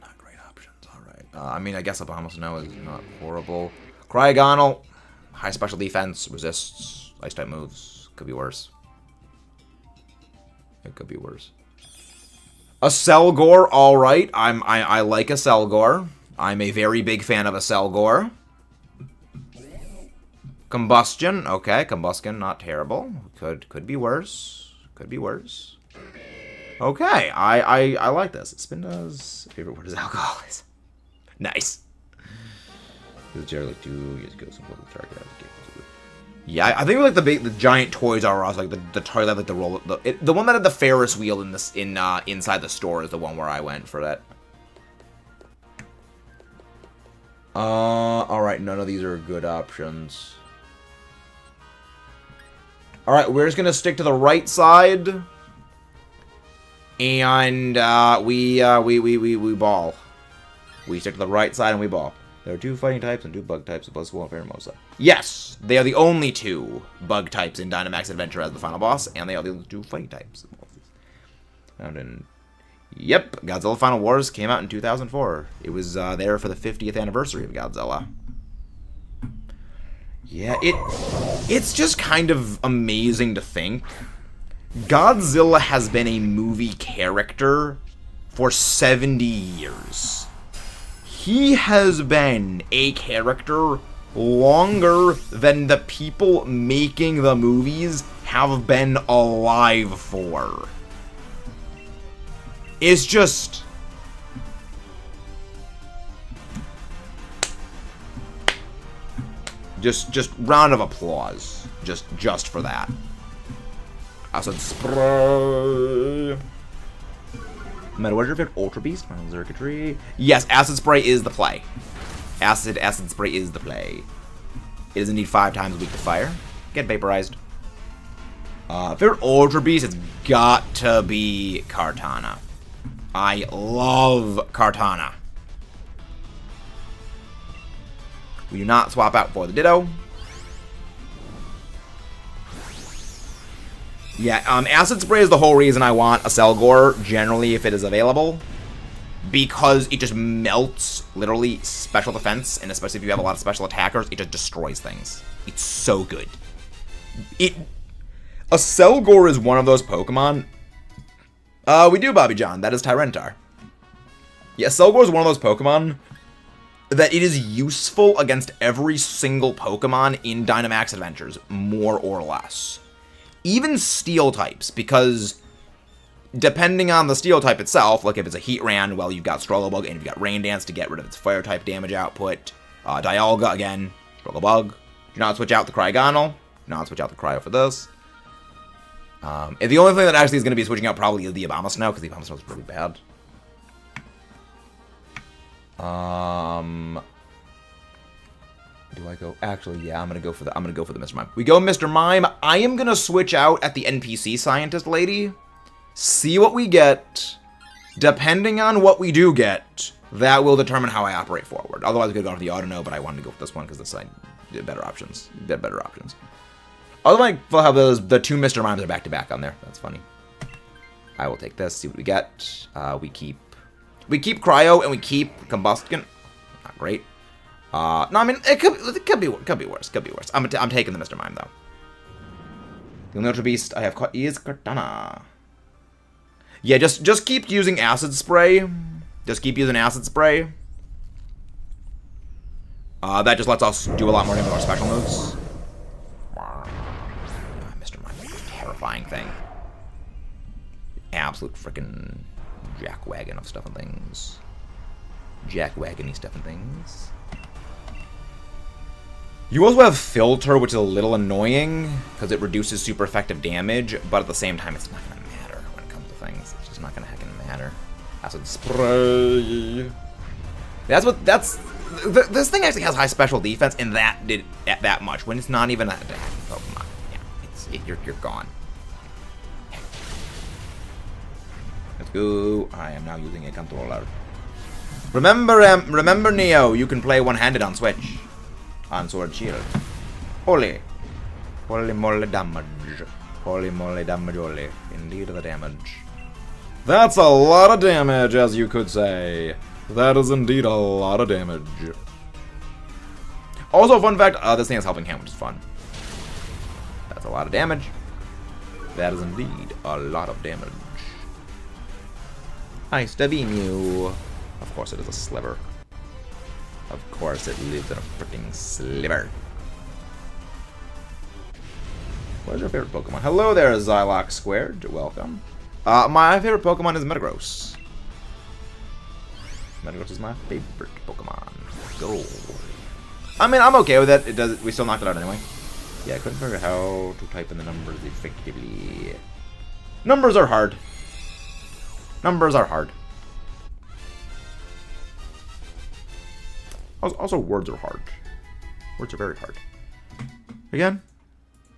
A: Not great options. All right. I mean, I guess Obama Snow is not horrible. Cryogonal, high special defense, resists ice type moves. Could be worse. It could be worse. A Selgor, all right. I like a Selgor. I'm a very big fan of a Selgor. Combustion, okay. Combustion, not terrible. Could be worse. Could be worse. Okay, I like this. Spinda's favorite word is alcohol. Nice. The Jerry like 2 years ago. Some little target. Yeah, I think like the giant Toys R Us, like the toy that like the roll the one that had the Ferris wheel in this inside the store is the one where I went for that. All right, none of these are good options. All right, we're just gonna stick to the right side, and we ball. We stick to the right side and we ball. There are 2 fighting types and 2 bug types, plus 1 Pheromosa. Yes, they are the only 2 bug types in Dynamax Adventure as the final boss, and they are the only 2 fighting types. Found in... Yep, Godzilla Final Wars came out in 2004. It was there for the 50th anniversary of Godzilla. Yeah, it's just kind of amazing to think. Godzilla has been a movie character for 70 years. He has been a character longer than the people making the movies have been alive for. It's just... Just round of applause. Just for that. Acid Spray. Meta, what is your favorite Ultra Beast? Final Circuitry. Yes, Acid Spray is the play. Acid Spray is the play. It is indeed 5 times weak to fire. Get vaporized. Favorite Ultra Beast, it's got to be Kartana. I love Kartana. We do not swap out for the Ditto. Yeah, Acid Spray is the whole reason I want a Selgor, generally, if it is available. Because it just melts, literally, special defense, and especially if you have a lot of special attackers, it just destroys things. It's so good. A Selgor is one of those Pokemon... we do, Bobby John. That is Tyrantar. Yeah, Selgor is one of those Pokemon that it is useful against every single Pokemon in Dynamax Adventures, more or less. Even Steel types, because depending on the Steel type itself, like if it's a Heatran, well, you've got Strugglebug, and you've got Rain Dance to get rid of its Fire type damage output. Dialga, again, Strugglebug. Do not switch out the Cryogonal. Do not switch out the Cryo for this. And the only thing that actually is going to be switching out probably is the Abomasnow, because the Abomasnow is really bad. Do I go? Actually, yeah, I'm gonna go for the Mr. Mime. We go Mr. Mime. I am gonna switch out at the NPC scientist lady. See what we get. Depending on what we do get, that will determine how I operate forward. Otherwise, we could go for the Autono, but I wanted to go for this one because this side did better options. Better options. Otherwise, we'll have the two Mr. Mimes are back to back on there. That's funny. I will take this. See what we get. We keep Cryo and we keep Combustion. Not great. No, I mean it could be worse. Could be worse. I'm taking the Mr. Mime though. The only Ultra Beast I have caught is Kartana. Yeah, just keep using Acid Spray. Just keep using Acid Spray. That just lets us do a lot more damage with our special moves. Mr. Mime is a terrifying thing. Absolute freaking jackwagon of stuff and things. Jackwagony stuff and things. You also have Filter, which is a little annoying, because it reduces super effective damage, but at the same time, it's not going to matter when it comes to things. It's just not going to heckin' matter. Acid Spray. This thing actually has high special defense, and that did that much, when it's not even a Pokemon. Yeah, you're gone. Let's go. I am now using a controller. Remember, Neo, you can play one-handed on Switch. On Sword Shield. Holy moly damage. Holy moly damage, holy. Indeed the damage. That's a lot of damage, as you could say. That is indeed a lot of damage. Also, fun fact, this thing has Helping Hand, which is fun. That's a lot of damage. That is indeed a lot of damage. Ice Beam. Of course it is a sliver. Of course it lives in a freaking sliver. What is your favorite Pokemon? Hello there, Zylox Squared. Welcome. My favorite Pokemon is Metagross. Metagross is my favorite Pokemon. Go. I mean, I'm okay with it. We still knocked it out anyway. Yeah, I couldn't figure out how to type in the numbers effectively. Numbers are hard. Numbers are hard. Also, words are hard. Words are very hard. Again,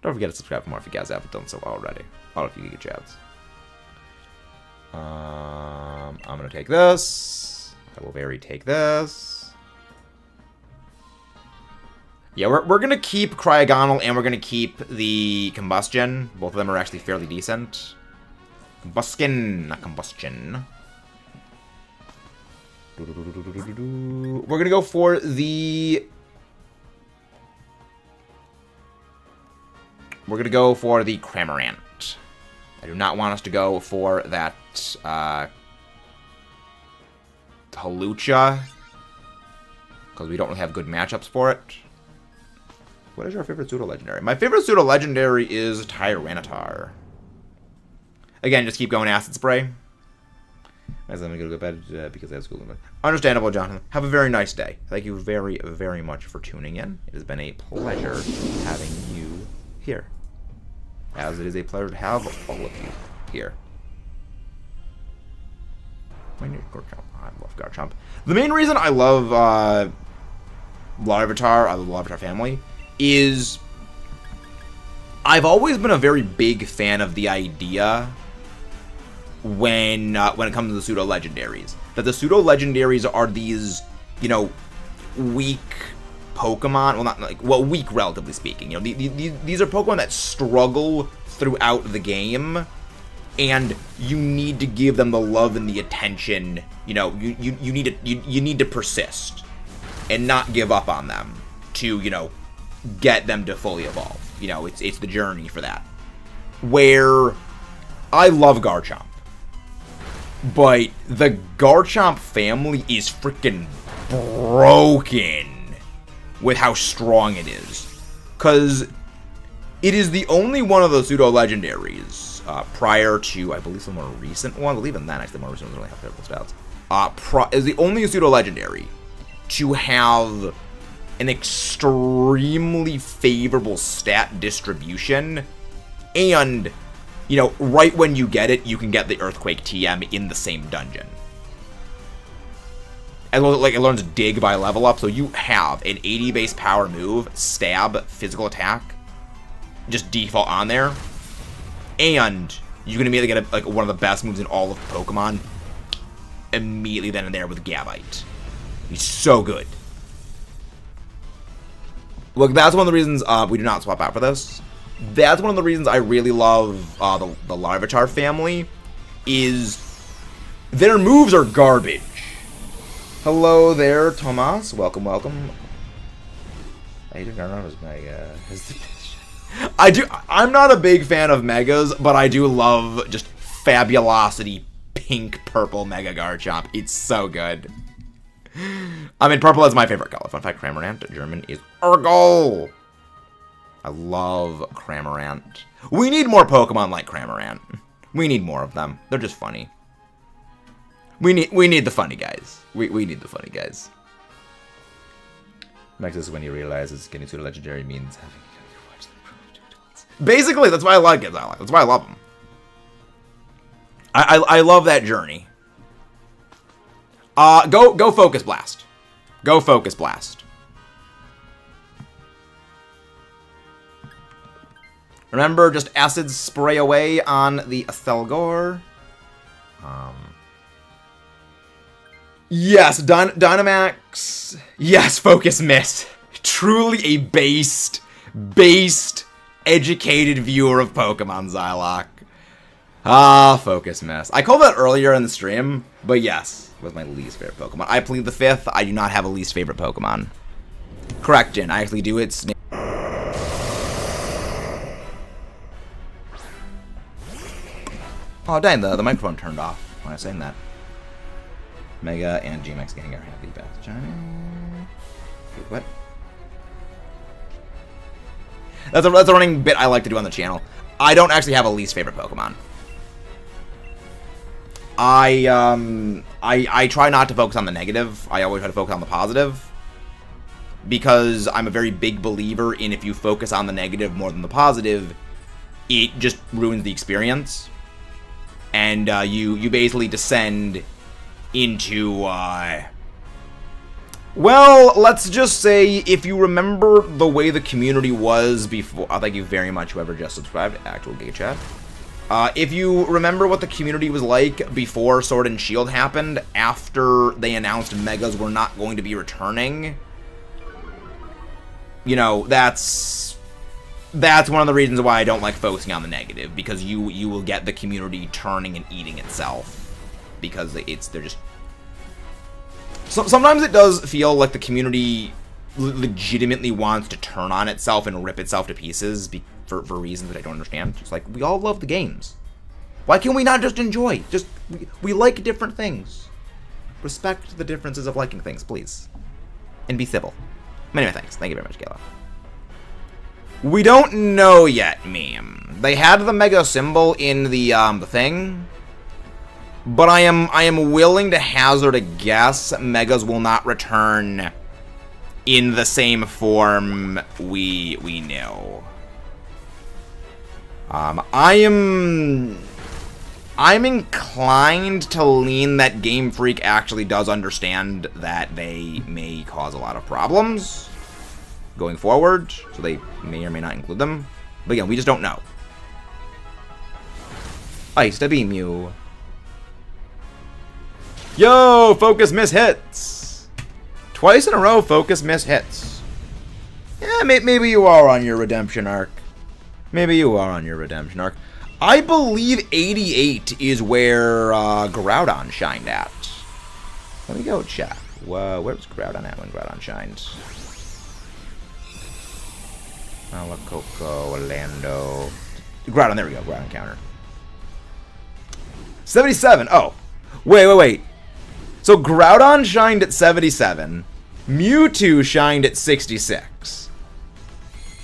A: don't forget to subscribe for more if you guys haven't done so already. All of you get chats. I'm gonna take this. I will take this. Yeah, we're gonna keep Cryogonal and we're gonna keep the Combustion. Both of them are actually fairly decent. Combustion, not Combustion. We're gonna go for the... We're gonna go for the Cramorant. I do not want us to go for that Hawlucha, because we don't really have good matchups for it. What is your favorite pseudo-legendary? My favorite pseudo-legendary is Tyranitar. Again, just keep going Acid Spray. As I'm going to go to bed because I have school. Understandable, Jonathan. Have a very nice day. Thank you very, very much for tuning in. It has been a pleasure having you here. As it is a pleasure to have all of you here. Garchomp. I love Garchomp. The main reason I love Larvitar, I love the Larvitar family, is I've always been a very big fan of the idea when it comes to the pseudo-legendaries. That the pseudo-legendaries are these, you know, weak Pokemon. Well, weak relatively speaking. You know, these are Pokemon that struggle throughout the game, and you need to give them the love and the attention. You know, you need to persist and not give up on them to, you know, get them to fully evolve. You know, it's the journey for that. Where I love Garchomp, but the Garchomp family is freaking broken with how strong it is. Because it is the only one of the pseudo-legendaries, prior to, I believe, the more recent one. I believe in that, actually, the more recent ones really have favorable stats. Is the only pseudo-legendary to have an extremely favorable stat distribution, and, you know, right when you get it, you can get the Earthquake TM in the same dungeon. And like, it learns Dig by level up, so you have an 80 base power move, stab, physical attack, just default on there, and you can immediately get like one of the best moves in all of Pokemon immediately then and there with Gabite. He's so good. Look, that's one of the reasons we do not swap out for this. That's one of the reasons I really love the Larvitar family, is their moves are garbage. Hello there, Tomas. Welcome, welcome. I don't know his Mega. I'm not a big fan of Megas, but I do love just Fabulosity pink purple Mega Garchomp. It's so good. I mean, purple is my favorite color. Fun fact, Cramorant German is Urgol. I love Cramorant. We need more Pokemon like Cramorant. We need more of them. They're just funny. We need the funny guys. We need the funny guys. Max is when he realizes getting to the legendary means having to watch the basically, that's why I like it. That's why I love them. I love that journey. Go Focus Blast. Go Focus Blast. Remember, just acid spray away on the Thelgor. Yes, Dynamax. Yes, Focus Miss. Truly a based, educated viewer of Pokemon, Zylok. Focus Miss. I called that earlier in the stream, but yes, was my least favorite Pokemon. I plead the fifth. I do not have a least favorite Pokemon. Correct, Jin. I actually do. It's... Oh, dang, the microphone turned off when I was saying that. Mega and G-Max Gengar have the best China. What? That's a running bit I like to do on the channel. I don't actually have a least favorite Pokemon. I try not to focus on the negative. I always try to focus on the positive. Because I'm a very big believer in if you focus on the negative more than the positive, it just ruins the experience. And you basically descend into, well, let's just say, if you remember the way the community was before, thank you very much whoever just subscribed, actual Giga Chat. If you remember what the community was like before Sword and Shield happened, after they announced Megas were not going to be returning, you know, that's one of the reasons why I don't like focusing on the negative, because you will get the community turning and eating itself. Because they're just... Sometimes it does feel like the community legitimately wants to turn on itself and rip itself to pieces for reasons that I don't understand. It's like, we all love the games. Why can we not just enjoy? We like different things. Respect the differences of liking things, please. And be civil. Anyway, thanks. Thank you very much, Gala. We don't know yet, meme. They had the Mega symbol in the thing. But I am willing to hazard a guess Megas will not return in the same form we know. I'm inclined to lean that Game Freak actually does understand that they may cause a lot of problems going forward, so they may or may not include them. But again, we just don't know. Ice to beam you. Yo, Focus Miss hits. Twice in a row, Focus Miss hits. Yeah, maybe you are on your redemption arc. Maybe you are on your redemption arc. I believe 88 is where Groudon shined at. Let me go check. Where was Groudon at when Groudon shined? Alacoco, Orlando. Groudon, there we go. Groudon counter. 77. Oh. Wait. So Groudon shined at 77. Mewtwo shined at 66.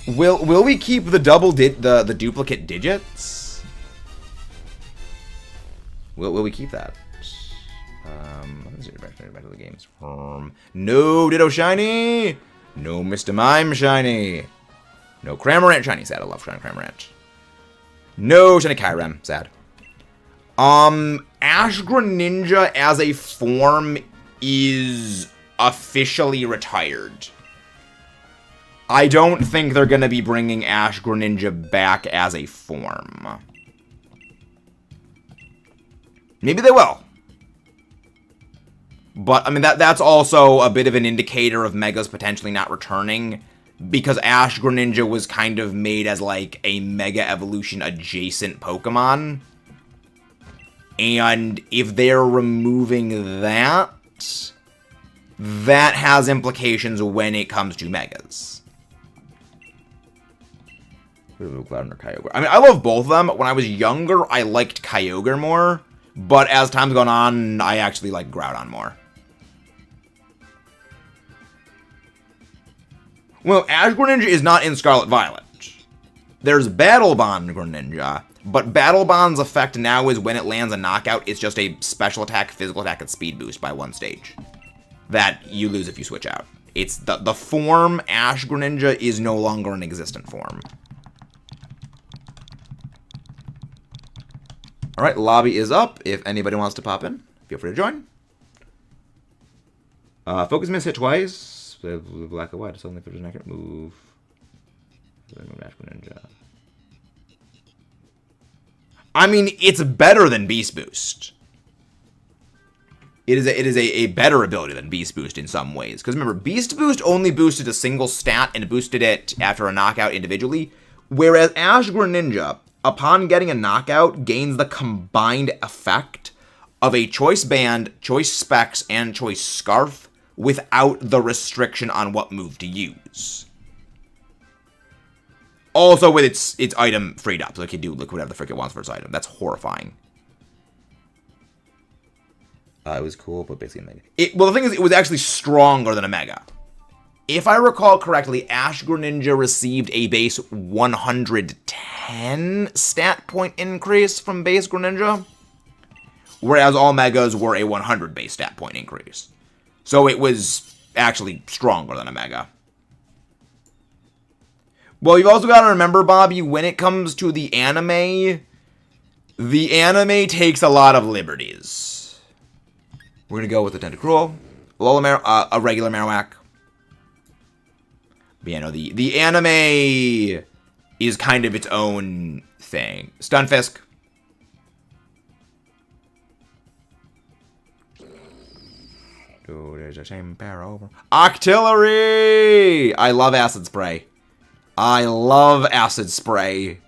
A: Will we keep the the duplicate digits? Will we keep that? Let's see, back to the games. No Ditto shiny. No Mr. Mime shiny. No Cramorant shiny. Sad. I love shiny Cramorant. No shiny Kyurem. Sad. Ash Greninja as a form is officially retired. I don't think they're going to be bringing Ash Greninja back as a form. Maybe they will. But, I mean, that's also a bit of an indicator of Megas potentially not returning, because Ash Greninja was kind of made as, like, a Mega Evolution adjacent Pokemon. And if they're removing that, that has implications when it comes to Megas. Cloud or Kyogre. I mean, I love both of them. When I was younger, I liked Kyogre more. But as time's gone on, I actually like Groudon more. Well, Ash Greninja is not in Scarlet Violet. There's Battle Bond Greninja, but Battle Bond's effect now is when it lands a knockout, it's just a special attack, physical attack, and speed boost by one stage. That you lose if you switch out. It's the form Ash Greninja is no longer an existent form. Alright, lobby is up. If anybody wants to pop in, feel free to join. Focus Miss hit twice. Black or white. Suddenly, if there's an accurate move. I mean, it's better than Beast Boost. It is a better ability than Beast Boost in some ways. Because remember, Beast Boost only boosted a single stat and boosted it after a knockout individually. Whereas Ash Greninja, upon getting a knockout, gains the combined effect of a Choice Band, Choice Specs, and Choice Scarf without the restriction on what move to use. Also with its item freed up, so it can do whatever the frick it wants for its item. That's horrifying. It was cool, but basically a Mega. Well, the thing is, it was actually stronger than a Mega. If I recall correctly, Ash Greninja received a base 110 stat point increase from base Greninja, whereas all Megas were a 100 base stat point increase. So it was actually stronger than a Mega. Well, you've also got to remember, Bobby, when it comes to the anime takes a lot of liberties. We're going to go with the Tentacruel, a regular Marowak. But yeah, no, the anime is kind of its own thing. Stunfisk. There's a same pair over. Octillery! I love Acid Spray. I love Acid Spray.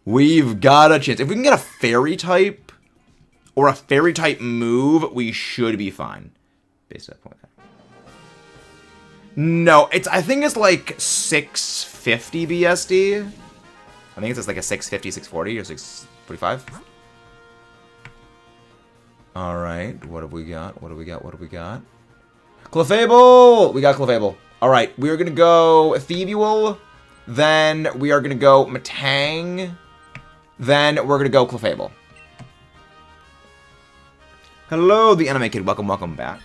A: We've got a chance. If we can get a Fairy type or a Fairy type move, we should be fine. Base that point. No, I think it's like 650 BSD. I think it's just like a 650, 640 or 645. Alright, what have we got? What do we got? What do we got? Clefable! We got Clefable. Alright, we are going to go Thievual. Then we are going to go Matang. Then we're going to go Clefable. Hello, the Anime Kid. Welcome, welcome back.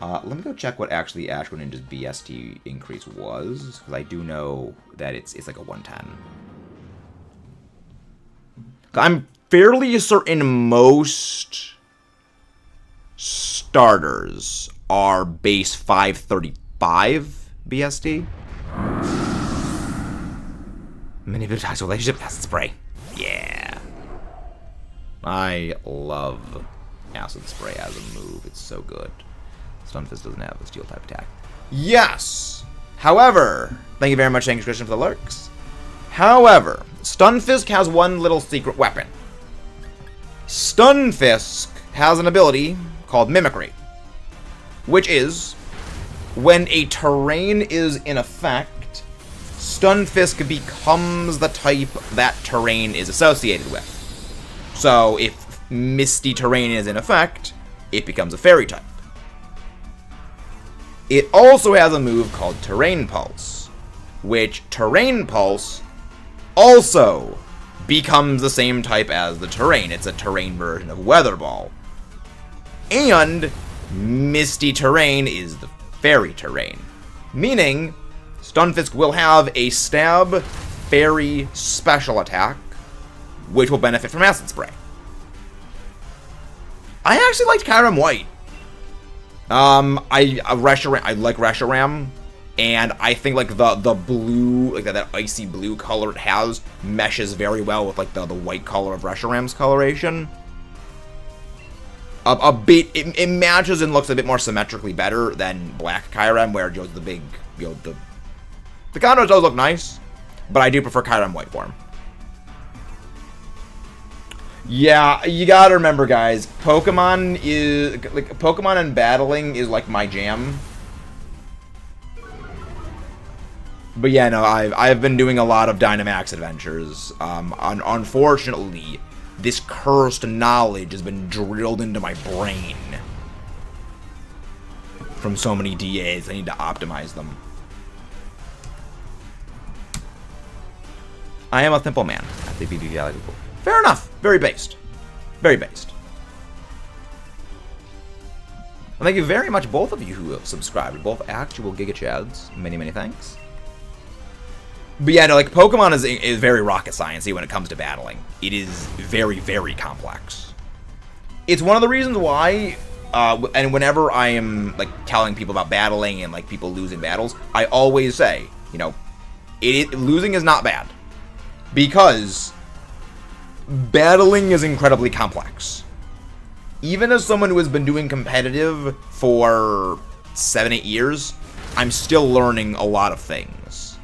A: Let me go check what actually Ash Greninja's BST increase was. Because I do know that it's like a 110. I'm fairly certain most starters are base 535 BSD. Manipulative relationship, acid spray. Yeah. I love acid spray as a move. It's so good. Stunfisk doesn't have a steel type attack. Yes! However, thank you very much, thank you, Christian, for the lurks. However, Stunfisk has one little secret weapon. Stunfisk has an ability called Mimicry, which is, when a terrain is in effect, Stunfisk becomes the type that terrain is associated with. So, if Misty Terrain is in effect, it becomes a fairy type. It also has a move called Terrain Pulse, which Terrain Pulse also becomes the same type as the Terrain. It's a Terrain version of Weather Ball. And Misty Terrain is the Fairy Terrain, meaning Stunfisk will have a Stab Fairy special attack, which will benefit from Acid Spray. I actually liked Kyurem White. I like Reshiram, and I think like the blue, like that icy blue color it has meshes very well with like the white color of Reshiram's coloration. It matches and looks a bit more symmetrically better than Black Kyurem, where the big, the condos does look nice, but I do prefer Kyurem White form. Yeah, you gotta remember, guys, Pokemon and battling is like my jam. But yeah, no, I've been doing a lot of Dynamax adventures. Unfortunately, this cursed knowledge has been drilled into my brain from so many DAs. I need to optimize them. I am a simple man. I think BB valuable. Fair enough. Very based. Very based. Well, thank you very much, both of you who have subscribed. Both actual Giga Chads. Many, many thanks. But yeah, no, like, Pokemon is very rocket science-y when it comes to battling. It is very, very complex. It's one of the reasons why, and whenever I am, like, telling people about battling and, like, people losing battles, I always say, losing is not bad. Because battling is incredibly complex. Even as someone who has been doing competitive for 7-8 years, I'm still learning a lot of things.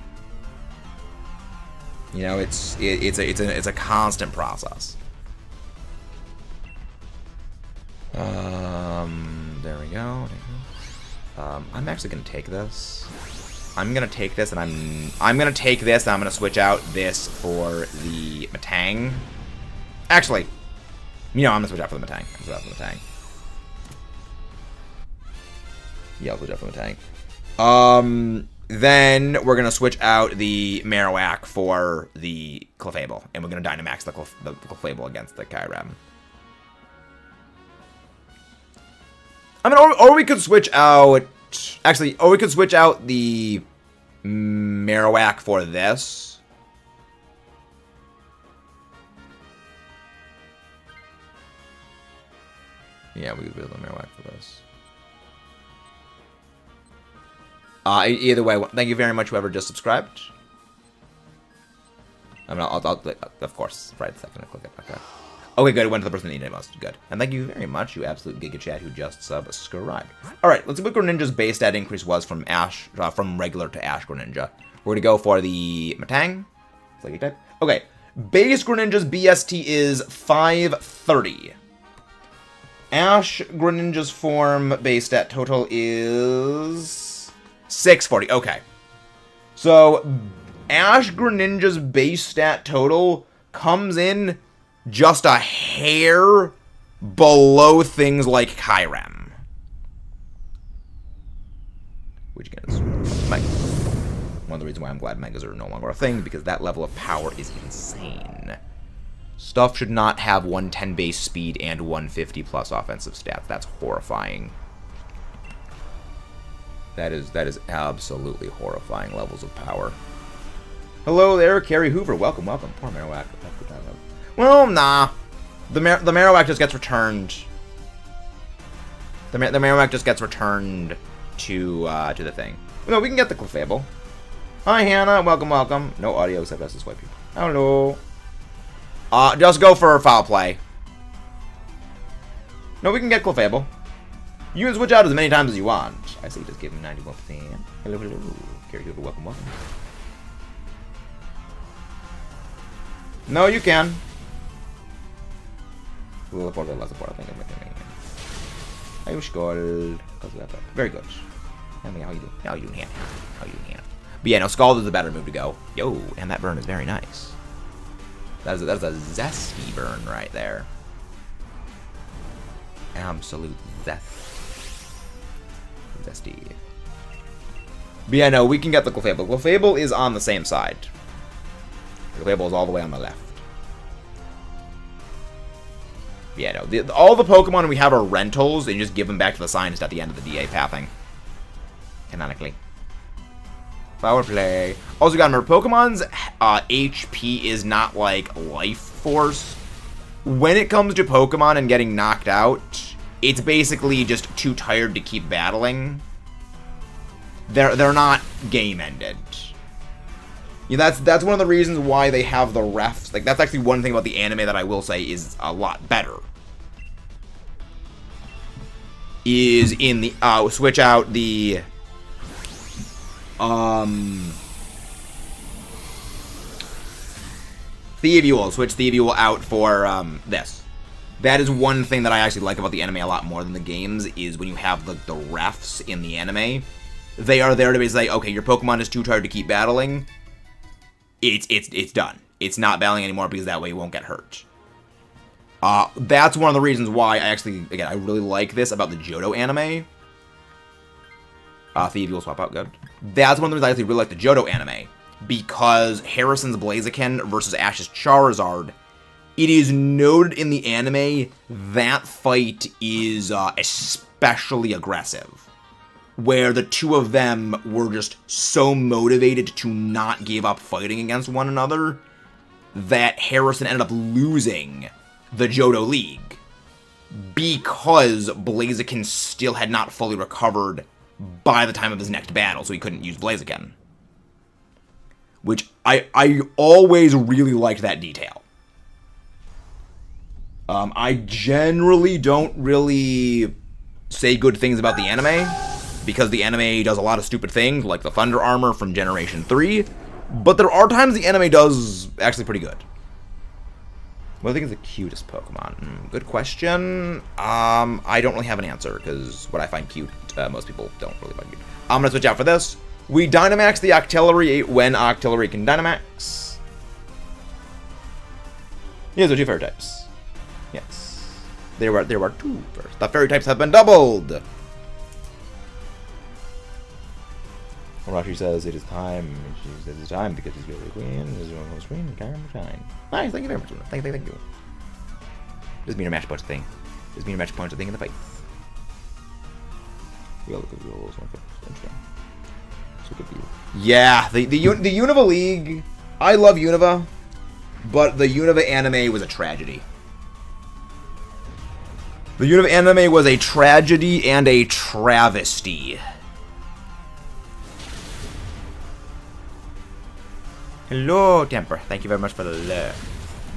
A: It's a constant process. There we go. I'm actually gonna take this. I'm gonna take this, and I'm gonna take this, and I'm gonna switch out this for the Metang. Actually, I'm gonna switch out for the Metang. Yeah, I'll switch out for the Metang. Then we're gonna switch out the Marowak for the Clefable, and we're gonna Dynamax the Clefable against the Kyurem. I mean, or we could switch out. Actually, or we could switch out the Marowak for this. Yeah, we could build a Marowak for this. Either way, thank you very much, whoever just subscribed. I mean, I'll of course, right a second, click it. Okay, good. It went to the person that needed it most. Good. And thank you very much, you absolute Giga Chat who just subscribed. Alright, let's see what Greninja's base stat increase was from regular to Ash Greninja. We're going to go for the Metang. Psychic type. Okay, base Greninja's BST is 530. Ash Greninja's form base stat total is 640. Okay. So, Ash Greninja's base stat total comes in just a hair below things like Kyurem. Which again is Mega. One of the reasons why I'm glad Megas are no longer a thing, because that level of power is insane. Stuff should not have 110 base speed and 150 plus offensive stats. That's horrifying. That is absolutely horrifying levels of power. Hello there, Carrie Hoover. Welcome, welcome. Poor Marowak. Well, nah. The Marowak just gets returned. The Marowak just gets returned to the thing. No, we can get the Clefable. Hi, Hannah. Welcome, welcome. No audio except us as white people. Hello. Just go for foul play. No, we can get Clefable. You can switch out as many times as you want. I say just give him 91%. Hello, hello. Carrie Hoover, welcome, welcome. No, you can. Very good. How you doing? How you doing? How you doing? But yeah, no, Scald is the better move to go. Yo, and that burn is very nice. That's a zesty burn right there. Absolute zest. Zesty. But yeah, no, we can get the Clefable. Clefable is on the same side. Clefable is all the way on the left. Yeah, no, all the Pokemon we have are rentals, and you just give them back to the scientist at the end of the DA pathing. Canonically. Power play. Also, you gotta remember, Pokemon's HP is not like life force. When it comes to Pokemon and getting knocked out, it's basically just too tired to keep battling. They're not game ended. Yeah, that's one of the reasons why they have the refs. Like, that's actually one thing about the anime that I will say is a lot better. Is in the switch out the Thievuel. Switch Thievuel out for this. That is one thing that I actually like about the anime a lot more than the games, is when you have the refs in the anime. They are there to basically say, okay, your Pokemon is too tired to keep battling. It's done. It's not battling anymore because that way it won't get hurt. That's one of the reasons why I really like this about the Johto anime. Thievuel swap out, good. That's one of the reasons I actually really like the Johto anime. Because Harrison's Blaziken versus Ash's Charizard, it is noted in the anime that fight is especially aggressive. Where the two of them were just so motivated to not give up fighting against one another that Harrison ended up losing the Johto League because Blaziken still had not fully recovered by the time of his next battle, so he couldn't use Blaziken. Which I always really liked that detail. I generally don't really say good things about the anime, because the anime does a lot of stupid things, like the Thunder Armor from Generation 3, but there are times the anime does actually pretty good. What do you think is the cutest Pokemon? Good question. I don't really have an answer, because what I find cute, most people don't really find cute. I'm going to switch out for this. We Dynamax the Octillery when Octillery can Dynamax. Yes, there are two fairy types. Yes. There were two first. The fairy types have been doubled! Rashi says it is time. She says it's time because he's really queen. Is your home screen? Kyurem shine. Nice, thank you very much. Thank you. Doesn't mean a match punch thing. Doesn't mean a match punch thing in the fight. We all look at the rules. Interesting. So good view. Yeah, the Unova League. I love Unova, but the Unova anime was a tragedy. The Unova anime was a tragedy and a travesty. Hello, Temper. Thank you very much for the lurk.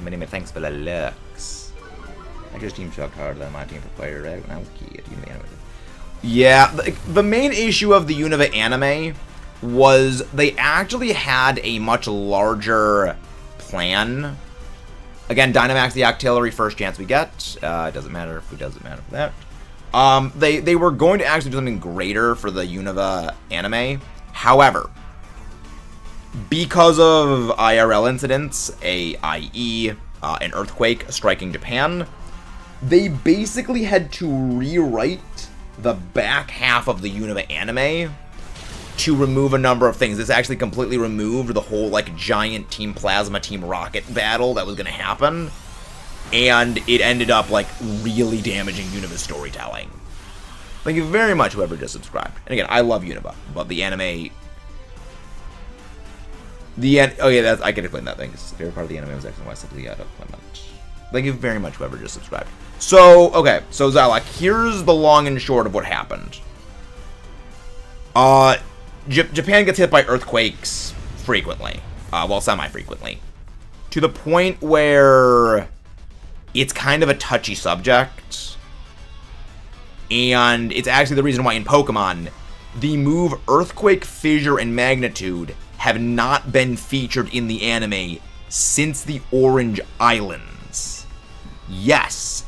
A: Many thanks for the lurks. I just team shocked harder than my team for Fire Red when I was a kid. Yeah, the main issue of the Unova anime was they actually had a much larger plan. Again, Dynamax the Octillery, first chance we get. It doesn't matter if it doesn't matter for that. They were going to actually do something greater for the Unova anime. However, because of IRL incidents, i.e. an earthquake striking Japan, they basically had to rewrite the back half of the Unova anime to remove a number of things. This actually completely removed the whole, like, giant Team Plasma, Team Rocket battle that was going to happen, and it ended up, like, really damaging Unova's storytelling. Thank you very much, whoever just subscribed. And again, I love Unova, but the anime... oh yeah, I can explain that thing. The favorite part of the anime was actually why I said the deployment. Thank you very much, whoever just subscribed. So, okay, so Zalak, here's the long and short of what happened. Japan gets hit by earthquakes frequently. Well, semi-frequently. To the point where it's kind of a touchy subject. And it's actually the reason why in Pokemon, the move Earthquake, Fissure, and Magnitude have not been featured in the anime since the Orange Islands. Yes.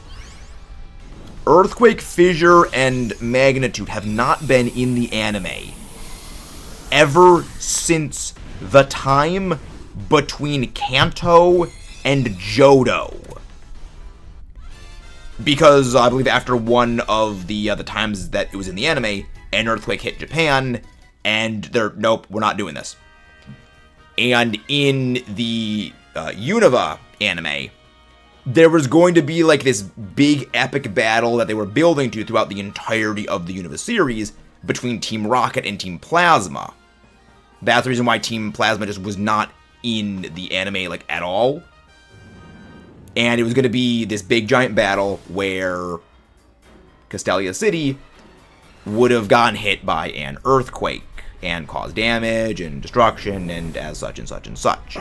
A: Earthquake, Fissure, and Magnitude have not been in the anime ever since the time between Kanto and Johto. Because I believe after one of the times that it was in the anime, an earthquake hit Japan, and they're, nope, we're not doing this. And in the Unova anime, there was going to be like this big epic battle that they were building to throughout the entirety of the Unova series between Team Rocket and Team Plasma. That's the reason why Team Plasma just was not in the anime like at all. And it was going to be this big giant battle where Castelia City would have gotten hit by an earthquake and caused damage and destruction and as such and such and such.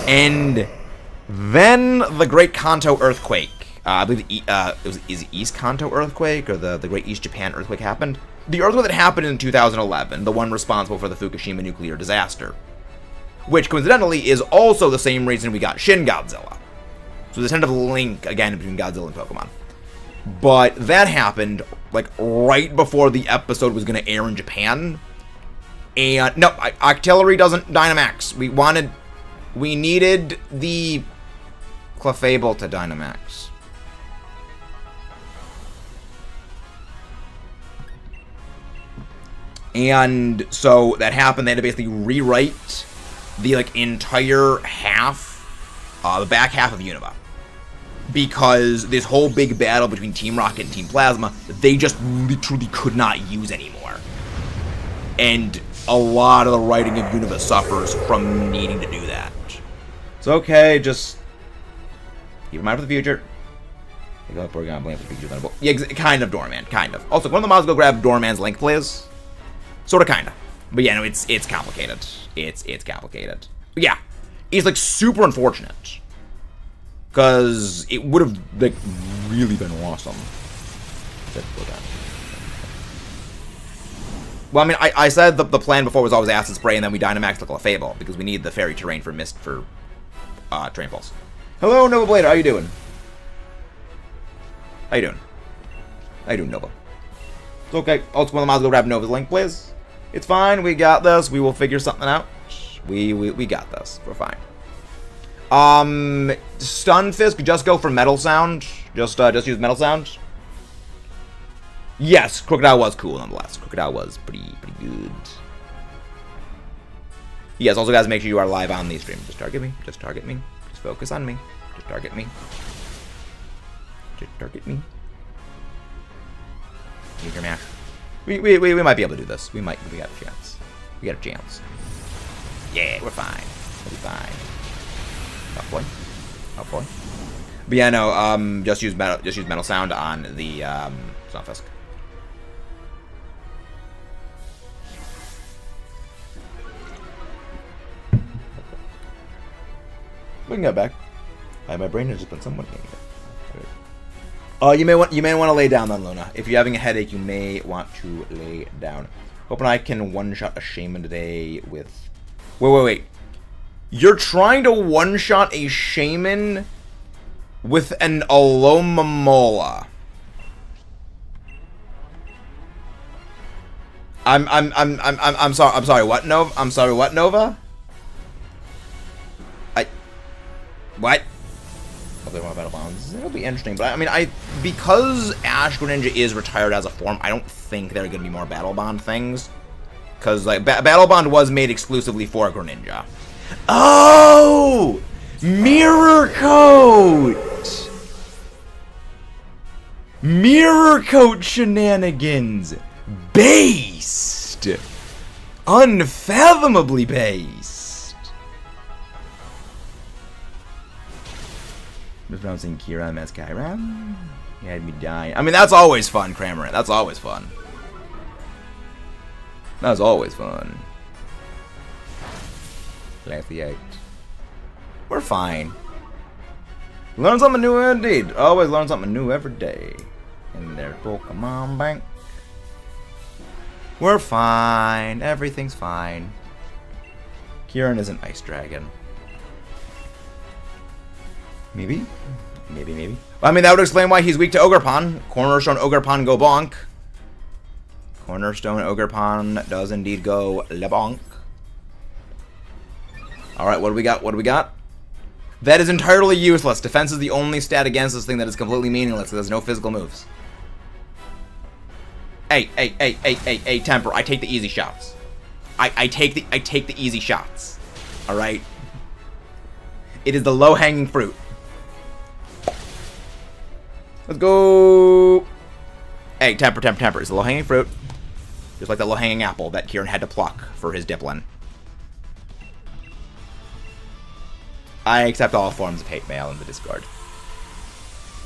A: And then the Great Kanto earthquake, I believe is the East Kanto earthquake or the Great East Japan earthquake happened. The earthquake that happened in 2011, the one responsible for the Fukushima nuclear disaster, which coincidentally is also the same reason we got Shin Godzilla. So there's kind of a link again between Godzilla and Pokemon. But that happened like right before the episode was going to air in Japan. And no, Artillery doesn't Dynamax. We needed the Clefable to Dynamax. And so that happened. They had to basically rewrite the like entire half, the back half of Unova. Because this whole big battle between Team Rocket and Team Plasma, they just literally could not use anymore. And a lot of the writing of Unova suffers from needing to do that. So okay, just keep in mind for the future. We're gonna blame for the future. Yeah, kind of Doorman, kind of. Also, one of the mods go grab Doorman's link, please. Sorta, kinda. But yeah, no, it's complicated. It's complicated. But yeah, it's like super unfortunate. Because it would have like really been awesome. Well, I mean, I said the plan before was always Acid Spray, and then we Dynamax the Clefable, because we need the Fairy Terrain for Mist for Terrain Pulse. Hello, Nova Blader, how you doing? How you doing? How you doing, Nova? It's okay. Also, one of the mods go grab Nova's link, please. It's fine, we got this. We will figure something out. We got this. We're fine. Stunfisk, just go for Metal Sound. Just use Metal Sound. Yes, Crocodile was cool nonetheless. Crocodile was pretty good. Yes, also guys, make sure you are live on the stream. Just target me. Just target me. Just focus on me. Just target me. Just target me. Use your mash. We might be able to do this. We got a chance. We got a chance. Yeah, we're fine. We'll be fine. Oh boy. Oh boy. But yeah, no, just use Metal Sound on the Stunfisk. We can get back. My brain has just been somewhat negative. You may want to lay down then, Luna. If you're having a headache, you may want to lay down. Hoping I can one-shot a Shaman today with... Wait. You're trying to one-shot a Shaman with an Alomomola. I'm sorry, what, Nova? I'm sorry, what, Nova? What? Hopefully more battle bonds. It'll be interesting, but I mean, because Ash Greninja is retired as a form, I don't think there are going to be more battle bond things. Because like battle bond was made exclusively for Greninja. Oh, mirror coat, mirror coat shenanigans, based, unfathomably based. Mispronouncing Kyurem as Kyurem. You had me dying. I mean, that's always fun, Cramorant. That's always fun. That's always fun. Lengthy 8. We're fine. Learn something new indeed. Always learn something new every day. In their Pokemon bank. We're fine. Everything's fine. Kyurem is an ice dragon. Maybe? Maybe. Well, I mean, that would explain why he's weak to Ogerpon. Cornerstone Ogerpon go bonk. Cornerstone Ogerpon does indeed go lebonk. Alright, what do we got? That is entirely useless. Defense is the only stat against this thing that is completely meaningless. There's no physical moves. Hey, Temper. I take the easy shots. I take the easy shots. All right. It is the low-hanging fruit. Let's go. Hey, Temper. It's the low-hanging fruit. Just like that low-hanging apple that Kyurem had to pluck for his Diplin. I accept all forms of hate mail in the Discord.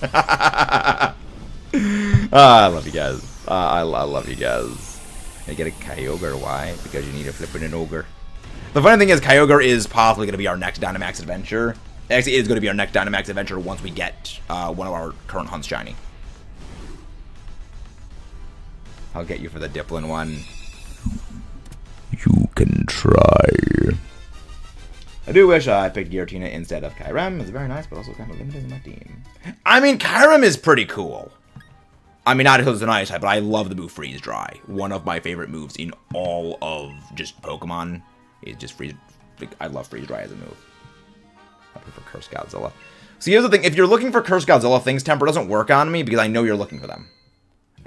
A: I love you guys. I love you guys. I get a Kyogre. Why? Because you need a flippin' an ogre. The funny thing is, Kyogre is possibly going to be our next Dynamax adventure. Actually, it is going to be our next Dynamax adventure once we get one of our current hunts shiny. I'll get you for the Diplin one. You can try. I do wish I picked Giratina instead of Kyurem. It's very nice, but also kind of limited in my team. I mean, Kyurem is pretty cool. I mean, not because it's an ice type, but I love the move Freeze Dry. One of my favorite moves in all of just Pokemon is just Freeze. I love Freeze Dry as a move. I prefer Curse Godzilla. So here's the thing: if you're looking for Curse Godzilla things, Temper doesn't work on me because I know you're looking for them.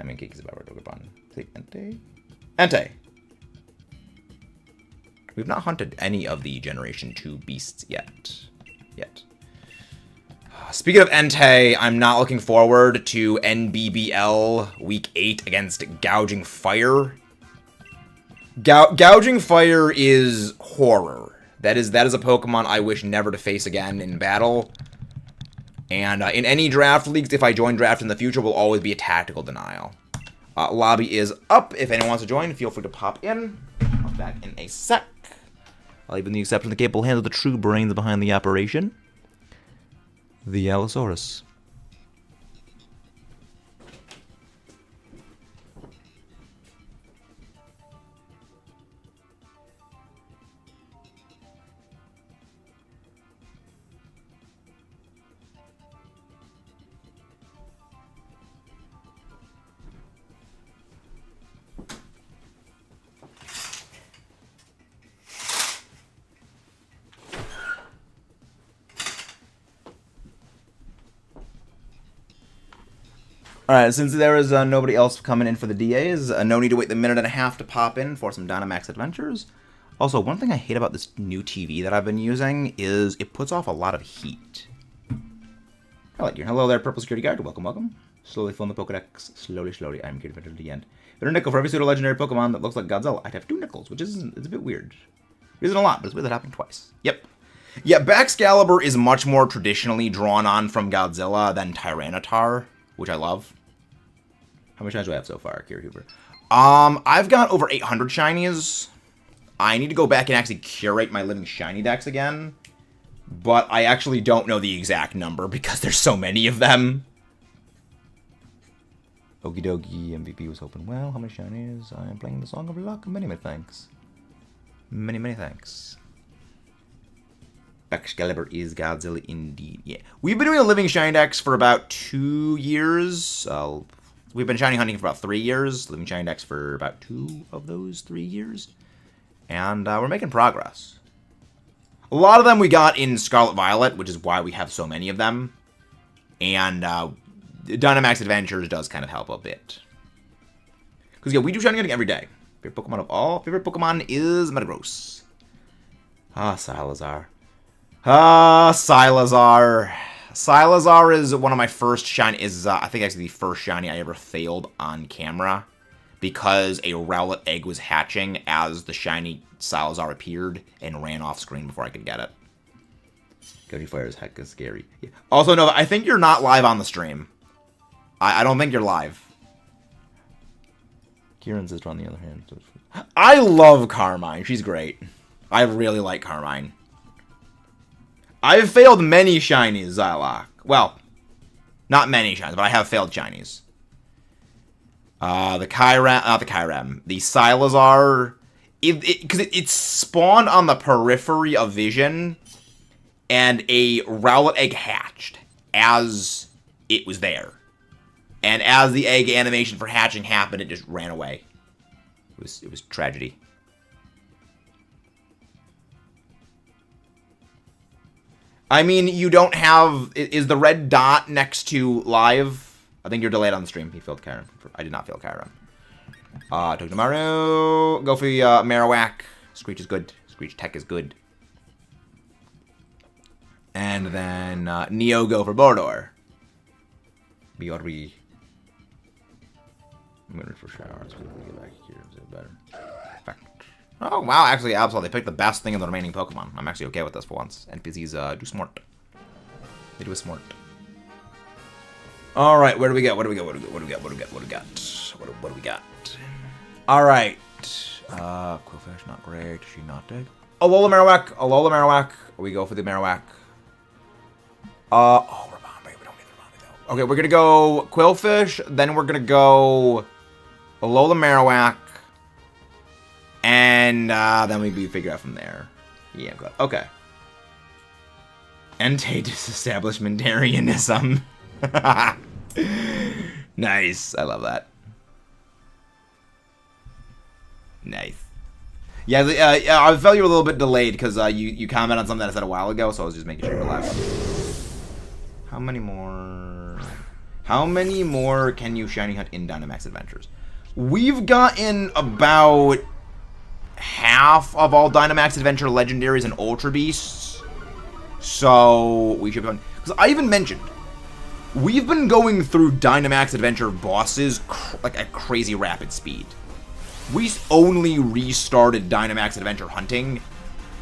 A: I mean, Kiki's about Dokapon. Entei. We've not hunted any of the Generation 2 beasts yet. Speaking of Entei, I'm not looking forward to NBBL Week 8 against Gouging Fire. Gouging Fire is horror. That is a Pokemon I wish never to face again in battle. And in any draft leagues, if I join draft in the future, will always be a tactical denial. Lobby is up. If anyone wants to join, feel free to pop in. I'll be back in a sec. I'll even the exception of the capable hands of the true brains behind the operation. The Allosaurus. Alright, since there is nobody else coming in for the DAs, no need to wait the minute and a half to pop in for some Dynamax adventures. Also, one thing I hate about this new TV that I've been using is it puts off a lot of heat. Hello there, Purple Security Guard. Welcome. Slowly filling the Pokedex. Slowly. I'm getting to the end. But a nickel for every pseudo-legendary Pokemon that looks like Godzilla. I'd have 2 nickels, which it's a bit weird. It isn't a lot, but it's weird that happened twice. Yep. Yeah, Baxcalibur is much more traditionally drawn on from Godzilla than Tyranitar, which I love. How many shinies do I have so far, Kira Huber? I've got over 800 shinies. I need to go back and actually curate my living shiny decks again. But I actually don't know the exact number because there's so many of them. Okie dokie, MVP was hoping well. How many shinies? I am playing the Song of Luck. Many thanks. Many thanks. Excalibur is Godzilla indeed. Yeah. We've been doing a living shiny decks for about 2 years. We've been shiny hunting for about 3 years. Living shiny decks for about 2 of those 3 years. And we're making progress. A lot of them we got in Scarlet Violet, which is why we have so many of them. And Dynamax Adventures does kind of help a bit. Because yeah, we do shiny hunting every day. Favorite Pokemon of all? Favorite Pokemon is Metagross. Sylazar. Sylazar. Sylazar is one of my first shiny, I think actually the first shiny I ever failed on camera. Because a Rowlet egg was hatching as the shiny Sylazar appeared and ran off screen before I could get it. Goji Fire is hecka scary. Yeah. Also, no, I think you're not live on the stream. I don't think you're live. Kieran's sister on the other hand. I love Carmine. She's great. I really like Carmine. I've failed many shinies, Zylok. Well, not many shinies, but I have failed shinies. The Kyurem, not the Kyurem, the Sylazar, because it spawned on the periphery of vision, and a Rowlet egg hatched as it was there. And as the egg animation for hatching happened, it just ran away. It was tragedy. I mean, you don't have... Is the red dot next to live? I think you're delayed on the stream. He failed Kyurem. I did not fail Kyurem. Togedemaru. Go for the Marowak. Screech is good. Screech Tech is good. And then Neo go for Bordor. Biorri. I'm going for Shadow Arts. Get back here. Is it better? Effect. Oh, wow. Actually, absolutely. They picked the best thing in the remaining Pokemon. I'm actually okay with this for once. NPCs do smart. They do a smart. All right. Where do we go? What do we got? What do we got? What do we got? What do we got? What do we got? All right. Quillfish, not great. She not dead. Alola Marowak. Alola Marowak. We go for the Marowak. Oh, Ramambe. We don't need the Ramambe, though. Okay, we're going to go Quillfish. Then we're going to go Alola Marowak. And then we figure out from there. Yeah, good. Okay. Anti-disestablishmentarianism. Nice. I love that. Nice. Yeah, I felt you were a little bit delayed because you commented on something that I said a while ago, so I was just making sure you're live. How many more? How many more can you shiny hunt in Dynamax Adventures? We've gotten about half of all Dynamax Adventure legendaries and Ultra Beasts, so we should be on. Because I even mentioned we've been going through Dynamax Adventure bosses like at crazy rapid speed. We only restarted Dynamax Adventure hunting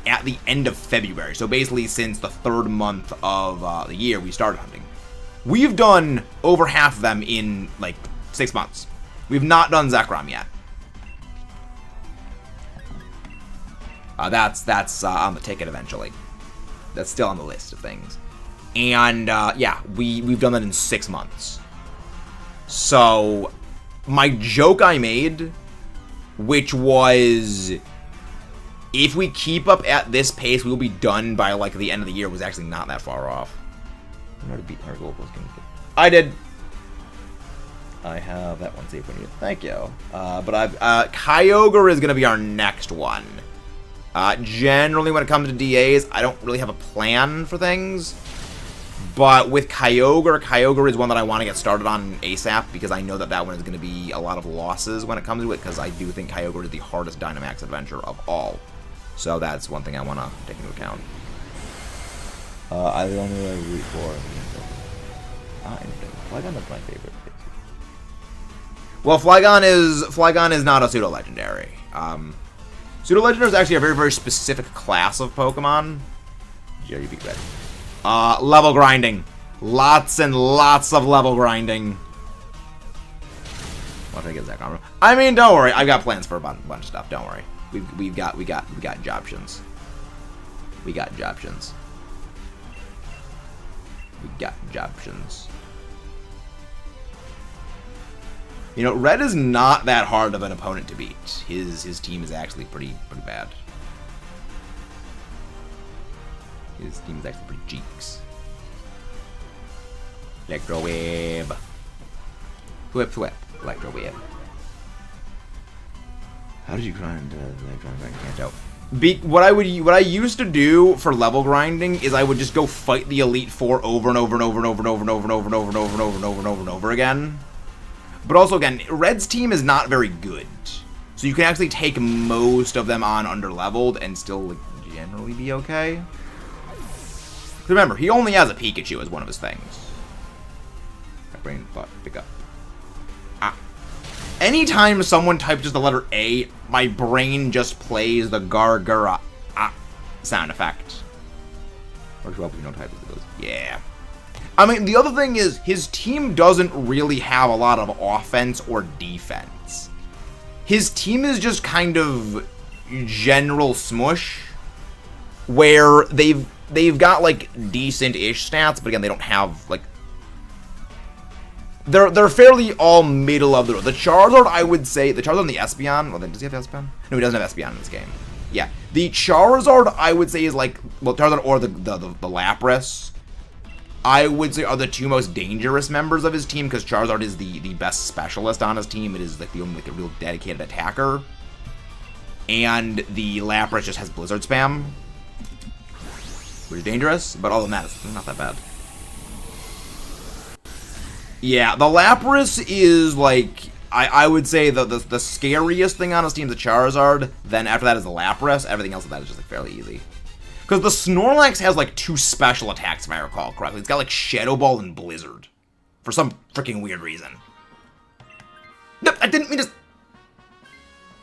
A: at the end of February. So basically since the 3rd month of the year we started hunting. We've done over half of them in like 6 months. We've not done Zekrom yet. That's on the ticket eventually. That's still on the list of things. And yeah, we've done that in 6 months. So my joke I made, which was, if we keep up at this pace, we'll be done by like the end of the year, was actually not that far off. I know to beat our goal. I did. I have that one saved for you. Thank you. But I've Kyogre is gonna be our next one. Generally, when it comes to DAs, I don't really have a plan for things. But with Kyogre is one that I want to get started on ASAP, because I know that that one is going to be a lot of losses when it comes to it, because I do think Kyogre is the hardest Dynamax adventure of all. So that's one thing I want to take into account. I only root for Flygon is my favorite. Well, Flygon is not a pseudo-legendary. Pseudo-legendaries actually a very, very specific class of Pokemon. Yeah, you beat red. Level grinding. Lots and lots of level grinding. What did I get that comment? I mean, don't worry. I've got plans for a bunch of stuff. Don't worry. We got jobtions. We got jobtions. We got jobtions. You know, red is not that hard of an opponent to beat. His team is actually pretty bad. His team is actually pretty cheeks. Electro Wave. Whip. Electro Wave. How did you grind Electro Wave? I can't tell. What I used to do for level grinding is I would just go fight the Elite Four over and over and over and over and over and over and over and over and over and over and over and over and over again. But also, again, Red's team is not very good. So you can actually take most of them on under-leveled and still like, generally be okay. Remember, he only has a Pikachu as one of his things. Brain thought, pick up. Anytime someone types just the letter A, my brain just plays the Gargura sound effect. Or as well, you know, type of those. Yeah. I mean, the other thing is, his team doesn't really have a lot of offense or defense. His team is just kind of general smush, where they've got, like, decent-ish stats, but again, they don't have, like... They're fairly all middle of the road. The Charizard, I would say... The Charizard and the Espeon... Well, then, does he have Espeon? No, he doesn't have Espeon in this game. Yeah. The Charizard, I would say, is, like... Well, Charizard or the Lapras, I would say, are the two most dangerous members of his team, because Charizard is the best specialist on his team. It is, like, the only, like, a real dedicated attacker. And the Lapras just has Blizzard Spam. which is dangerous, but other than that, it's not that bad. Yeah, the Lapras is, like, I would say the scariest thing on his team is the Charizard, then after that is the Lapras, everything else of that is just, like, fairly easy. Because the Snorlax has, like, 2 special attacks, if I recall correctly. It's got, like, Shadow Ball and Blizzard. For some freaking weird reason. Nope, I didn't mean to...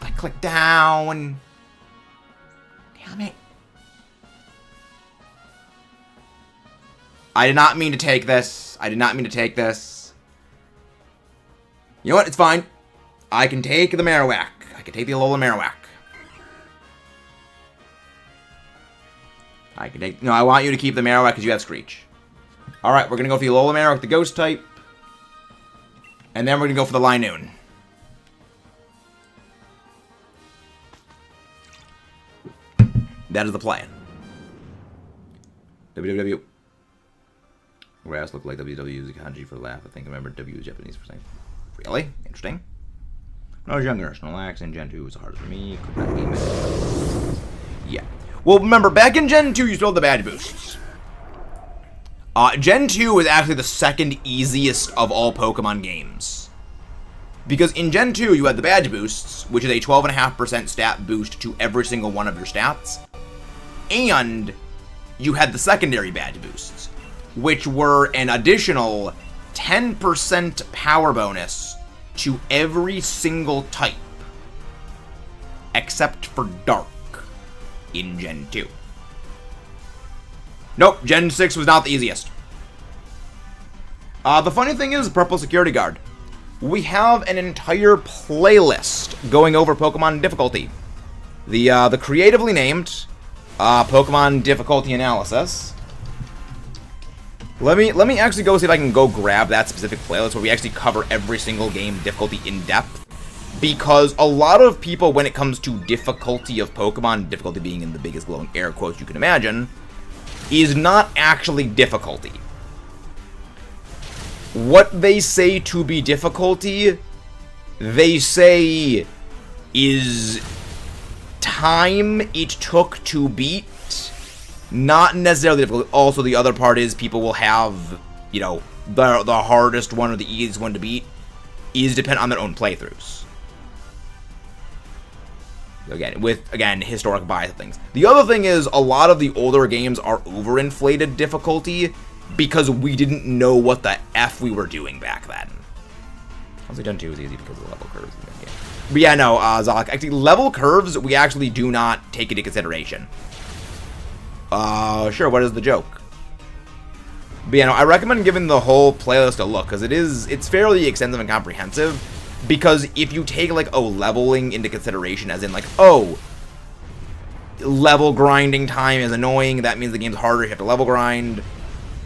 A: I clicked down. Damn it. I did not mean to take this. I did not mean to take this. You know what? It's fine. I can take the Marowak. I can take the Alola Marowak. I can take... No, I want you to keep the Marowak because you have Screech. Alright, we're going to go for the Alola Marowak, the Ghost type. And then we're going to go for the Linoon. That is the plan. WWW. Grass look like WW is a kanji for laugh. I think I remember W is Japanese for saying. Really? Interesting. When I was younger, Snorlax in Gen 2 was hard for me. Could not game it. Yeah. Well, remember, back in Gen 2, you still had the badge boosts. Gen 2 is actually the second easiest of all Pokemon games. Because in Gen 2, you had the badge boosts, which is a 12.5% stat boost to every single one of your stats. And you had the secondary badge boosts, which were an additional 10% power bonus to every single type, except for Dark in Gen 2. Nope, Gen 6 was not the easiest. The funny thing is, Purple Security Guard. We have an entire playlist going over Pokemon difficulty. The creatively named Pokemon difficulty analysis. Let me actually go see if I can go grab that specific playlist where we actually cover every single game difficulty in depth. Because a lot of people, when it comes to difficulty of Pokemon, difficulty being in the biggest glowing air quotes you can imagine, is not actually difficulty. What they say to be difficulty, they say is time it took to beat, not necessarily difficult. Also, the other part is people will have, you know, the hardest one or the easiest one to beat is dependent on their own playthroughs. Again, with, historic bias of things. The other thing is, a lot of the older games are overinflated difficulty because we didn't know what the F we were doing back then. Honestly, Gen 2 was easy because of the level curves in the game. But yeah, no, Zalak, actually, level curves, we actually do not take into consideration. Sure, what is the joke? But yeah, no, I recommend giving the whole playlist a look, because it's fairly extensive and comprehensive. Because if you take, like, leveling into consideration, as in, like, level grinding time is annoying, that means the game's harder, you have to level grind,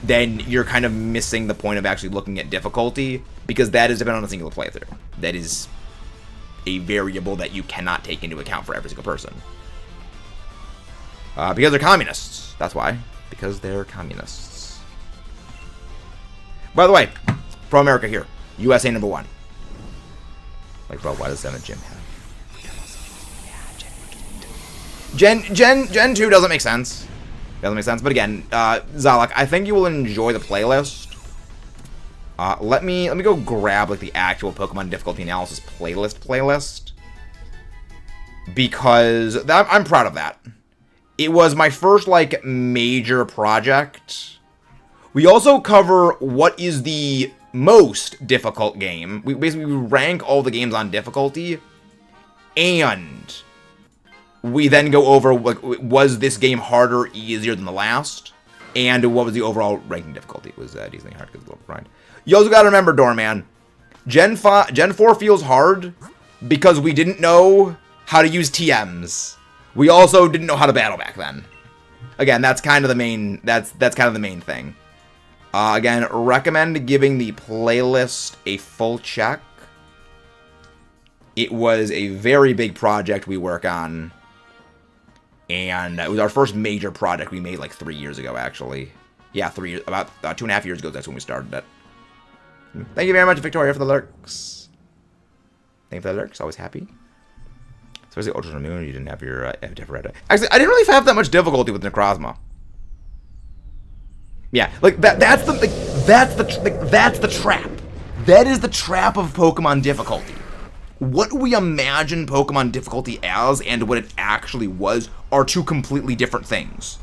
A: then you're kind of missing the point of actually looking at difficulty, because that is dependent on a single playthrough. That is a variable that you cannot take into account for every single person. Because they're communists. That's why. Because they're communists. By the way, pro-America here. USA #1. Like, bro, why does 7th Gym have? Gen 2 doesn't make sense. Doesn't make sense. But again, Zalak, I think you will enjoy the playlist. Let me go grab, like, the actual Pokemon difficulty analysis playlist. Because I'm proud of that. It was my first, like, major project. We also cover what is the most difficult game. We basically rank all the games on difficulty, and we then go over, like, was this game harder, easier than the last, and what was the overall ranking difficulty. It was decently hard because of the level grind. You also gotta remember, Doorman, Gen 4 feels hard because we didn't know how to use TMs. We also didn't know how to battle back then. Again, that's kind of the main. That's kind of the main thing. Again, recommend giving the playlist a full check. It was a very big project we work on. And it was our first major project we made like 3 years ago, actually. Yeah, 3 years, about 2.5 years ago, that's when we started it. Thank you very much, Victoria, for the lurks. Thank you for the lurks, always happy. Especially Ultra Moon, you didn't have your Actually, I didn't really have that much difficulty with Necrozma. Yeah, like that's the trap. That is the trap of Pokemon difficulty. What we imagine Pokemon difficulty as and what it actually was are two completely different things.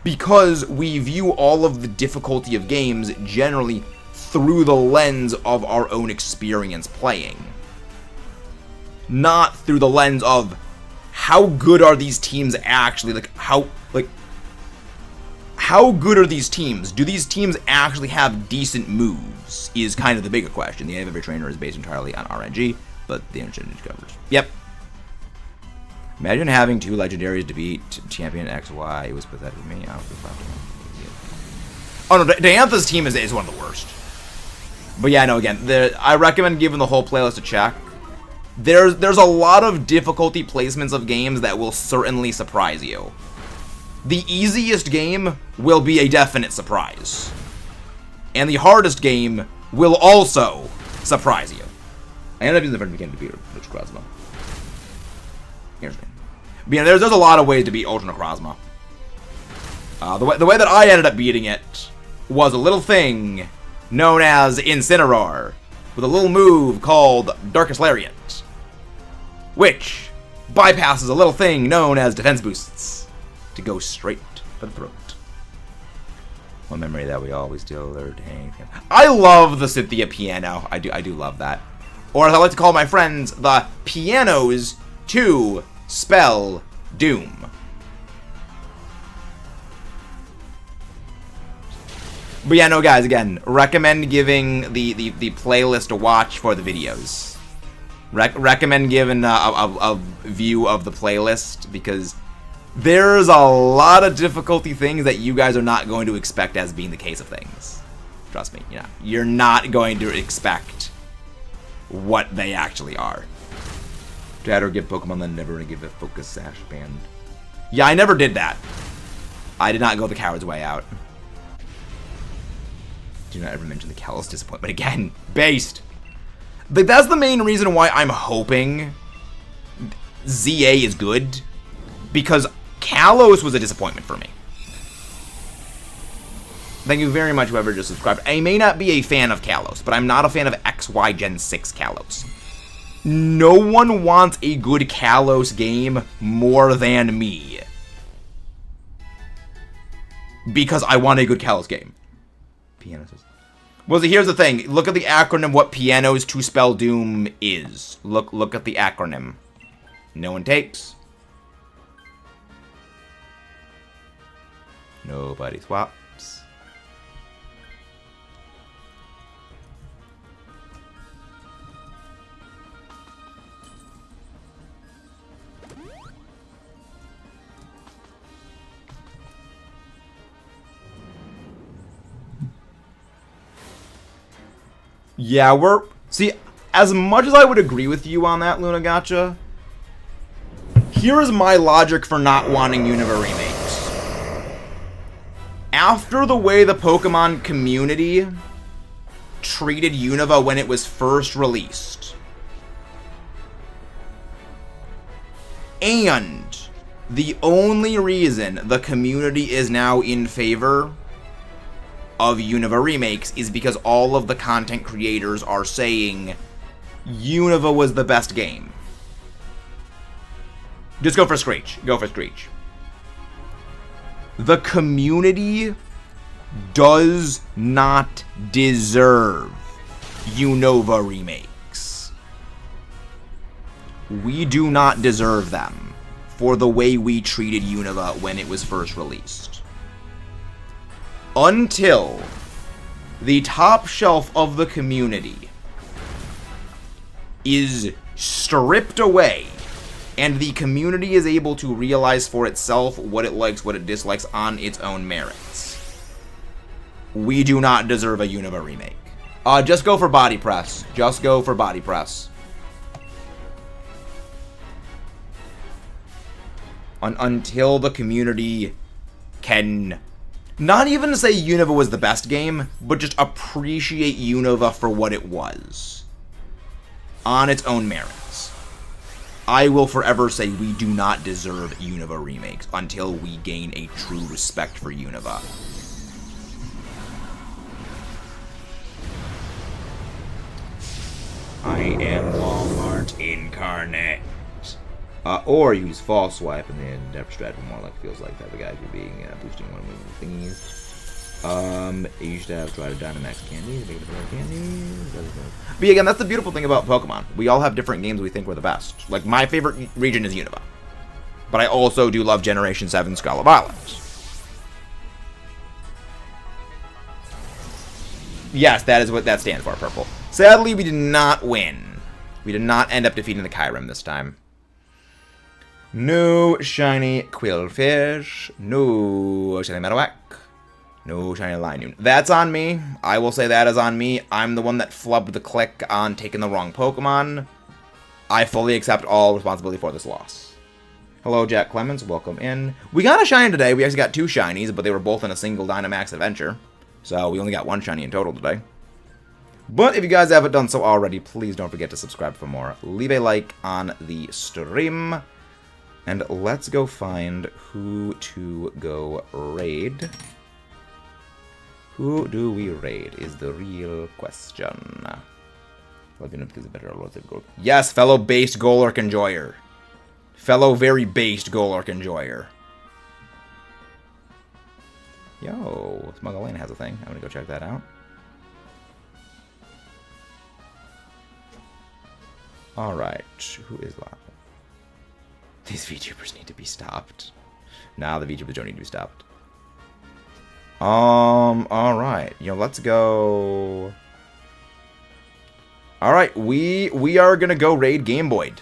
A: Because we view all of the difficulty of games generally through the lens of our own experience playing. Not through the lens of how good are these teams actually, how good are these teams? Do these teams actually have decent moves? Is kind of the bigger question. The aim of every trainer is based entirely on RNG, but the internet covers. Yep. Imagine having two legendaries to beat Champion XY. It was pathetic to me. Oh no, Diantha's team is one of the worst. But yeah, no, again, I recommend giving the whole playlist a check. There's a lot of difficulty placements of games that will certainly surprise you. The easiest game will be a definite surprise. And the hardest game will also surprise you. I ended up using the first beginning to beat Ultra Necrozma. Here's me. But yeah, there's a lot of ways to beat Ultra Necrozma. The way that I ended up beating it was a little thing known as Incineroar, with a little move called Darkest Lariat, which bypasses a little thing known as Defense Boosts to go straight for the throat. One memory that we always do. I love the Cynthia piano. I do love that. Or as I like to call my friends, the pianos to spell doom. But yeah, no, guys, again, recommend giving the playlist a watch for the videos. Recommend giving a view of the playlist, because there's a lot of difficulty things that you guys are not going to expect as being the case of things. Trust me, you're not going to expect what they actually are. Dad or give Pokemon then never give a Focus Sash band. Yeah, I never did that. I did not go the coward's way out. Do not ever mention the Kalos disappointment again. Based. But that's the main reason why I'm hoping ZA is good. Because Kalos was a disappointment for me. Thank you very much, whoever just subscribed. I may not be a fan of Kalos, but I'm not a fan of XY Gen 6 Kalos. No one wants a good Kalos game more than me. Because I want a good Kalos game. Pianos. Well, here's the thing. Look at the acronym what Pianos to spell doom is. Look at the acronym. No one takes. Nobody swaps. Yeah, see, as much as I would agree with you on that, Luna Gotcha, here is my logic for not wanting Unova remakes. After the way the Pokemon community treated Unova when it was first released, and the only reason the community is now in favor of Unova remakes is because all of the content creators are saying Unova was the best game. Just go for Screech. Go for Screech. The community does not deserve Unova remakes. We do not deserve them for the way we treated Unova when it was first released. Until the top shelf of the community is stripped away and the community is able to realize for itself what it likes, what it dislikes on its own merits, we do not deserve a Unova remake. Just go for Body Press. Just go for Body Press. Until the community can not even say Unova was the best game, but just appreciate Unova for what it was on its own merits. I will forever say we do not deserve Unova remakes until we gain a true respect for Unova. I am Walmart incarnate. Or use false swipe and then depth strat for more like feels like that. The guy could be boosting one of the thingies. You should have tried a Dynamax candy. But again, that's the beautiful thing about Pokemon. We all have different games we think we're the best. Like, my favorite region is Unova. But I also do love Generation 7 Scarlet Violet. Yes, that is what that stands for, purple. Sadly, we did not win. We did not end up defeating the Kyurem this time. No shiny Quillfish. No shiny Marowak. No shiny Linoon. That's on me. I will say that is on me. I'm the one that flubbed the click on taking the wrong Pokemon. I fully accept all responsibility for this loss. Hello, Jack Clemens. Welcome in. We got a shiny today. We actually got 2 shinies, but they were both in a single Dynamax adventure. So we only got 1 shiny in total today. But if you guys haven't done so already, please don't forget to subscribe for more. Leave a like on the stream. And let's go find who to go raid. Who do we raid is the real question. Yes, fellow based Golurk enjoyer. Fellow very based Golurk enjoyer. Yo, Smuggle Lane has a thing. I'm gonna go check that out. Alright, who is live? These VTubers need to be stopped. Nah, the VTubers don't need to be stopped. Alright. Let's go. Alright, we are gonna go raid Game Boy.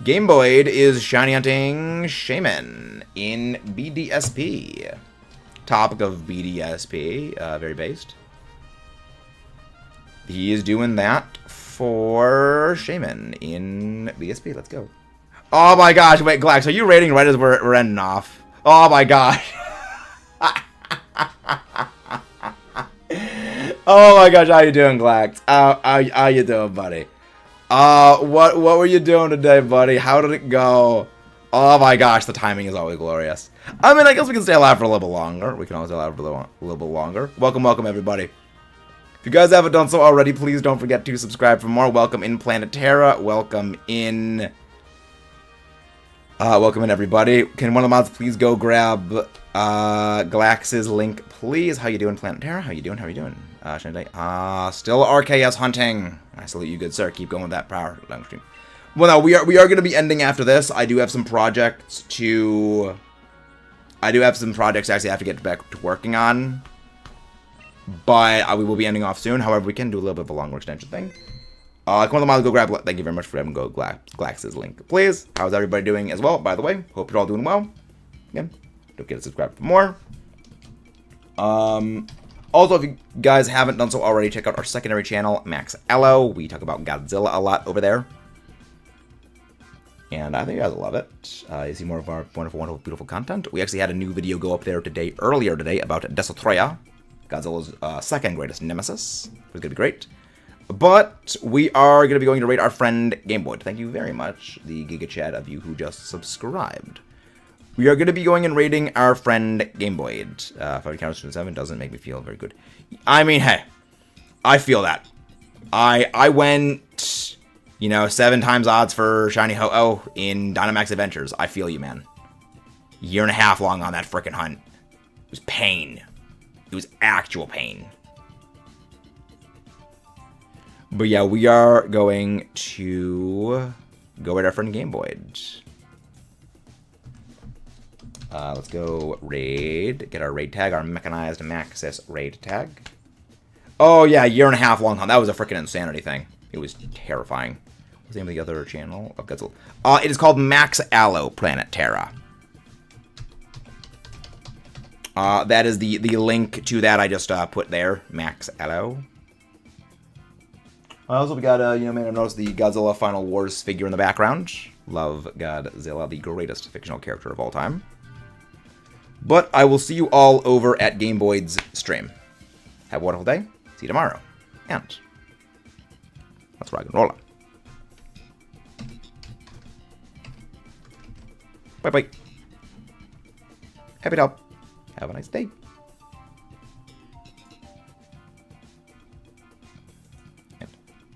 A: Game Boy is shiny hunting Shaman in BDSP. Topic of BDSP, very based. He is doing that for Shaman in BDSP. Let's go. Oh my gosh, wait, Glax, are you raiding right as we're ending off? Oh my gosh. Oh my gosh, how you doing, Glax? How you doing, buddy? What were you doing today, buddy? How did it go? Oh my gosh, the timing is always glorious. I mean, I guess we can stay alive for a little bit longer. We can always stay alive for a little bit longer. Welcome, everybody. If you guys haven't done so already, please don't forget to subscribe for more. Welcome in Planet Terra. Welcome in, everybody. Can one of the mods please go grab Glax's link, please? How you doing, Planet Terra? How you doing? Still RKS hunting. I salute you, good sir. Keep going with that power. Stream. Well, no, we are going to be ending after this. I do have some projects actually have to get back to working on. But we will be ending off soon. However, we can do a little bit of a longer extension thing. Come on, the mods, go grab. Thank you very much for having go Glax's link, please. How's everybody doing as well? By the way, hope you're all doing well. Again, don't forget to subscribe for more. Also, if you guys haven't done so already, check out our secondary channel, Max Allo. We talk about Godzilla a lot over there. And I think you guys will love it. You see more of our wonderful, beautiful content. We actually had a new video go up there earlier today, about Desotroya, Godzilla's second greatest nemesis. It's going to be great. But we are going to be going to raid our friend Gameboy. Thank you very much, the Giga Chat of you who just subscribed. We are going to be going and raiding our friend Gameboy. 5 counters to 7 doesn't make me feel very good. I mean, hey, I feel that. I went, 7 times odds for Shiny Ho-Oh in Dynamax Adventures. I feel you, man. 1.5 long on that frickin' hunt. It was pain. It was actual pain. But yeah, we are going to go with our friend Gameboy. Let's go raid. Get our raid tag, our mechanized Maxis raid tag. Oh yeah, 1.5 long hunt. That was a freaking insanity thing. It was terrifying. What's the name of the other channel? Oh, Godzilla. It is called Max Allo Planet Terra. That is the link to that I just put there. Max Allo. Also, we got, may have noticed the Godzilla Final Wars figure in the background. Love Godzilla, the greatest fictional character of all time. But I will see you all over at Gameboy's stream. Have a wonderful day. See you tomorrow. And let's rock and roll. Bye-bye. Happy to help. Have a nice day.